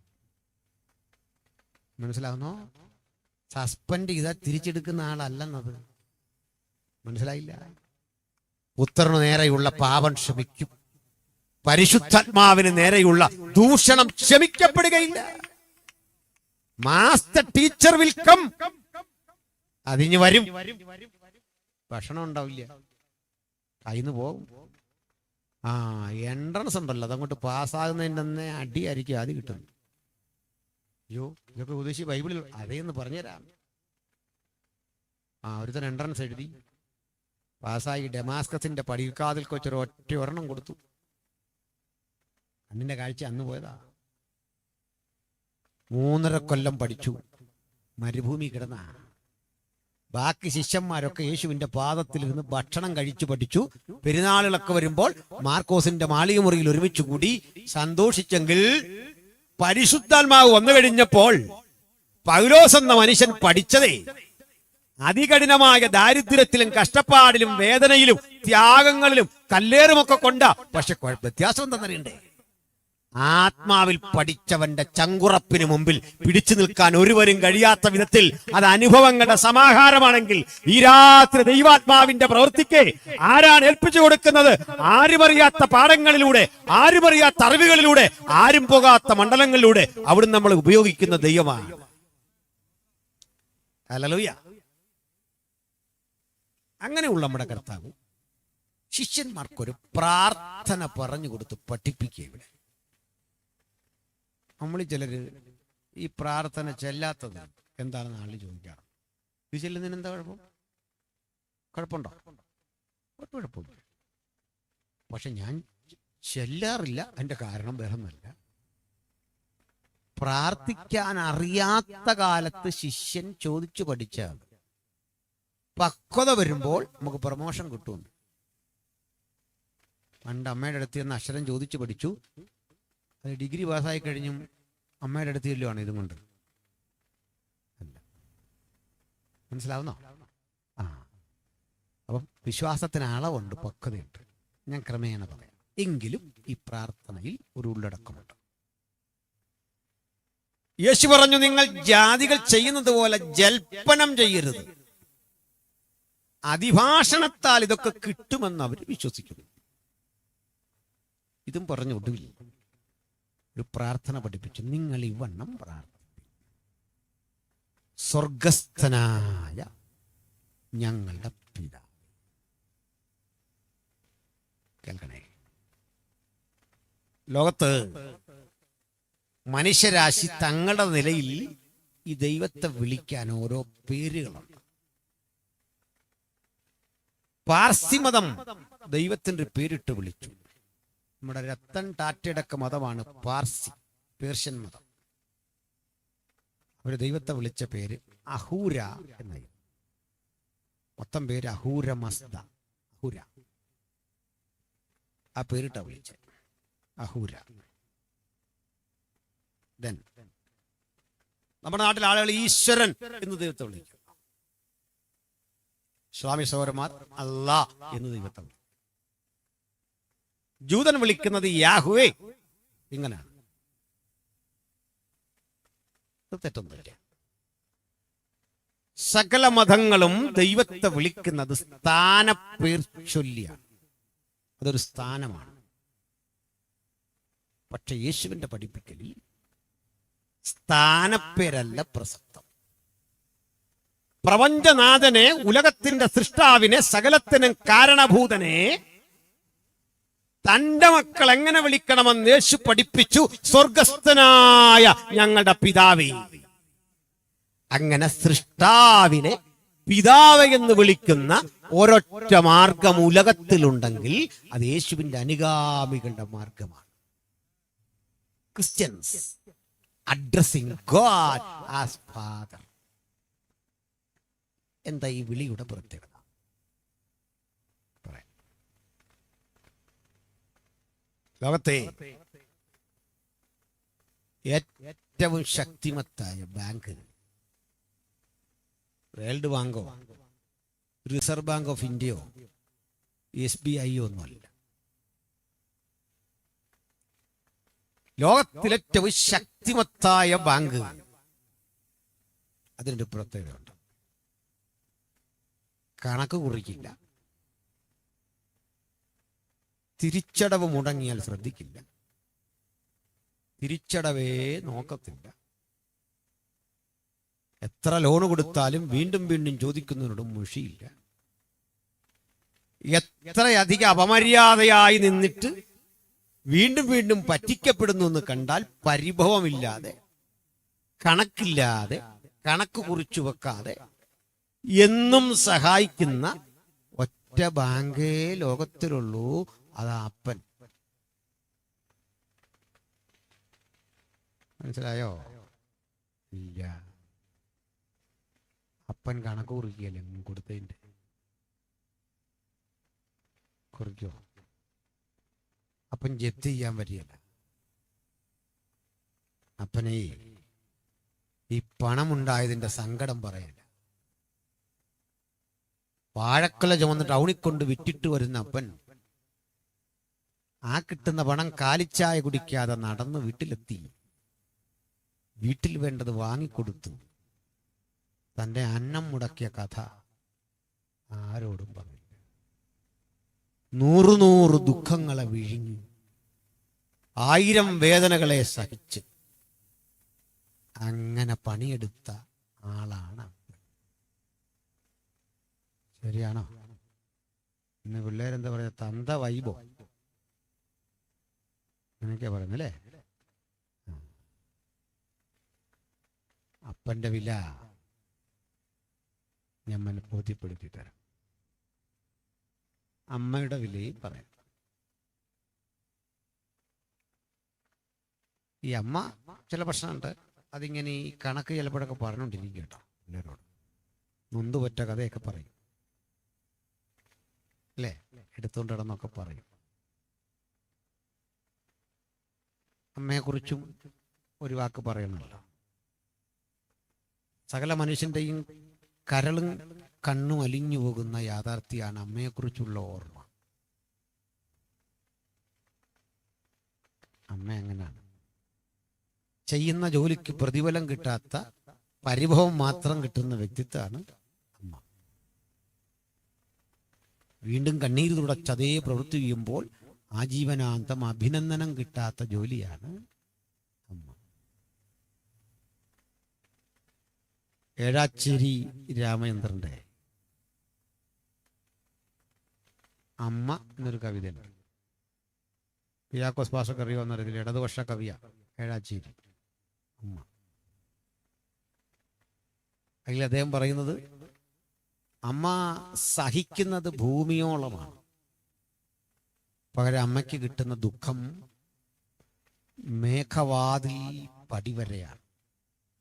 മനസ്സിലാവുന്നോ? സസ്പെൻഡ് ചെയ്താൽ തിരിച്ചെടുക്കുന്ന ആളല്ലെന്നത്. മനസ്സിലായില്ല? പുത്രന് നേരെയുള്ള പാപം ക്ഷമിക്കും, പരിശുദ്ധാത്മാവിന് നേരെയുള്ള ദൂഷണം ക്ഷമിക്കപ്പെടുകയില്ല. Master teacher will come. അതിന് വരും, ഭക്ഷണം ഉണ്ടാവില്ല, കയ്യിന്ന് പോകും. എൻട്രൻസ് ഉണ്ടല്ലോ, അതങ്ങോട്ട് പാസ്സാകുന്നതിൻ്റെ തന്നെ അടിയായിരിക്കും ആദ്യം കിട്ടുന്നത്. അയ്യോ, ഇതൊക്കെ ഉദ്ദേശി ബൈബിളിൽ അതേന്ന് പറഞ്ഞുതരാം. ഒരുത്തൻ എൻട്രൻസ് എഴുതി പാസ്സായി, ഡെമാസ്കസിന്റെ പടിക്കാതിൽ കൊച്ചൊരു ഒറ്റ ഒരെണ്ണം കൊടുത്തു. കണ്ണിന്റെ കാഴ്ച അന്ന് പോയതാ. 3.5 കൊല്ലം പഠിച്ചു, മരുഭൂമി കിടന്ന. ബാക്കി ശിഷ്യന്മാരൊക്കെ യേശുവിന്റെ പാദത്തിലിരുന്ന് ഭക്ഷണം കഴിച്ചു പഠിച്ചു. പെരുന്നാളുകളൊക്കെ വരുമ്പോൾ മാർക്കോസിന്റെ മാളിക മുറിയിൽ ഒരുമിച്ച് കൂടി സന്തോഷിച്ചെങ്കിൽ പരിശുദ്ധാത്മാവ് വന്നു കഴിഞ്ഞപ്പോൾ പൗലോസ് എന്ന മനുഷ്യൻ പഠിച്ചതേ അതികഠിനമായ ദാരിദ്ര്യത്തിലും കഷ്ടപ്പാടിലും വേദനയിലും ത്യാഗങ്ങളിലും കല്ലേറുമൊക്കെ കൊണ്ടാ. പക്ഷെ വ്യത്യാസം എന്താണെന്നറിയണ്ടേ? ആത്മാവിൽ പഠിച്ചവന്റെ ചങ്കുറപ്പിന് മുമ്പിൽ പിടിച്ചു നിൽക്കാൻ ഒരുവരും കഴിയാത്ത വിധത്തിൽ അത് അനുഭവങ്ങളുടെ സമാഹാരമാണെങ്കിൽ ഈ രാത്രി ദൈവാത്മാവിന്റെ പ്രവൃത്തിക്ക് ആരാണ് ഏൽപ്പിച്ചു കൊടുക്കുന്നത്? ആരുമറിയാത്ത പാഠങ്ങളിലൂടെ, ആരുമറിയാത്ത അറിവുകളിലൂടെ, ആരും പോകാത്ത മണ്ഡലങ്ങളിലൂടെ അവിടുന്ന് നമ്മൾ ഉപയോഗിക്കുന്ന ദൈവമാണ്. ഹല്ലേലൂയ. അങ്ങനെയുള്ള നമ്മുടെ കർത്താവ് ശിഷ്യന്മാർക്കൊരു പ്രാർത്ഥന പറഞ്ഞു കൊടുത്ത് പഠിപ്പിക്കുക. ഇവിടെ നമ്മൾ ചിലര് ഈ പ്രാർത്ഥന ചെല്ലാത്തത് എന്താണെന്ന് ആള് ചോദിക്കാറ്. ഇത് ചെല്ലുന്നതിന് എന്താ കുഴപ്പം? കുഴപ്പമുണ്ടോ? കുഴപ്പമില്ല. പക്ഷെ ഞാൻ ചെല്ലാറില്ല. അതിന്റെ കാരണം വേറൊന്നുമല്ല. പ്രാർത്ഥിക്കാൻ അറിയാത്ത കാലത്ത് ശിഷ്യൻ ചോദിച്ചു പഠിച്ചാൽ പക്വത വരുമ്പോൾ നമുക്ക് പ്രമോഷൻ കിട്ടും. പണ്ട് അമ്മയുടെ അടുത്ത് നിന്ന് അക്ഷരം ചോദിച്ചു പഠിച്ചു, അത് ഡിഗ്രി പാസ്സായി കഴിഞ്ഞും അമ്മയുടെ അടുത്ത് ചെല്ലുവാണ് ഇതും കൊണ്ട്. അല്ല, മനസ്സിലാവുന്നോ? അപ്പം വിശ്വാസത്തിന് അളവുണ്ട്, പക്വതയുണ്ട്. ഞാൻ ക്രമേണ പറയാം. എങ്കിലും ഈ പ്രാർത്ഥനയിൽ ഒരു ഉള്ളടക്കമുണ്ട്. യേശു പറഞ്ഞു, നിങ്ങൾ ജാതികൾ ചെയ്യുന്നത് പോലെ ജൽപ്പനം ചെയ്യരുത്. അതിഭാഷണത്താൽ ഇതൊക്കെ കിട്ടുമെന്ന് അവർ വിശ്വസിക്കുന്നു. ഇതും പറഞ്ഞു ഒടുവിൽ ഒരു പ്രാർത്ഥന പഠിപ്പിച്ചു. നിങ്ങൾ ഇവണ്ണം പ്രാർത്ഥിക്കും: സ്വർഗസ്ഥനായ ഞങ്ങളുടെ പിതാവേ. കേൾക്കണേ, ലോകത്ത് മനുഷ്യരാശി തങ്ങളുടെ നിലയിൽ ഈ ദൈവത്തെ വിളിക്കാൻ ഓരോ പേരുകളുണ്ട്. പാർസി മതം ദൈവത്തിന്റെ പേരിട്ട് വിളിച്ചു. നമ്മുടെ രത്തൻ ടാറ്റയുടെ മതമാണ് പാർസി, പേർഷ്യൻ മതം. അവര് ദൈവത്തെ വിളിച്ച പേര് അഹൂര എന്നായി. മൊത്തം പേര് അഹൂര മസ്ദ. അഹൂര ആ പേരിട്ടാ വിളിച്ചത്, അഹൂര. ദെൻ നമ്മുടെ നാട്ടിലെ ആളുകൾ ഈശ്വരൻ എന്ന് ദൈവത്തെ വിളിക്കും. സ്വാമി സഹോദരന്മാർ അല്ലാ എന്ന് ദൈവത്തെ വിളിക്കും. ജൂതൻ വിളിക്കുന്നത് യാഹുവേ, ഇങ്ങനെയാണ്. തെറ്റൊന്നുമില്ല. സകല മതങ്ങളും ദൈവത്തെ വിളിക്കുന്നത് സ്ഥാനപ്പേർ ചൊല്ലിയാണ്. അതൊരു സ്ഥാനമാണ്. പക്ഷെ യേശുവിന്റെ പഠിപ്പിക്കലിൽ സ്ഥാനപ്പേരല്ല പ്രസക്തം. പ്രപഞ്ചനാഥനെ, ഉലകത്തിന്റെ സൃഷ്ടാവിനെ, സകലത്തിനും കാരണഭൂതനെ തന്റെ മക്കൾ എങ്ങനെ വിളിക്കണമെന്ന് യേശു പഠിപ്പിച്ചു. സ്വർഗസ്ഥനായ ഞങ്ങളുടെ പിതാവേ. അങ്ങനെ സൃഷ്ടാവിനെ പിതാവ് എന്ന് വിളിക്കുന്ന ഒരൊറ്റ മാർഗം ഉലകത്തിലുണ്ടെങ്കിൽ അത് യേശുവിന്റെ അനുഗാമികളുടെ മാർഗമാണ്. Christians addressing God as father. എന്താ ഈ വിളിയുടെ പ്രത്യേകത? ലോകത്തെ ഏറ്റവും ശക്തിമത്തായ ബാങ്ക് വേൾഡ് ബാങ്കോ റിസർവ് ബാങ്ക് ഓഫ് ഇന്ത്യയോ SBI ഒന്നുമല്ല. ലോകത്തിലേറ്റവും ശക്തിമത്തായ ബാങ്ക്. അതിനൊരു പ്രത്യേകതയുണ്ട്. കണക്ക് കുറിക്കില്ല, തിരിച്ചടവ് മുടങ്ങിയാൽ ശ്രദ്ധിക്കില്ല, തിരിച്ചടവേ നോക്കത്തില്ല. എത്ര ലോൺ കൊടുത്താലും വീണ്ടും വീണ്ടും ചോദിക്കുന്നതിനോടും മുഷിയില്ല. എത്രയധികം അപമര്യാദയായി നിന്നിട്ട് വീണ്ടും വീണ്ടും പറ്റിക്കപ്പെടുന്നു എന്ന് കണ്ടാൽ പരിഭവമില്ലാതെ, കണക്കില്ലാതെ, കണക്ക് കുറിച്ചു വെക്കാതെ എന്നും സഹായിക്കുന്ന ഒറ്റ ബാങ്കേ ലോകത്തിലുള്ളൂ. അതാ അപ്പൻ. മനസ്സിലായോ? ഇല്ല. അപ്പൻ കണക്ക് കുറിക്കുകയല്ലേ കൊടുത്തതിൻ്റെ. കുറിക്കോ? അപ്പൻ ജപ്തി ചെയ്യാൻ പറ്റിയല്ല. അപ്പനെ ഈ പണമുണ്ടായതിന്റെ സങ്കടം പറയല്ല. വാഴക്കുല ചുമന്ന് ടൗണിൽ കൊണ്ട് വിറ്റിട്ട് വരുന്ന അപ്പൻ ആ കിട്ടുന്ന പണം കാലിച്ചായ കുടിക്കാതെ നടന്ന് വീട്ടിലെത്തി. വീട്ടിൽ വേണ്ടത് വാങ്ങിക്കൊടുത്തു. തന്റെ അന്നം മുടക്കിയ കഥ ആരോടും പറയില്ല. 100 ദുഃഖങ്ങളെ വിഴുങ്ങി, 1000 വേദനകളെ സഹിച്ച് അങ്ങനെ പണിയെടുത്ത ആളാണ്. ശരിയാണോ? ഇന്ന് പിള്ളേരെന്താ പറയാ? തന്ത വൈബോ അങ്ങനെയൊക്കെയാ പറയുന്നല്ലേ. അപ്പന്റെ വില ഞാൻ ബോധ്യപ്പെടുത്തി തരാം. അമ്മയുടെ വിലയും പറയാം. ഈ അമ്മ ചില പ്രശ്നമുണ്ട്. അതിങ്ങനെ ഈ കണക്ക് ചിലപ്പോഴൊക്കെ പറഞ്ഞുകൊണ്ടിരിക്കും കേട്ടോ. എല്ലാവരോട് നൊന്തുപറ്റ കഥയൊക്കെ പറയും അല്ലേ? എടുത്തുകൊണ്ട് കിടന്നൊക്കെ പറയും. അമ്മയെക്കുറിച്ചും ഒരു വാക്ക് പറയണമല്ലോ. സകല മനുഷ്യന്റെയും കരളും കണ്ണും അലിഞ്ഞു പോകുന്ന യാഥാർത്ഥ്യമാണ് അമ്മയെക്കുറിച്ചുള്ള ഓർമ്മ. അമ്മ അങ്ങനെയാണ്. ചെയ്യുന്ന ജോലിക്ക് പ്രതിഫലം കിട്ടാത്ത, പരിഭവം മാത്രം കിട്ടുന്ന വ്യക്തിത്വമാണ് അമ്മ. വീണ്ടും കണ്ണീര് തുടച്ചതേ പ്രവൃത്തി ചെയ്യുമ്പോൾ ആജീവനാന്തം അഭിനന്ദനം കിട്ടാത്ത ജോലിയാണ് അമ്മ. ഏഴാച്ചേരി രാമചന്ദ്രന്റെ അമ്മ എന്നൊരു കവിതയുണ്ട്. പിയാക്കോസ് പാഷക്ക് അറിയുമെന്ന് അറിയില്ല. ഇടതുപക്ഷ കവിയ ഏഴാച്ചേരി അമ്മ. അതിൽ അദ്ദേഹം പറയുന്നത് അമ്മ സഹിക്കുന്നത് ഭൂമിയോളമാണ്. പകരം അമ്മയ്ക്ക് കിട്ടുന്ന ദുഃഖം മേഘവാതിൽ പടിവരെയാണ്.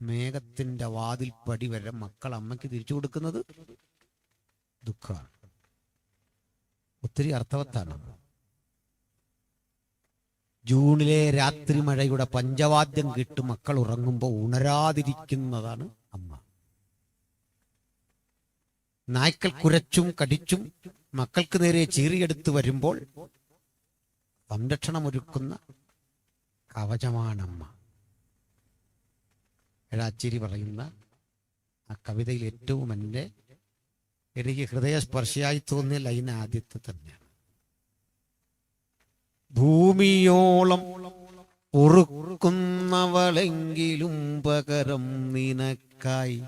മേഘത്തിന്റെ വാതിൽ പടി വരെ മക്കൾ അമ്മയ്ക്ക് തിരിച്ചു കൊടുക്കുന്നത് ദുഃഖമാണ്. ഒത്തിരി അർത്ഥവത്താണ്. ജൂണിലെ രാത്രി മഴയുടെ പഞ്ചവാദ്യം കേട്ട് മക്കൾ ഉറങ്ങുമ്പോൾ ഉണരാതിരിക്കുന്നതാണ് അമ്മ. നായ്ക്കൾ കുരച്ചും കടിച്ചും മക്കൾക്ക് നേരെ ചീറിയെടുത്ത് വരുമ്പോൾ സംരക്ഷണമൊരുക്കുന്ന കവചമാണമ്മ. എഴാച്ചേരി പറയുന്ന ആ കവിതയിൽ ഏറ്റവും എനിക്ക് ഹൃദയസ്പർശിയായി തോന്നിയ ലൈൻ ആദ്യത്തെ തന്നെയാണ്. ഭൂമിയോളം ഉറുക്കുന്നവളെങ്കിലും പകരം നിനക്കായി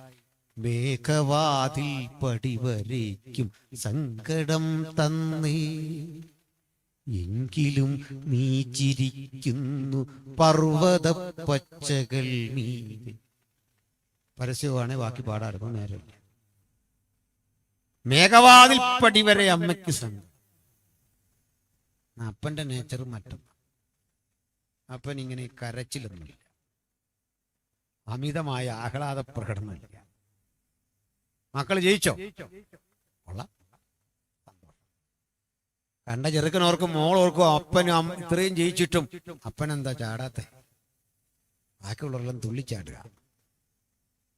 മേഘവാതിൽ പടിവരയ്ക്കും സങ്കടം തന്നേ, എങ്കിലും നീ ചിരിക്കുന്നു പർവ്വത പച്ചകൾ മീതെ. പരസ്യമാണെ ബാക്കി പാടാറുമ്പോൾ നേരമില്ല. മേഘവാതിൽ പടിവരെ അമ്മയ്ക്ക് സങ്കടം. അപ്പന്റെ നേച്ചറും മറ്റും. അപ്പൻ ഇങ്ങനെ കരച്ചിലൊന്നുമില്ല, അമിതമായ ആഹ്ലാദ പ്രകടനമില്ല. മക്കൾ ജയിച്ചോ? കൊള്ളാം. കണ്ട ചെറുക്കനോർക്കും മോളോർക്കും അപ്പനും ഇത്രയും ജയിച്ചിട്ടും അപ്പൻ എന്താ ചാടാത്തെ? ബാക്കിയുള്ളവരെല്ലാം തുള്ളിച്ചാടുക.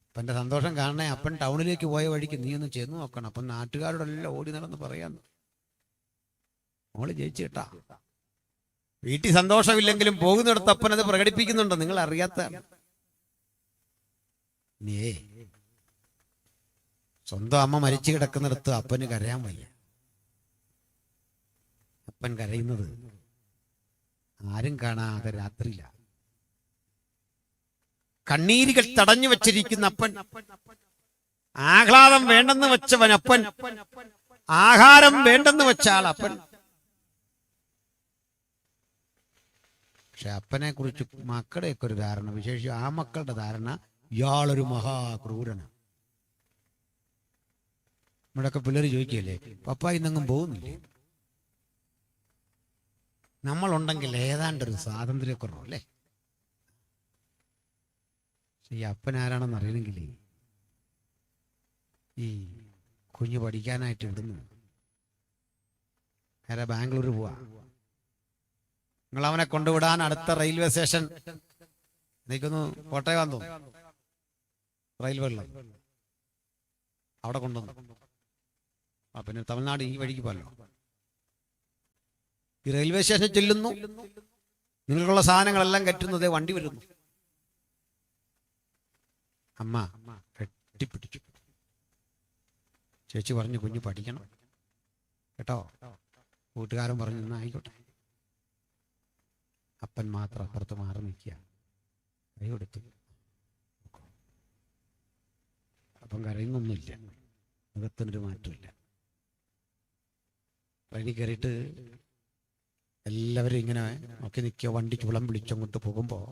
അപ്പന്റെ സന്തോഷം കാണണേ. അപ്പൻ ടൗണിലേക്ക് പോയ വഴിക്ക് നീ ഒന്ന് ചെന്ന് നോക്കണം. അപ്പം നാട്ടുകാരോടെല്ലാം ഓടി നടന്ന് പറയാന്ന്, മോള് ജയിച്ചു കേട്ടാ. വീട്ടിൽ സന്തോഷമില്ലെങ്കിലും പോകുന്നിടത്ത് അപ്പൻ അത് പ്രകടിപ്പിക്കുന്നുണ്ടോ? നിങ്ങൾ അറിയാത്ത സ്വന്തം അമ്മ മരിച്ചു കിടക്കുന്നിടത്ത് അപ്പന് കരയാൻ വയ്യ. അപ്പൻ കരയുന്നത് ആരും കാണാതെ രാത്രിയില്ല. കണ്ണീരുകൾ തടഞ്ഞു വച്ചിരിക്കുന്ന അപ്പൻ, ആഹ്ലാദം വേണ്ടെന്ന് വെച്ചവൻ അപ്പൻ, ആഹാരം വേണ്ടെന്ന് വെച്ചാൽ അപ്പൻ. പക്ഷെ അപ്പനെ കുറിച്ച് മക്കളുടെയൊക്കെ ഒരു ധാരണ, വിശേഷിച്ച് ആ മക്കളുടെ ധാരണ, ഇയാളൊരു മഹാക്രൂരനാണ്. നമ്മുടെയൊക്കെ പിള്ളേർ ചോദിക്കുകയല്ലേ, പപ്പ ഇന്നെങ്ങും പോകുന്നില്ലേ? നമ്മളുണ്ടെങ്കിൽ ഏതാണ്ടൊരു സ്വാതന്ത്ര്യക്കുറവ് അല്ലേ? ഈ അപ്പൻ ആരാണെന്ന് അറിയണമെങ്കിൽ ഈ കുഞ്ഞ് പഠിക്കാനായിട്ട് വിടുന്നു, നേരെ ബാംഗ്ലൂർ പോവാ. നിങ്ങൾ അവനെ കൊണ്ടുവിടാൻ അടുത്ത റെയിൽവേ സ്റ്റേഷൻ എനിക്കൊന്ന് കോട്ടയം വന്നു, റെയിൽവേ അവിടെ കൊണ്ടുവന്നു. പിന്നെ തമിഴ്നാട് ഈ വഴിക്ക് പോലോ. ഈ റെയിൽവേ സ്റ്റേഷനിൽ ചെല്ലുന്നു, നിങ്ങൾക്കുള്ള സാധനങ്ങളെല്ലാം കയറ്റുന്നത് വണ്ടി വരുന്നു. അമ്മ കെട്ടിപ്പിടിച്ചു. ചേച്ചി പറഞ്ഞു കുഞ്ഞ് പഠിക്കണം കേട്ടോ. കൂട്ടുകാരൻ പറഞ്ഞു എന്നാ ആയിക്കോട്ടെ. അപ്പൻ മാത്രം അപ്പുറത്ത് മാറി നിൽക്കുക, കൈ കൊടുത്തു. അപ്പം കരയുന്നൊന്നുമില്ല, മുഖത്തിനൊരു മാറ്റമില്ല. ട്രെയിനിൽ കയറിയിട്ട് എല്ലാവരും ഇങ്ങനെ നോക്കി നിൽക്കുക. വണ്ടി ചുളം വിളിച്ചങ്ങോട്ട് പോകുമ്പോൾ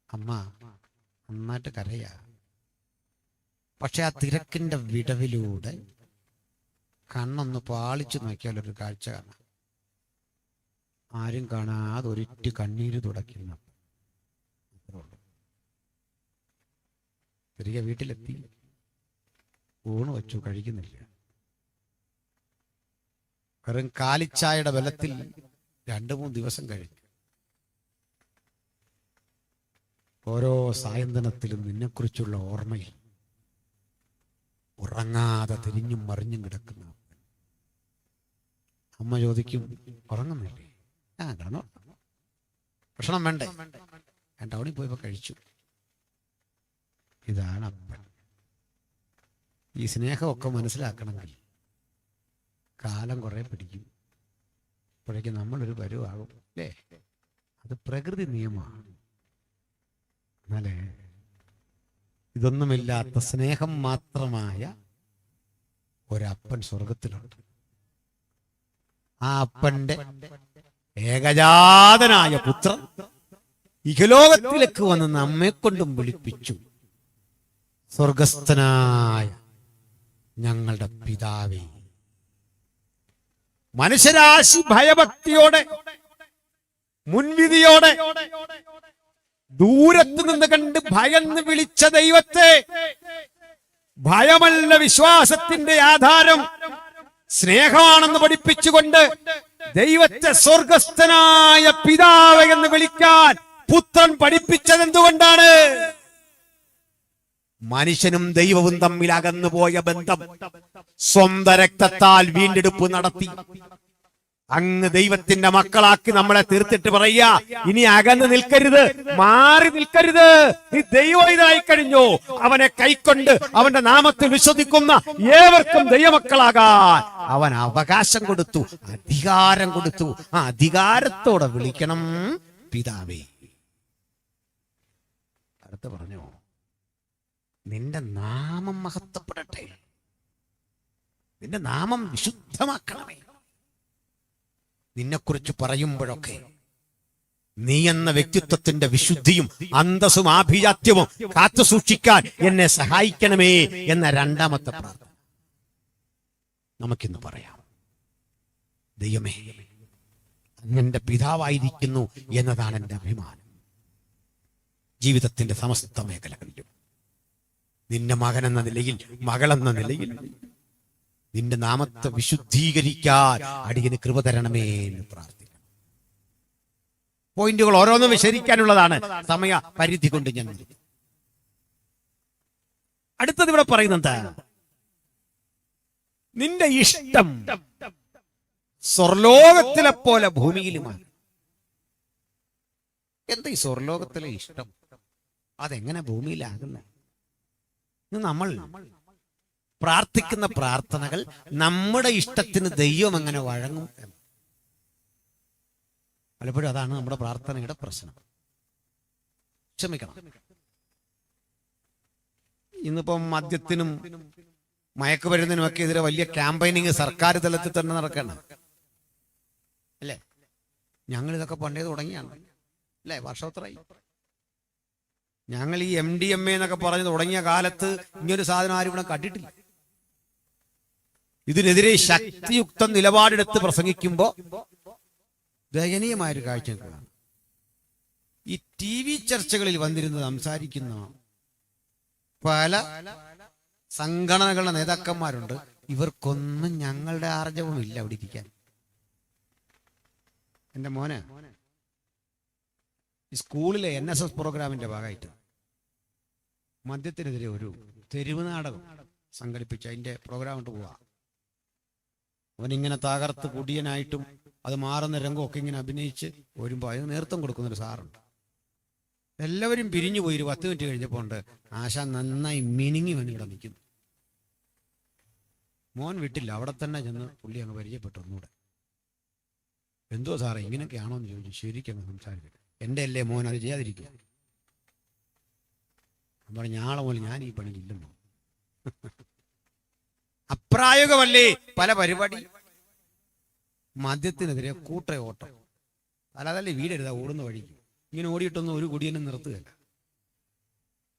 അമ്മ നന്നായിട്ട് കരയാ. പക്ഷെ ആ തിരക്കിന്റെ വിടവിലൂടെ കണ്ണൊന്ന് പാളിച്ചു നോക്കിയാലൊരു കാഴ്ച കാണാം. ആരും കാണാതെ ഒരിറ്റ് കണ്ണീര് തുടയ്ക്കുന്ന. തിരികെ വീട്ടിലെത്തി, ഊണ് വെച്ചു, കഴിക്കുന്നില്ല. വെറും കാലിച്ചായയുടെ ബലത്തിൽ 2-3 ദിവസം കഴിഞ്ഞു. ഓരോ സായന്തനത്തിലും നിന്നെക്കുറിച്ചുള്ള ഓർമ്മയിൽ ഉറങ്ങാതെ തിരിഞ്ഞും മറിഞ്ഞും കിടക്കുന്ന അമ്മ ചോദിക്കും, ഉറങ്ങുന്നില്ലേ? കിടന്നോ, ഭക്ഷണം വേണ്ടേ? ഞാൻ ടൗണിൽ പോയപ്പോ കഴിച്ചു. ഇതാണ് അപ്പൻ. ഈ സ്നേഹമൊക്കെ മനസ്സിലാക്കണമെങ്കിൽ കാലം കുറെ പിടിക്കും. അപ്പോഴേക്കും നമ്മളൊരു പരുവാകും അല്ലേ? അത് പ്രകൃതി നിയമമാണ്. എന്നാലേ ഇതൊന്നുമില്ലാത്ത സ്നേഹം മാത്രമായ ഒരപ്പൻ സ്വർഗത്തിലുണ്ട്. ആ അപ്പന്റെ ഏകജാതനായ പുത്രൻ ഇഹലോകത്തിലേക്ക് വന്ന് നമ്മെ കൊണ്ടും വിളിപ്പിച്ചു, സ്വർഗസ്ഥനായ ഞങ്ങളുടെ പിതാവേ. മനുഷ്യരാശി ഭയഭക്തിയോടെ, മുൻവിധിയോടെ, ദൂരത്ത് നിന്ന് കണ്ട് ഭയന്ന് വിളിച്ച ദൈവത്തെ ഭയമല്ല വിശ്വാസത്തിന്റെ ആധാരം, സ്നേഹമാണെന്ന് പഠിപ്പിച്ചുകൊണ്ട് ദൈവത്തെ സ്വർഗസ്ഥനായ പിതാവ് എന്ന് വിളിക്കാൻ പുത്രൻ പഠിപ്പിച്ചത് എന്തുകൊണ്ടാണ്? മനുഷ്യനും ദൈവവും തമ്മിൽ അകന്നുപോയ ബന്ധം സ്വന്തം രക്തത്താൽ വീണ്ടെടുപ്പ് നടത്തി അങ്ങ് ദൈവത്തിന്റെ മക്കളാക്കി നമ്മളെ തീർത്തിട്ട് പറയാ, ഇനി അകന്ന് നിൽക്കരുത്, മാറി നിൽക്കരുത്. നീ ദൈവമായി കഴിഞ്ഞു. അവനെ കൈക്കൊണ്ട് അവന്റെ നാമത്തിൽ വിശ്വസിക്കുന്ന ഏവർക്കും ദൈവമക്കളാകാൻ അവൻ അവകാശം കൊടുത്തു, അധികാരം കൊടുത്തു. ആ അധികാരത്തോടെ വിളിക്കണം പിതാവേ. അടുത്ത് പറഞ്ഞു, നിന്റെ നാമം മഹത്വപ്പെടട്ടെ, നിന്റെ നാമം വിശുദ്ധമാക്കണമേ. നിന്നെക്കുറിച്ച് പറയുമ്പോഴൊക്കെ നീ എന്ന വ്യക്തിത്വത്തിന്റെ വിശുദ്ധിയും അന്തസ്സും ആഭിജാത്യവും കാത്തു സൂക്ഷിക്കാൻ എന്നെ സഹായിക്കണമേ എന്ന രണ്ടാമത്തെ പ്രാർത്ഥന നമുക്കിന്ന് പറയാം. ദൈവമേ, അങ്ങന്റെ പിതാവായിരിക്കുന്നു എന്നതാണ് എൻ്റെ അഭിമാനം. ജീവിതത്തിന്റെ സമസ്ത മേഖലകളിലും നിന്റെ മകൻ എന്ന നിലയിൽ, മകളെന്ന നിലയിൽ നിന്റെ നാമത്തെ വിശുദ്ധീകരിക്കാൻ അടിയന് കൃപ തരണമേ എന്ന് പ്രാർത്ഥിക്കണം. പോയിന്റുകൾ ഓരോന്നും വിശദീകരിക്കാനുള്ളതാണ്, സമയ പരിധി കൊണ്ട് ഞാൻ. അടുത്തത് ഇവിടെ പറയുന്നത്, നിന്റെ ഇഷ്ടം സ്വർലോകത്തിലെ പോലെ ഭൂമിയിലുമാണ്. എന്താ ഈ സ്വർലോകത്തിലെ ഇഷ്ടം? അതെങ്ങനെ ഭൂമിയിലാകുന്നത്? നമ്മൾ പ്രാർത്ഥിക്കുന്ന പ്രാർത്ഥനകൾ നമ്മുടെ ഇഷ്ടത്തിന് ദൈവം എങ്ങനെ വഴങ്ങും? പലപ്പോഴും അതാണ് നമ്മുടെ പ്രാർത്ഥനയുടെ പ്രശ്നം. ക്ഷമിക്കണം. ഇന്നിപ്പം മദ്യത്തിനും മയക്കുമരുന്നിനും ഒക്കെ എതിരെ വലിയ ക്യാമ്പയിനിങ് സർക്കാർ തലത്തിൽ തന്നെ നടക്കണം അല്ലേ? ഞങ്ങൾ ഇതൊക്കെ പണ്ടേ തുടങ്ങിയാണ് അല്ലേ? വർഷോത്തരായി. ഞങ്ങൾ ഈ MDMA എന്നൊക്കെ പറഞ്ഞ് തുടങ്ങിയ കാലത്ത് ഇങ്ങനൊരു സാധനം ആരും ഇവിടെ കണ്ടിട്ടില്ല. ഇതിനെതിരെ ശക്തിയുക്ത നിലപാടെടുത്ത് പ്രസംഗിക്കുമ്പോ ദയനീയമായൊരു കാഴ്ച കാണാം. ഈ TV ചർച്ചകളിൽ വന്നിരുന്ന് സംസാരിക്കുന്ന പല സംഘടനകളുടെ നേതാക്കന്മാരുണ്ട്. ഇവർക്കൊന്നും ഞങ്ങളുടെ ആർജവും ഇല്ല അവിടെ ഇരിക്കാൻ. എൻ്റെ മോനെ ഈ സ്കൂളിലെ NSS പ്രോഗ്രാമിന്റെ ഭാഗമായിട്ട് മദ്യത്തിനെതിരെ ഒരു തെരുവ് നാടകം സംഘടിപ്പിച്ച് അതിന്റെ പ്രോഗ്രാം കൊണ്ട് പോവാ. അവനിങ്ങനെ തകർത്ത് കുടിയനായിട്ടും അത് മാറുന്ന രംഗമൊക്കെ ഇങ്ങനെ അഭിനയിച്ച് വരുമ്പോൾ അതിന് നേതൃത്വം കൊടുക്കുന്നൊരു സാറുണ്ട്. എല്ലാവരും പിരിഞ്ഞു പോയി. ഒരു 10 മിനിറ്റ് കഴിഞ്ഞപ്പോൾ ഉണ്ട് ആശാൻ നന്നായി മിനിങ്ങി വന്ന് ഇവിടെ നിൽക്കുന്നു. മോൻ വിട്ടില്ല, അവിടെ തന്നെ ചെന്ന് പുള്ളി അങ്ങ് പരിചയപ്പെട്ടു. ഒന്നുകൂടെ എന്തോ സാറേ ഇങ്ങനെയൊക്കെയാണോ എന്ന് ചോദിച്ചു. ശരിക്കും സംസാരിക്കും. എൻ്റെ അല്ലേ മോൻ, അത് ചെയ്യാതിരിക്കുക. പറഞ്ഞു ഞാളെ പോലെ ഞാൻ ഈ പണിയില്ലെന്നോ. അപ്രായോഗികമല്ലേ പല പരിപാടി. മദ്യത്തിനെതിരെ കൂട്ട ഓട്ടം. അല്ലാതല്ലേ വീടെഴുതാ ഓടുന്ന വഴിക്ക് ഇങ്ങനെ ഓടിയിട്ടൊന്നും ഒരു കുടിയനും നിർത്തുകയല്ല.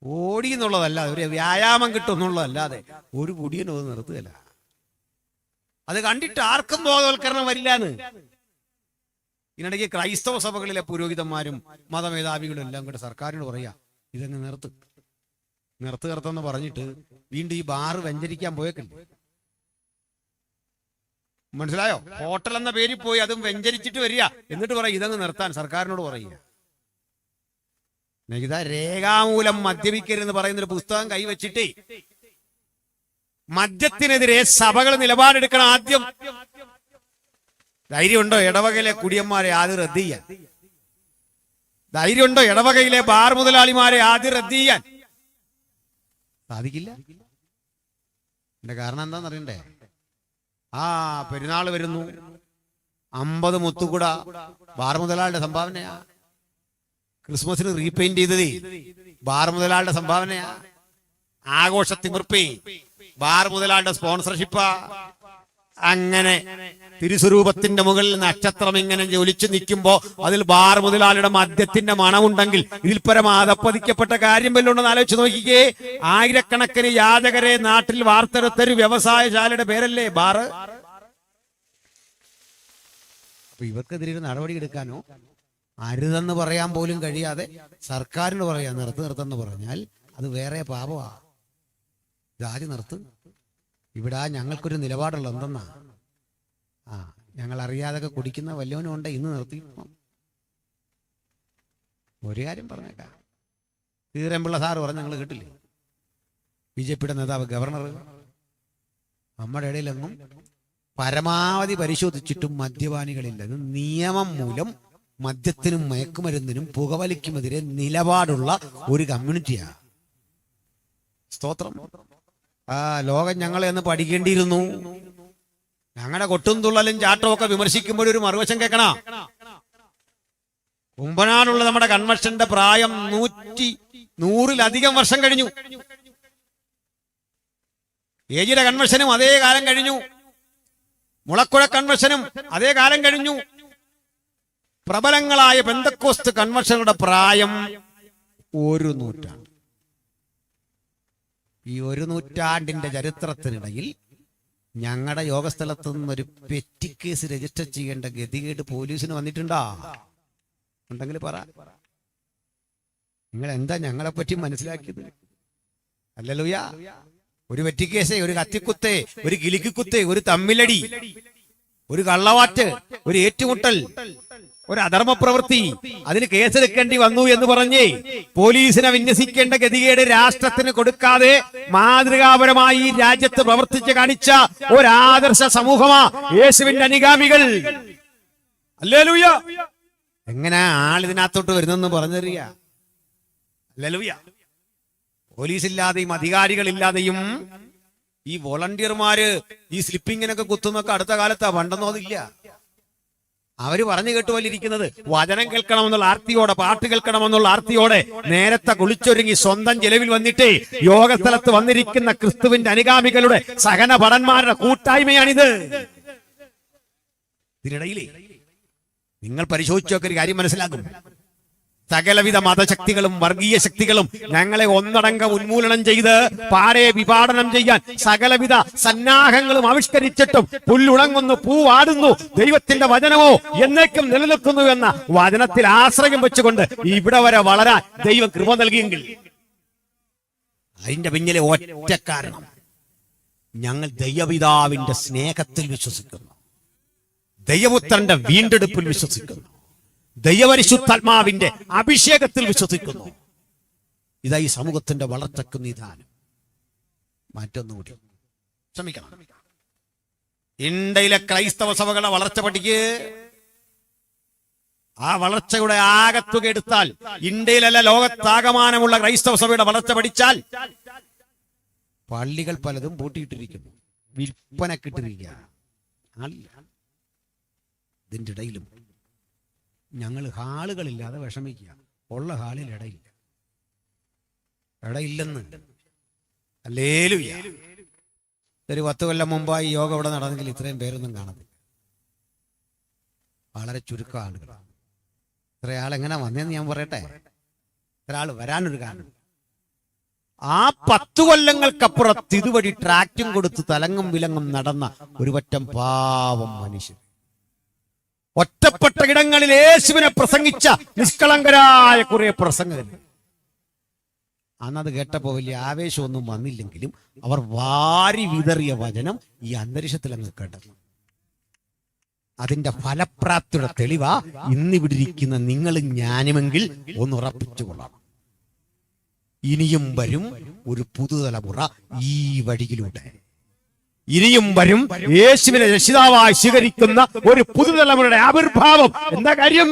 ഓടി എന്നുള്ളതല്ലാതെ ഒരു വ്യായാമം കിട്ടും എന്നുള്ളതല്ലാതെ ഒരു കുടിയനും അത് നിർത്തുകയല്ല. അത് കണ്ടിട്ട് ആർക്കും ബോധവൽക്കരണം വരില്ലാന്ന്. ഇതിനിടയ്ക്ക് ക്രൈസ്തവ സഭകളിലെ പുരോഹിതന്മാരും മതമേധാവികളും എല്ലാം കൂടെ സർക്കാരിനോട് പറയാ, ഇതങ്ങ് നിർത്തുന്ന പറഞ്ഞിട്ട് വീണ്ടും ഈ ബാറ് വെഞ്ചരിക്കാൻ പോയേക്കില്ലേ. മനസ്സിലായോ? ഹോട്ടൽ എന്ന പേരിൽ പോയി അതും വെഞ്ചരിച്ചിട്ട് വരിക. എന്നിട്ട് പറയാം ഇതങ്ങ് നിർത്താൻ സർക്കാരിനോട് പറയുക. ഇതാ രേഖാമൂലം മദ്യപിക്കരുതെന്ന് പറയുന്നൊരു പുസ്തകം കൈവച്ചിട്ടേ മദ്യത്തിനെതിരെ സഭകൾ നിലപാടെടുക്കണം. ആദ്യം ധൈര്യമുണ്ടോ ഇടവകയിലെ കുടിയന്മാരെ ആദ്യം റദ്ദ് ചെയ്യാൻ? ധൈര്യമുണ്ടോ ഇടവകയിലെ ബാർ മുതലാളിമാരെ ആദ്യം റദ്ദ് ചെയ്യാൻ? സാധിക്കില്ല. എന്റെ കാരണം എന്താന്ന് അറിയണ്ടേ? ആ പെരുന്നാൾ വരുന്നു, 50 മുത്തുകുട ബാർ മുതലാളിയുടെ സംഭാവനയാ. ക്രിസ്മസിന് റീപെയിന്റ് ചെയ്തതേ ബാർ മുതലാളിയുടെ സംഭാവനയാ. ആഘോഷ തിമിർപ്പേ ബാർ മുതലാളിയുടെ സ്പോൺസർഷിപ്പാ. അങ്ങനെ തിരുസ്വരൂപത്തിന്റെ മുകളിൽ നക്ഷത്രം ഇങ്ങനെ ജ്വലിച്ചു നിൽക്കുമ്പോ അതിൽ ബാർ മുതലാളിയുടെ മദ്യത്തിന്റെ മണമുണ്ടെങ്കിൽ ഇതിൽ പരമാധപ്പതിക്കപ്പെട്ട കാര്യം വല്ലോണ്ടെന്ന് ആലോചിച്ച് നോക്കിക്കേ. ആയിരക്കണക്കിന് യാചകരെ നാട്ടിൽ വാർത്തെടുത്തൊരു വ്യവസായശാലയുടെ പേരല്ലേ ബാറ്. അപ്പൊ ഇവർക്കെതിരെ നടപടി എടുക്കാനോ അരുതെന്ന് പറയാൻ പോലും കഴിയാതെ സർക്കാരിന് പറയാ നിർത്തുന്ന പറഞ്ഞാൽ അത് വേറെ പാപമാ. ഇതാദ്യം നിർത്ത്. ഇവിടെ ഞങ്ങൾക്കൊരു നിലപാടുള്ള എന്തെന്നാ, ഞങ്ങൾ അറിയാതൊക്കെ കുടിക്കുന്ന വല്ലവനും ഉണ്ട്, ഇന്ന് നിർത്തി. ഒരു കാര്യം പറഞ്ഞേക്കാം, ശ്രീധരൻപിള്ള സാറ് പറഞ്ഞ് നിങ്ങൾ കേട്ടില്ലേ, BJP നേതാവ് ഗവർണർ നമ്മുടെ ഇടയിലെങ്ങും പരമാവധി പരിശോധിച്ചിട്ടും മദ്യപാനികളില്ല. ഇത് നിയമം മൂലം മദ്യത്തിനും മയക്കുമരുന്നിനും പുകവലിക്കുമെതിരെ നിലപാടുള്ള ഒരു കമ്മ്യൂണിറ്റിയാണ്. സ്തോത്രം. ലോകം ഞങ്ങളെ ഒന്ന് പഠിക്കേണ്ടിയിരുന്നു. ഞങ്ങളുടെ കൊട്ടും തുള്ളലും ചാട്ടവും ഒക്കെ വിമർശിക്കുമ്പോഴൊരു മറുവശം കേൾക്കണ. കുമ്പനാടുള്ള നമ്മുടെ കൺവെൻഷന്റെ പ്രായം 100-ലധികം വർഷം കഴിഞ്ഞു. ഏജിയുടെ കൺവെൻഷനും അതേ കാലം കഴിഞ്ഞു. മുളക്കുഴ കൺവെൻഷനും അതേ കാലം കഴിഞ്ഞു. പ്രബലങ്ങളായ പെന്തക്കോസ്ത് കൺവെൻഷനുകളുടെ പ്രായം 1 നൂറ്റാണ്ട്. ഈ 1 നൂറ്റാണ്ടിന്റെ ചരിത്രത്തിനിടയിൽ ഞങ്ങളുടെ യോഗസ്ഥലത്ത് നിന്നൊരു പെറ്റി കേസ് രജിസ്റ്റർ ചെയ്യേണ്ട ഗതികേട് പോലീസിന് വന്നിട്ടുണ്ടോ? ഉണ്ടെങ്കിൽ പറ. നിങ്ങൾ എന്താ ഞങ്ങളെ പറ്റി മനസ്സിലാക്കിയത്? ഹല്ലേലൂയ. ഒരു വെറ്റിക്കേസ്, ഒരു കത്തിക്കുത്ത്, ഒരു കിലിക്കുത്ത്, ഒരു തമ്മിലടി, ഒരു കള്ളവാറ്റ്, ഒരു ഏറ്റുമുട്ടൽ, ഒരു അധർമ്മ പ്രവൃത്തി, അതിന് കേസെടുക്കേണ്ടി വന്നു എന്ന് പറഞ്ഞ് പോലീസിനെ വിന്യസിക്കേണ്ട ഗതികേട് രാഷ്ട്രത്തിന് കൊടുക്കാതെ മാതൃകാപരമായി ഈ രാജ്യത്ത് പ്രവർത്തിച്ച് കാണിച്ച ഒരാദർശ സമൂഹമാ യേശുവിന്റെ അനുഗാമികൾ. ഹല്ലേലൂയ. എങ്ങനെ ആളിതിനകത്തോട്ട് വരുന്നെന്ന് പറഞ്ഞറിയ. ഹല്ലേലൂയ. പോലീസില്ലാതെയും അധികാരികളില്ലാതെയും ഈ വോളണ്ടിയർമാര് ഈ സ്ലിപ്പിങ്ങിനൊക്കെ കുത്തുന്നൊക്കെ അടുത്ത കാലത്താ. പണ്ടൊന്നും അതില്ല. അവര് പറഞ്ഞു കേട്ടുപോലിരിക്കുന്നത് വചനം കേൾക്കണമെന്നുള്ള ആർത്തിയോടെ, പാട്ട് കേൾക്കണമെന്നുള്ള ആർത്തിയോടെ നേരത്തെ കുളിച്ചൊരുങ്ങി സ്വന്തം ചെലവിൽ വന്നിട്ട് യോഗസ്ഥലത്ത് വന്നിരിക്കുന്ന ക്രിസ്തുവിന്റെ അനുഗാമികളുടെ സഹന ഭടന്മാരുടെ കൂട്ടായ്മയാണിത്. ഇതിനിടയിലേ നിങ്ങൾ പരിശോധിച്ചൊക്കെ ഒരു കാര്യം മനസ്സിലാക്കും. സകലവിധ മതശക്തികളും വർഗീയ ശക്തികളും ഞങ്ങളെ ഒന്നടങ്കം ഉന്മൂലനം ചെയ്ത് പാടെ വിപാടനം ചെയ്യാൻ സകലവിധ സന്നാഹങ്ങളും ആവിഷ്കരിച്ചിട്ടും പുല്ലുണങ്ങുന്നു, പൂവാടുന്നു, ദൈവത്തിന്റെ വചനമോ എന്നേക്കും നിലനിൽക്കുന്നു എന്ന വചനത്തിൽ ആശ്രയം വെച്ചുകൊണ്ട് ഇവിടെ വരെ വളരാൻ ദൈവം കൃപ നൽകിയെങ്കിൽ അതിന്റെ പിന്നിലെ ഒറ്റ കാരണം ഞങ്ങൾ ദൈവപിതാവിന്റെ സ്നേഹത്തിൽ വിശ്വസിക്കുന്നു, ദൈവപുത്രന്റെ വീണ്ടെടുപ്പിൽ വിശ്വസിക്കുന്നു, ദൈവപരിശുദ്ധാത്മാവിന്റെ അഭിഷേകത്തിൽ വിശ്വസിക്കുന്നു. ഇതാ ഈ സമൂഹത്തിന്റെ വളർച്ചയ്ക്ക് നിദാനം. മറ്റൊന്നുകൂടി ശ്രമിക്കണം. ഇന്ത്യയിലെ ക്രൈസ്തവ സഭകളുടെ വളർച്ച പഠിക്ക്. ആ വളർച്ചയുടെ ആകത്തുക എടുത്താൽ, ഇന്ത്യയിലല്ല ലോകത്താകമാനമുള്ള ക്രൈസ്തവ സഭയുടെ വളർച്ച പഠിച്ചാൽ, പള്ളികൾ പലതും പൂട്ടിയിട്ടിരിക്കുന്നു, വിൽപ്പനക്കിട്ടിരിക്കുക. ഇതിന്റെ ഇടയിലും ഞങ്ങൾ ഹാളുകളില്ലാതെ വിഷമിക്കുക. ഉള്ള ഹാളിൽ ഇടയില്ലെന്ന്. ഹല്ലേലൂയ. ഒരു 10 കൊല്ലം മുമ്പായി യോഗ ഇവിടെ നടന്നെങ്കിൽ ഇത്രയും പേരൊന്നും കാണത്തില്ല. വളരെ ചുരുക്കം ആളുകൾ. ഇത്ര ആളെങ്ങനെ വന്നേന്ന് ഞാൻ പറയട്ടെ. ഇത്ര ആൾ വരാനൊരു കാരണം, ആ 10 കൊല്ലങ്ങൾക്കപ്പുറത്ത് ഇതുവഴി ട്രാക്റ്റും കൊടുത്ത് തലങ്ങും വിലങ്ങും നടന്ന ഒരു പറ്റം പാവം മനുഷ്യൻ, ഒറ്റപ്പെട്ട ഇടങ്ങളിൽ യേശുവിനെ പ്രസംഗിച്ച നിഷ്കളങ്കരായ കുറെ പ്രസംഗകർ. അന്നത് കേട്ടപ്പോ വലിയ ആവേശമൊന്നും വന്നില്ലെങ്കിലും അവർ വാരി വിതറിയ വചനം ഈ അന്തരീക്ഷത്തിൽ അങ്ങ് കേട്ടത്. അതിന്റെ ഫലപ്രാപ്തിയുടെ തെളിവാ ഇന്നിവിടെ ഇരിക്കുന്ന നിങ്ങളും ഞാനുമെങ്കിൽ ഒന്ന് ഉറപ്പിച്ചു കൊള്ളാം. ഇനിയും വരും ഒരു പുതുതലമുറ ഈ വഴിയിലൂടെ. ഇനിയും വരും യേശുവിനെ രക്ഷിതാവായി സ്വീകരിക്കുന്ന ഒരു പുതുതലമുറയുടെ ആവിർഭാവം. എന്താ കാര്യം?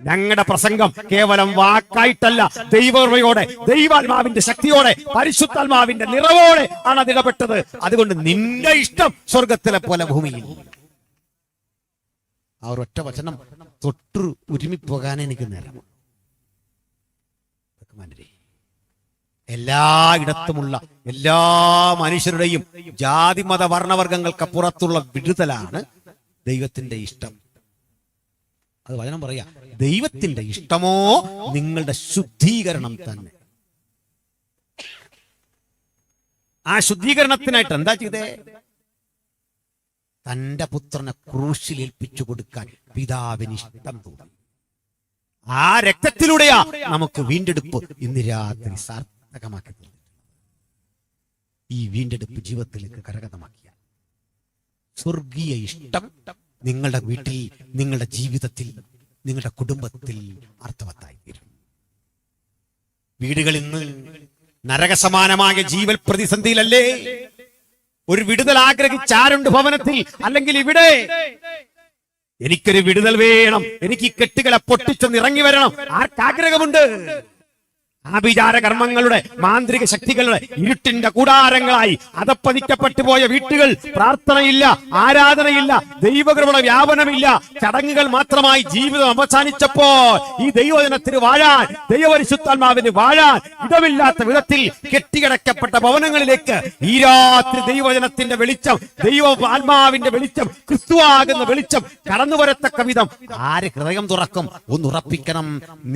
ഞങ്ങളുടെ പ്രസംഗം കേവലം വാക്കായിട്ടല്ല, ദൈവകൃപയോടെ, ദൈവാത്മാവിന്റെ ശക്തിയോടെ, പരിശുദ്ധാത്മാവിന്റെ നിറവോടെ ആണ് അത് ഇടപെട്ടത്. അതുകൊണ്ട് നിന്റെ ഇഷ്ടം സ്വർഗത്തിലെ പോലെ ഭൂമിയിൽ. ആ ഒരൊറ്റ വചനം തൊട്ടു ഉരുമിപ്പോകാൻ എനിക്ക് നേരം. എല്ലായിടത്തുമുള്ള എല്ലാ മനുഷ്യരുടെയും ജാതി മത വർണ്ണവർഗങ്ങൾക്കപ്പുറത്തുള്ള വിടുതലാണ് ദൈവത്തിന്റെ ഇഷ്ടം. അത് വചനം പറയാ, ദൈവത്തിന്റെ ഇഷ്ടമോ നിങ്ങളുടെ ശുദ്ധീകരണം തന്നെ. ആ ശുദ്ധീകരണത്തിനായിട്ട് എന്താ ചെയ്തേ? തന്റെ പുത്രനെ ക്രൂശിൽ ഏൽപ്പിച്ചു കൊടുക്കാൻ പിതാവിന് ഇഷ്ടം തോന്നി. ആ രക്തത്തിലൂടെയാ നമുക്ക് വീണ്ടെടുപ്പ് ഇന്ന് രാത്രി സാർത്ഥകമാക്കി. ഈ വീണ്ടെടുപ്പ് ജീവിതത്തിലേക്ക് കരഗതമാക്കിയ സ്വർഗീയ ഇഷ്ടം നിങ്ങളുടെ വീട്ടിൽ, നിങ്ങളുടെ ജീവിതത്തിൽ, നിങ്ങളുടെ കുടുംബത്തിൽ അർത്ഥവത്തായി തീരും. വീടുകൾ ഇന്ന് നരകസമാനമായ ജീവൽ പ്രതിസന്ധിയിലല്ലേ? ഒരു വിടുതൽ ആഗ്രഹിച്ച ആരുണ്ട് ഭവനത്തിൽ? അല്ലെങ്കിൽ ഇവിടെ എനിക്കൊരു വിടുതൽ വേണം, എനിക്ക് ഈ കെട്ടുകളെ പൊട്ടിച്ചൊന്ന് ഇറങ്ങി വരണം, ആർക്കാഗ്രഹമുണ്ട്? ആഭിചാര കർമ്മങ്ങളുടെ, മാന്ത്രിക ശക്തികളുടെ ഇരുട്ടിന്റെ കൂടാരങ്ങളായി അതപ്പതിക്കപ്പെട്ടു പോയ വീട്ടുകൾ, പ്രാർത്ഥനയില്ല, ആരാധനയില്ല, ദൈവകൃപയുടെ വ്യാപനമില്ല, ചടങ്ങുകൾ മാത്രമായി ജീവിതം അവസാനിച്ചപ്പോ ഈ ദൈവജനത്തിന് വാഴാൻ, ദൈവപരിശുദ്ധാത്മാവിന് വാഴാൻ ഇടമില്ലാത്ത വിധത്തിൽ കെട്ടികിടക്കപ്പെട്ട ഭവനങ്ങളിലേക്ക് ഈ രാത്രി ദൈവജനത്തിന്റെ വെളിച്ചം, ദൈവ ആത്മാവിന്റെ വെളിച്ചം, ക്രിസ്തുവാകുന്ന വെളിച്ചം കടന്നു വരത്തക്ക വിധം ആര് ഹൃദയം തുറക്കും? ഒന്നുറപ്പിക്കണം.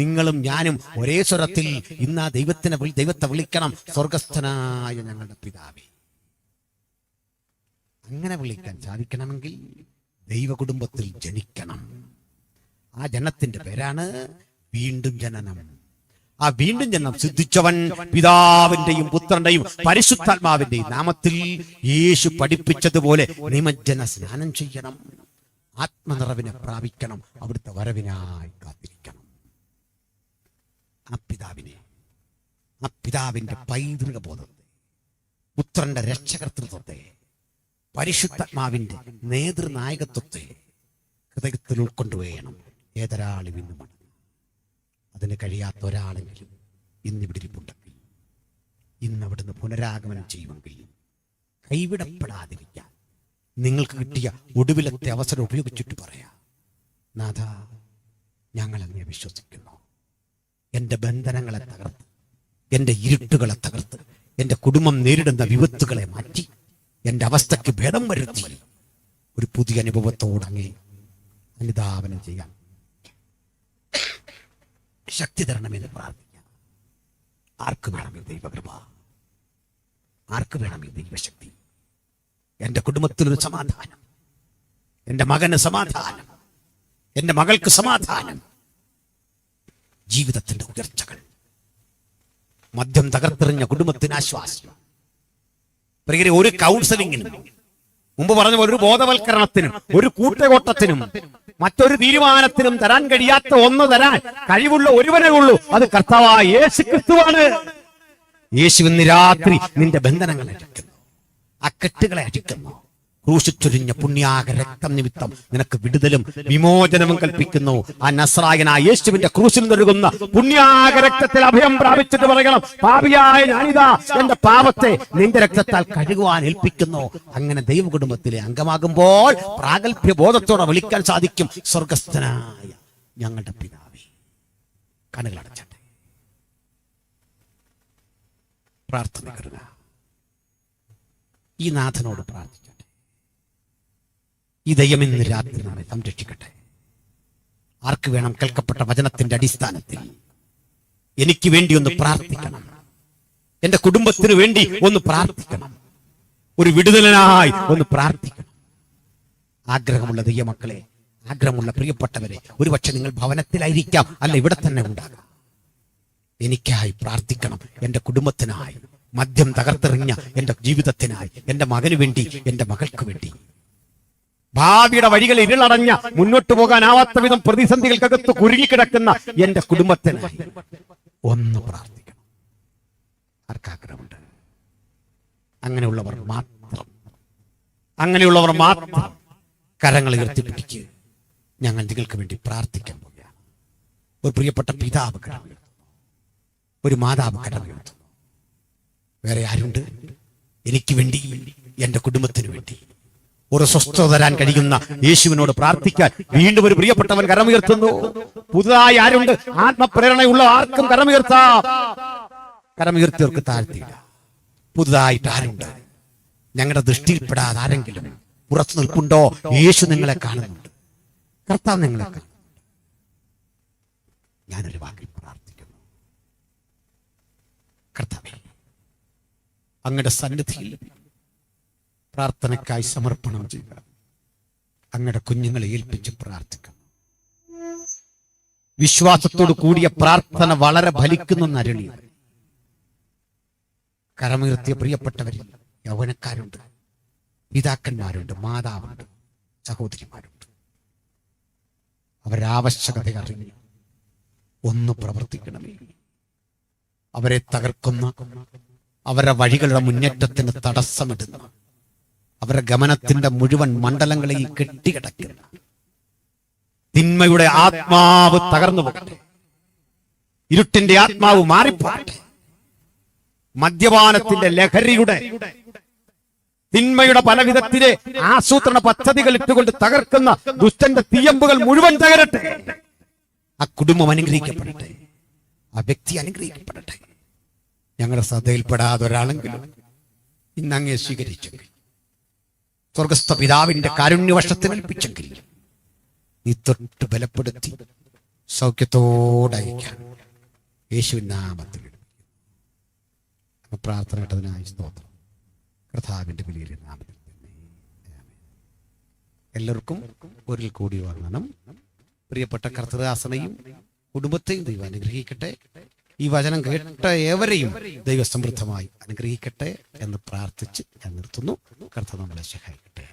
നിങ്ങളും ഞാനും ഒരേ സ്വരത്തിൽ ഇന്ന് ആ ദൈവത്തെ വിളിക്കണം, സ്വർഗസ്ഥനായ ഞങ്ങളുടെ പിതാവേ. അങ്ങനെ വിളിക്കാൻ സാധിക്കണമെങ്കിൽ ദൈവ കുടുംബത്തിൽ ജനിക്കണം. ആ ജനത്തിന്റെ പേരാണ് വീണ്ടും ജനനം. ആ വീണ്ടും ജനനം സിദ്ധിച്ചവൻ പിതാവിന്റെയും പുത്രന്റെയും പരിശുദ്ധാത്മാവിന്റെയും നാമത്തിൽ യേശു പഠിപ്പിച്ചതുപോലെ നിമജ്ജന സ്നാനം ചെയ്യണം, ആത്മനിറവിനെ പ്രാപിക്കണം, അവിടുത്തെ വരവിനായി കാത്തിരിക്കണം. ആ പിതാവിന്റെ പൈതൃക ബോധത്തെ, പുത്രന്റെ രക്ഷകർത്തൃത്വത്തെ, പരിശുദ്ധാത്മാവിന്റെ നേതൃനായകത്വത്തെ ഹൃദയത്തിൽ ഉൾക്കൊണ്ടുവേണം ഏതൊരാളും ഇന്ന് മടങ്ങും. അതിന് കഴിയാത്ത ഒരാളെങ്കിലും ഇന്നിവിടെ ഇരിപ്പുണ്ടെങ്കിൽ, ഇന്ന് അവിടുന്ന് പുനരാഗമനം ചെയ്യുമെങ്കിൽ കൈവിടപ്പെടാതിരിക്കാൻ നിങ്ങൾക്ക് കിട്ടിയ ഒടുവിലത്തെ അവസരം ഉപയോഗിച്ചിട്ട് പറയാം, നാഥ, ഞങ്ങൾ അങ്ങേ വിശ്വസിക്കുന്നു. എന്റെ ബന്ധനങ്ങളെ തകർത്ത്, എന്റെ ഇരുട്ടുകളെ തകർത്ത്, എന്റെ കുടുംബം നേരിടുന്ന വിപത്തുകളെ മാറ്റി, എന്റെ അവസ്ഥയ്ക്ക് ഭേദം വരുത്തി ഒരു പുതിയ അനുഭവത്തോടങ്ങേ അനുധാവനം ചെയ്യാൻ ശക്തി തരണമെന്ന് പ്രാർത്ഥിക്കാം. ആർക്ക് വേണം ഈ ദൈവകൃപ? ആർക്ക് വേണം ഈ ദൈവശക്തി? എന്റെ കുടുംബത്തിനൊരു സമാധാനം, എന്റെ മകന് സമാധാനം, എന്റെ മകൾക്ക് സമാധാനം, ജീവിതത്തിന്റെ ഉയർച്ചകൾ, മദ്യം തകർത്തെറിഞ്ഞ കുടുംബത്തിന് ആശ്വാസം. പ്രിയരെ, ഒരു കൗൺസിലിങ്ങിനും, മുമ്പ് പറഞ്ഞ ഒരു ബോധവൽക്കരണത്തിനും, ഒരു കൂട്ടകോട്ടത്തിനും, മറ്റൊരു തീരുമാനത്തിനും തരാൻ കഴിയാത്ത ഒന്ന് തരാൻ കഴിവുള്ള ഒരുവനേ ഉള്ളൂ. അത് കർത്താവായ യേശു ക്രിസ്തുവാണ്. യേശു ഇന്ന് രാത്രി നിന്റെ ബന്ധനങ്ങളെ അടിക്കുന്നു, ആ കെട്ടുകളെ അടിക്കുന്നു. ക്രൂശിച്ചൊരിഞ്ഞ പുണ്യാക രക്തം നിമിത്തം നിനക്ക് വിടുതലും വിമോചനവും കൽപ്പിക്കുന്നു. ആ നസ്രായനായ യേശുവിന്റെ ക്രൂശിൽ നൽകുന്ന പുണ്യാക രക്തത്തിൽ അഭയം പ്രാപിച്ചിട്ട് പറയണം, പാപിയായ ഞാനിതാ എന്റെ പാപത്തെ നിന്റെ രക്തത്താൽ കഴുകുവാൻ ഏൽപ്പിക്കുന്നു. അങ്ങനെ ദൈവ കുടുംബത്തിലെ അംഗമാകുമ്പോൾ പ്രാഗൽഭ്യ ബോധത്തോടെ വിളിക്കാൻ സാധിക്കും, സ്വർഗസ്ഥനായ ഞങ്ങളുടെ പിതാവേ. കണ്ണുകളടച്ചട്ടെ, പ്രാർത്ഥന കരുക. ഈ നാഥനോട് പ്രാർത്ഥിക്കട്ടെ. ഈ ദൈവം ഇന്ന് രാത്രി നമ്മെ സംരക്ഷിക്കട്ടെ. ആർക്ക് വേണം കേൾക്കപ്പെട്ട വചനത്തിന്റെ അടിസ്ഥാനത്തിൽ എനിക്ക് വേണ്ടി ഒന്ന് പ്രാർത്ഥിക്കണം, എന്റെ കുടുംബത്തിന് വേണ്ടി ഒന്ന് പ്രാർത്ഥിക്കണം, ഒരു വിടുതലനായി ഒന്ന് പ്രാർത്ഥിക്കണം. ആഗ്രഹമുള്ള ദൈവമക്കളെ, ആഗ്രഹമുള്ള പ്രിയപ്പെട്ടവരെ, ഒരുപക്ഷെ നിങ്ങൾ ഭവനത്തിലായിരിക്കാം, അല്ല ഇവിടെ തന്നെ ഉണ്ടാകാം. എനിക്കായി പ്രാർത്ഥിക്കണം, എന്റെ കുടുംബത്തിനായി, മദ്യം തകർത്തെറിഞ്ഞ എന്റെ ജീവിതത്തിനായി, എന്റെ മകന് വേണ്ടി, എന്റെ മകൾക്ക് വേണ്ടി, ഭാവിയുടെ വഴികൾ ഇരുളടഞ്ഞ മുന്നോട്ട് പോകാനാവാത്ത വിധം പ്രതിസന്ധികൾക്കകത്ത് കുരുങ്ങിക്കിടക്കുന്ന എന്റെ കുടുംബത്തിനായി ഒന്ന് പ്രാർത്ഥിക്കണം. ആർക്കാഗ്രഹമുണ്ട്? അങ്ങനെയുള്ളവർ മാത്രം കരങ്ങൾ ഉയർത്തിപ്പിടിക്കുക. ഞങ്ങൾ നിങ്ങൾക്ക് വേണ്ടി പ്രാർത്ഥിക്കാൻ പോവുകയാണ്. ഒരു പ്രിയപ്പെട്ട പിതാവ് കരമുയർത്തുന്നു, ഒരു മാതാവ് കരമുയർത്തുന്നു. വേറെ ആരുണ്ട്? എനിക്ക് വേണ്ടി, എന്റെ കുടുംബത്തിന് വേണ്ടി ഒരു സ്വസ്ഥത തരാൻ കഴിയുന്ന യേശുവിനോട് പ്രാർത്ഥിക്കാൻ വീണ്ടും ഒരു പ്രിയപ്പെട്ടവൻ കരമുയർത്തുന്നു. പുതുതായി ആരുണ്ട്? ആത്മപ്രേരണയുള്ള ആർക്കും കരമുയർത്താം. കരമുയർത്തിയവർക്ക് താഴ്ത്തിയില്ല. പുതുതായിട്ട് ആരുണ്ട്? ഞങ്ങളുടെ ദൃഷ്ടിയിൽപ്പെടാതെ ആരെങ്കിലും പുറത്തു നിൽപ്പുണ്ടോ? യേശു നിങ്ങളെ കാണുന്നുണ്ട്, കർത്താവ് നിങ്ങളെ കാണുന്നുണ്ട്. ഞാനൊരു വാക്കിൽ പ്രാർത്ഥിക്കുന്നു. കർത്താവേ, അങ്ങയുടെ സന്നിധിയിൽ പ്രാർത്ഥനയ്ക്കായി സമർപ്പണം ചെയ്യുക. അങ്ങയുടെ കുഞ്ഞുങ്ങളെ ഏൽപ്പിച്ച് പ്രാർത്ഥിക്കണം. വിശ്വാസത്തോടു കൂടിയ പ്രാർത്ഥന വളരെ ഫലിക്കുന്നു. അരുളിയത് കരമുയർത്തിയ പ്രിയപ്പെട്ടവരിൽ യൗവനക്കാരുണ്ട്, പിതാക്കന്മാരുണ്ട്, മാതാവുണ്ട്, സഹോദരിമാരുണ്ട്. അവരാവശ്യകത അറിഞ്ഞു ഒന്ന് പ്രവർത്തിക്കണമേ. അവരെ തകർക്കുന്ന, അവരുടെ വഴികളുടെ മുന്നേറ്റത്തിന് തടസ്സമിടുന്ന, അവരുടെ ഗമനത്തിന്റെ മുഴുവൻ മണ്ഡലങ്ങളെയും കെട്ടിക്കിടക്കുന്ന തിന്മയുടെ ആത്മാവ് തകർന്നു പോകട്ടെ. ഇരുട്ടിന്റെ ആത്മാവ് മാറിപ്പോകട്ടെ. മദ്യപാനത്തിന്റെ ലഹരിയുടെ, തിന്മയുടെ പലവിധത്തിലെ ആസൂത്രണ പദ്ധതികൾ ഇട്ടുകൊണ്ട് തകർക്കുന്ന ദുഷ്ടന്റെ തീയമ്പുകൾ മുഴുവൻ തകരട്ടെ. ആ കുടുംബം അനുഗ്രഹിക്കപ്പെടട്ടെ, ആ വ്യക്തി അനുഗ്രഹിക്കപ്പെടട്ടെ. ഞങ്ങളുടെ ശ്രദ്ധയിൽപ്പെടാതെ ഒരാളെങ്കിലും ഇന്നങ്ങേ സ്വീകരിച്ചെങ്കിൽ, സ്വർഗസ്ഥ പിതാവിന്റെ കാരുണ്യവശത്തിന് ഏൽപ്പിച്ചെങ്കിൽ, നീ തൊട്ട് ബലപ്പെടുത്തി സൗഖ്യത്തോടയക്കാൻ യേശുവിൻ നാമത്തിൽ പ്രാർത്ഥന കേട്ടതിനായി സ്തോത്രം. കർത്താവിന്റെ വലിയ നാമത്തിൽ തന്നെ. എല്ലാവർക്കും ഒരിൽ കൂടി വന്ദനം. പ്രിയപ്പെട്ട കർത്തദാസനെയും കുടുംബത്തെയും ദൈവം അനുഗ്രഹിക്കട്ടെ. ഈ വചനം കേട്ട ഏവരെയും ദൈവസമൃദ്ധമായി അനുഗ്രഹിക്കട്ടെ എന്ന് പ്രാർത്ഥിച്ച് ഞാൻ നിർത്തുന്നു. കർത്താവ് നമ്മളെ സഹായിക്കട്ടെ.